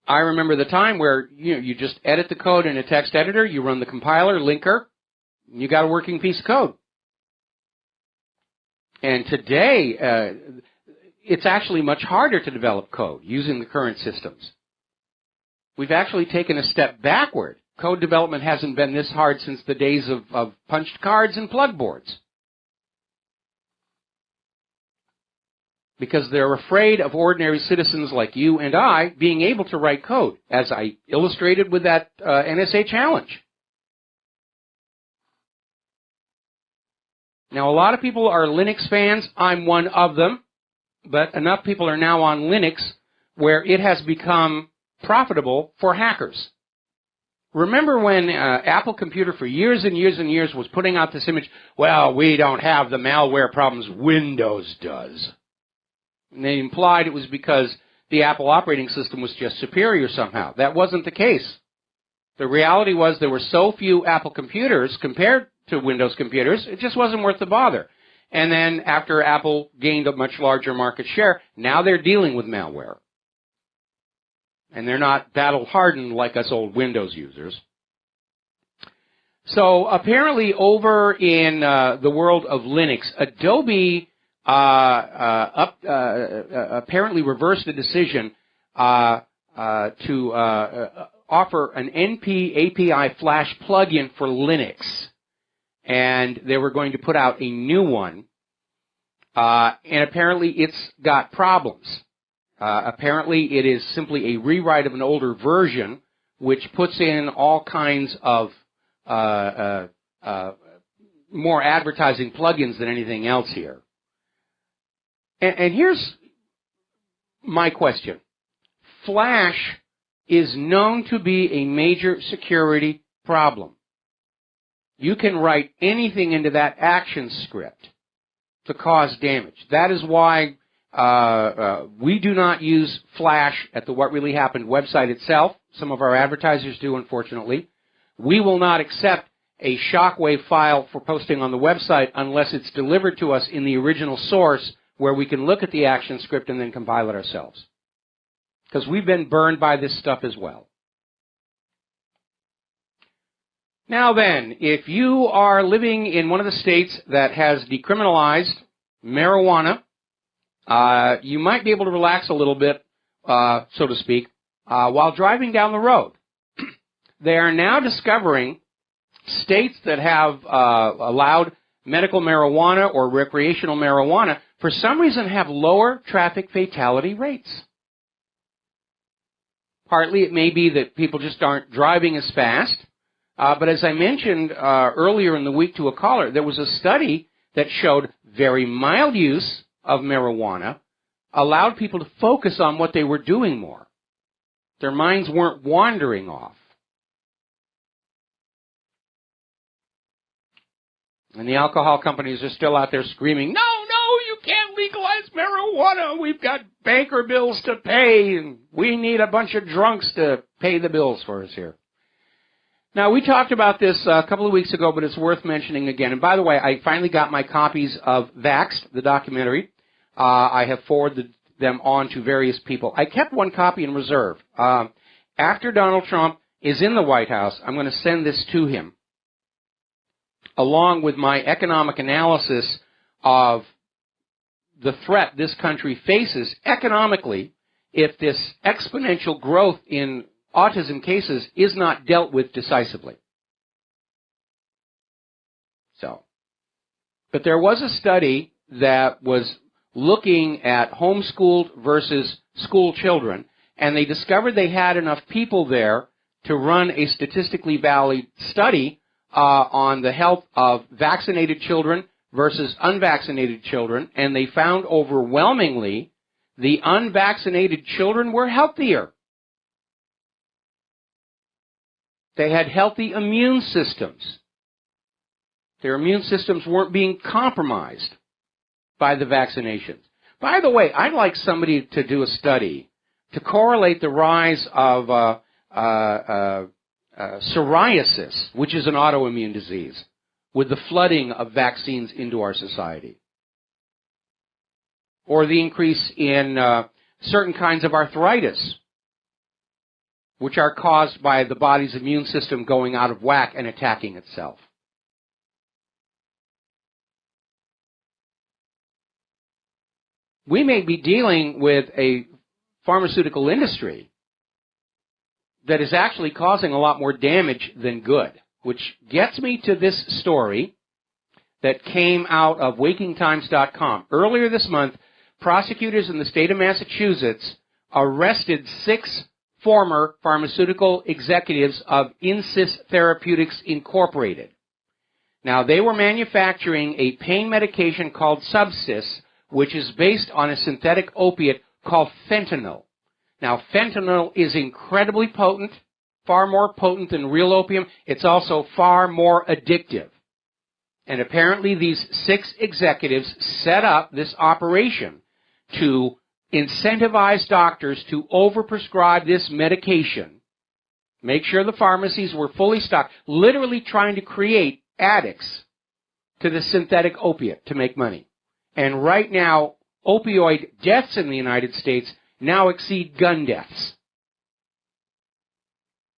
I remember the time where you just edit the code in a text editor, you run the compiler, linker, and you got a working piece of code. And today, it's actually much harder to develop code using the current systems. We've actually taken a step backward. Code development hasn't been this hard since the days of punched cards and plug boards. Because they're afraid of ordinary citizens like you and I being able to write code, as I illustrated with that NSA challenge. Now, a lot of people are Linux fans. I'm one of them. But enough people are now on Linux where it has become profitable for hackers. Remember when Apple Computer for years and years and years was putting out this image, well, we don't have the malware problems Windows does. And they implied it was because the Apple operating system was just superior somehow. That wasn't the case. The reality was there were so few Apple computers compared to Windows computers, it just wasn't worth the bother. And then after Apple gained a much larger market share, now they're dealing with malware. And they're not battle-hardened like us old Windows users. So apparently over in the world of Linux, Adobe apparently reversed the decision to offer an NP API Flash plugin for Linux. And they were going to put out a new one. And apparently it's got problems. Apparently it is simply a rewrite of an older version, which puts in all kinds of more advertising plugins than anything else here. And here's my question. Flash is known to be a major security problem. You can write anything into that action script. to cause damage. That is why we do not use Flash at the What Really Happened website itself. Some of our advertisers do, unfortunately. We will not accept a shockwave file for posting on the website unless it's delivered to us in the original source where we can look at the action script and then compile it ourselves. Because we've been burned by this stuff as well. Now then, if you are living in one of the states that has decriminalized marijuana, you might be able to relax a little bit, so to speak, while driving down the road. They are now discovering states that have allowed medical marijuana or recreational marijuana, for some reason, have lower traffic fatality rates. Partly it may be that people just aren't driving as fast. But as I mentioned earlier in the week to a caller, there was a study that showed very mild use of marijuana allowed people to focus on what they were doing more. Their minds weren't wandering off. And the alcohol companies are still out there screaming, no, you can't legalize marijuana. We've got banker bills to pay, and we need a bunch of drunks to pay the bills for us here. Now, we talked about this a couple of weeks ago, but it's worth mentioning again. And by the way, I finally got my copies of Vaxxed, the documentary. I have forwarded them on to various people. I kept one copy in reserve. After Donald Trump is in the White House, I'm going to send this to him, along with my economic analysis of the threat this country faces economically if this exponential growth in autism cases is not dealt with decisively. But there was a study that was looking at homeschooled versus school children, and they discovered they had enough people there to run a statistically valid study on the health of vaccinated children versus unvaccinated children, and they found overwhelmingly the unvaccinated children were healthier. They had healthy immune systems. Their immune systems weren't being compromised by the vaccinations. By the way, I'd like somebody to do a study to correlate the rise of psoriasis, which is an autoimmune disease, with the flooding of vaccines into our society, or the increase in certain kinds of arthritis, which are caused by the body's immune system going out of whack and attacking itself. We may be dealing with a pharmaceutical industry that is actually causing a lot more damage than good, which gets me to this story that came out of WakingTimes.com. Earlier this month, prosecutors in the state of Massachusetts arrested 6 former pharmaceutical executives of Insys Therapeutics Incorporated. Now, they were manufacturing a pain medication called Subsys, which is based on a synthetic opiate called fentanyl. Now, fentanyl is incredibly potent, far more potent than real opium. It's also far more addictive. And apparently these 6 executives set up this operation to incentivize doctors to overprescribe this medication, make sure the pharmacies were fully stocked, literally trying to create addicts to the synthetic opiate to make money. And right now, opioid deaths in the United States now exceed gun deaths.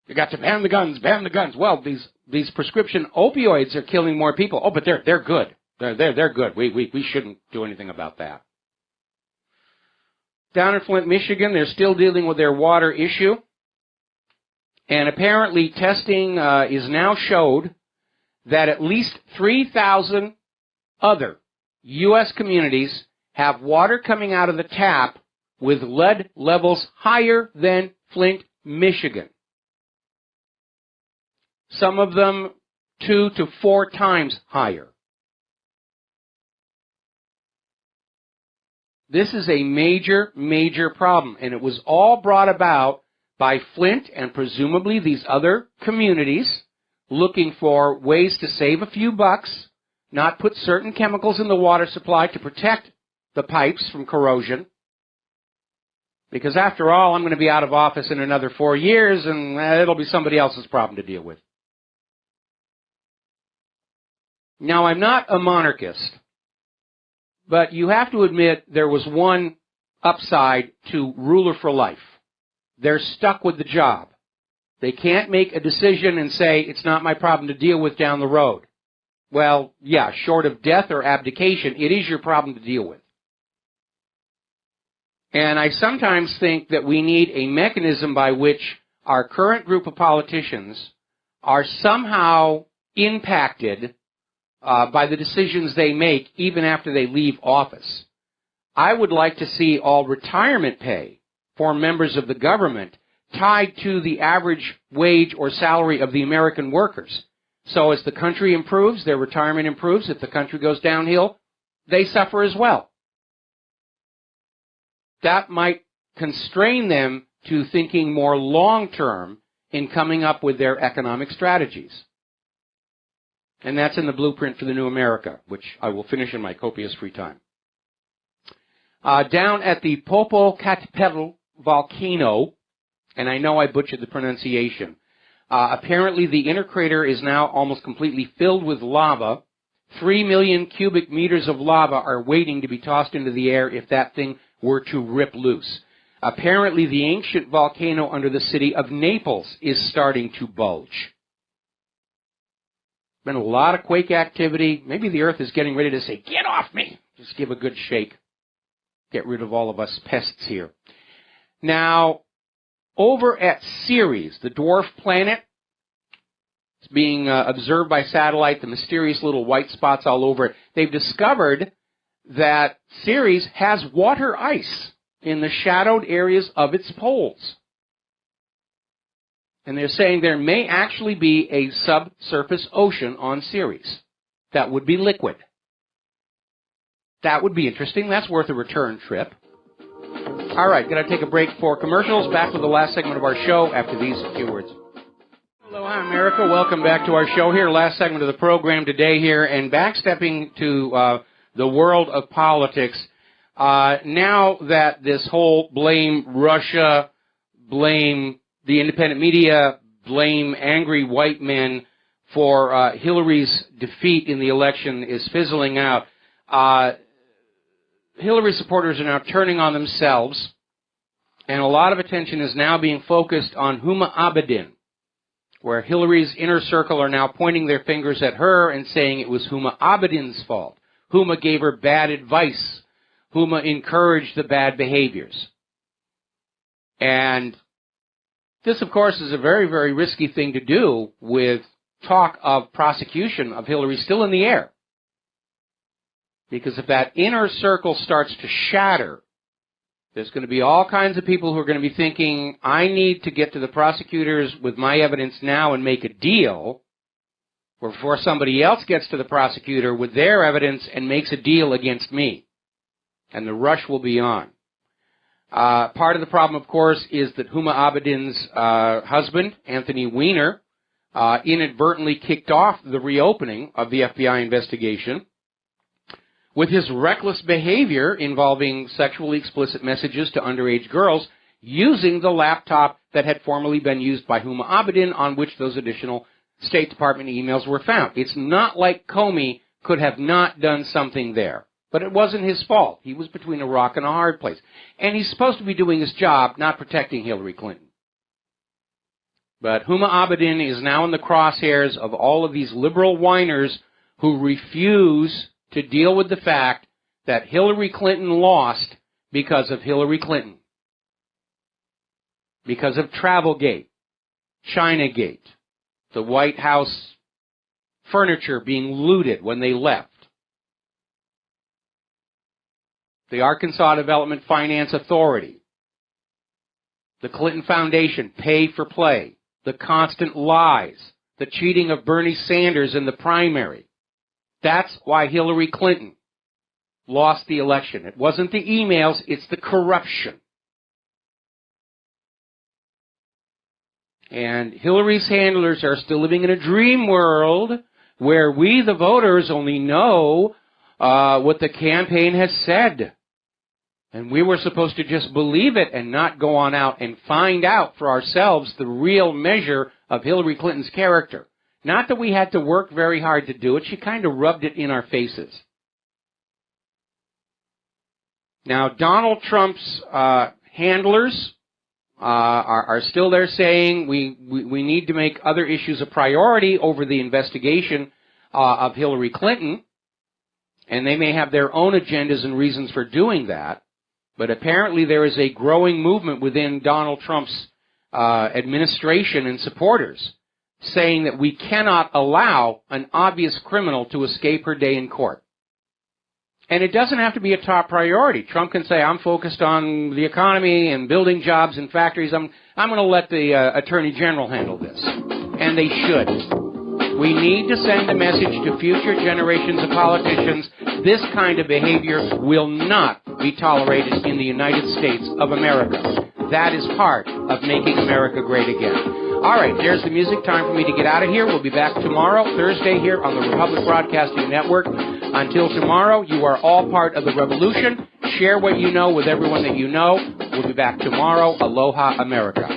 You got to ban the guns, ban the guns. Well, these prescription opioids are killing more people. Oh, but they're good. They're good. We shouldn't do anything about that. Down in Flint, Michigan, they're still dealing with their water issue. And apparently testing is now showed that at least 3,000 other U.S. communities have water coming out of the tap with lead levels higher than Flint, Michigan. Some of them 2 to 4 times higher. This is a major, major problem, and it was all brought about by Flint and presumably these other communities looking for ways to save a few bucks not put certain chemicals in the water supply to protect the pipes from corrosion. Because after all, I'm going to be out of office in another 4 years, and it'll be somebody else's problem to deal with. Now, I'm not a monarchist, but you have to admit there was one upside to ruler for life. They're stuck with the job. They can't make a decision and say, it's not my problem to deal with down the road. Well, yeah, short of death or abdication, it is your problem to deal with. And I sometimes think that we need a mechanism by which our current group of politicians are somehow impacted by the decisions they make even after they leave office. I would like to see all retirement pay for members of the government tied to the average wage or salary of the American workers. So as the country improves, their retirement improves. If the country goes downhill, they suffer as well. That might constrain them to thinking more long-term in coming up with their economic strategies. And that's in the blueprint for the new America, which I will finish in my copious free time. Down at the Popocatépetl volcano, and I know I butchered the pronunciation, apparently the inner crater is now almost completely filled with lava. 3 million cubic meters of lava are waiting to be tossed into the air if that thing were to rip loose. Apparently the ancient volcano under the city of Naples is starting to bulge. Been a lot of quake activity. Maybe the earth is getting ready to say, get off me. Just give a good shake. Get rid of all of us pests here. Now, over at Ceres, the dwarf planet, it's being observed by satellite, the mysterious little white spots all over it. They've discovered that Ceres has water ice in the shadowed areas of its poles. And they're saying there may actually be a subsurface ocean on Ceres that would be liquid. That would be interesting. That's worth a return trip. All right, going to take a break for commercials. Back with the last segment of our show after these few words. Aloha, America. Welcome back to our show here. Last segment of the program today here. And backstepping to the world of politics. Now that this whole blame Russia, blame the independent media, blame angry white men for Hillary's defeat in the election is fizzling out, Hillary supporters are now turning on themselves, and a lot of attention is now being focused on Huma Abedin, where Hillary's inner circle are now pointing their fingers at her and saying it was Huma Abedin's fault. Huma gave her bad advice. Huma encouraged the bad behaviors. And this, of course, is a very, very risky thing to do with talk of prosecution of Hillary still in the air. Because if that inner circle starts to shatter, there's going to be all kinds of people who are going to be thinking, I need to get to the prosecutors with my evidence now and make a deal, before somebody else gets to the prosecutor with their evidence and makes a deal against me. And the rush will be on. Part of the problem, of course, is that Huma Abedin's husband, Anthony Weiner, inadvertently kicked off the reopening of the FBI investigation with his reckless behavior involving sexually explicit messages to underage girls using the laptop that had formerly been used by Huma Abedin on which those additional State Department emails were found. It's not like Comey could have not done something there. But it wasn't his fault. He was between a rock and a hard place. And he's supposed to be doing his job, not protecting Hillary Clinton. But Huma Abedin is now in the crosshairs of all of these liberal whiners who refuse to deal with the fact that Hillary Clinton lost because of Hillary Clinton. Because of Travelgate, Chinagate, the White House furniture being looted when they left, the Arkansas Development Finance Authority, the Clinton Foundation, pay for play, the constant lies, the cheating of Bernie Sanders in the primary. That's why Hillary Clinton lost the election. It wasn't the emails, it's the corruption. And Hillary's handlers are still living in a dream world where we, the voters, only know what the campaign has said. And we were supposed to just believe it and not go on out and find out for ourselves the real measure of Hillary Clinton's character. Not that we had to work very hard to do it. She kind of rubbed it in our faces. Now, Donald Trump's handlers are still there saying we need to make other issues a priority over the investigation of Hillary Clinton. And they may have their own agendas and reasons for doing that. But apparently there is a growing movement within Donald Trump's administration and supporters saying that we cannot allow an obvious criminal to escape her day in court. And it doesn't have to be a top priority. Trump can say, I'm focused on the economy and building jobs and factories. I'm going to let the Attorney General handle this. And they should. We need to send a message to future generations of politicians. This kind of behavior will not be tolerated in the United States of America. That is part of making America great again. All right, there's the music. Time for me to get out of here. We'll be back tomorrow, Thursday, here on the Republic Broadcasting Network. Until tomorrow, you are all part of the revolution. Share what you know with everyone that you know. We'll be back tomorrow. Aloha, America.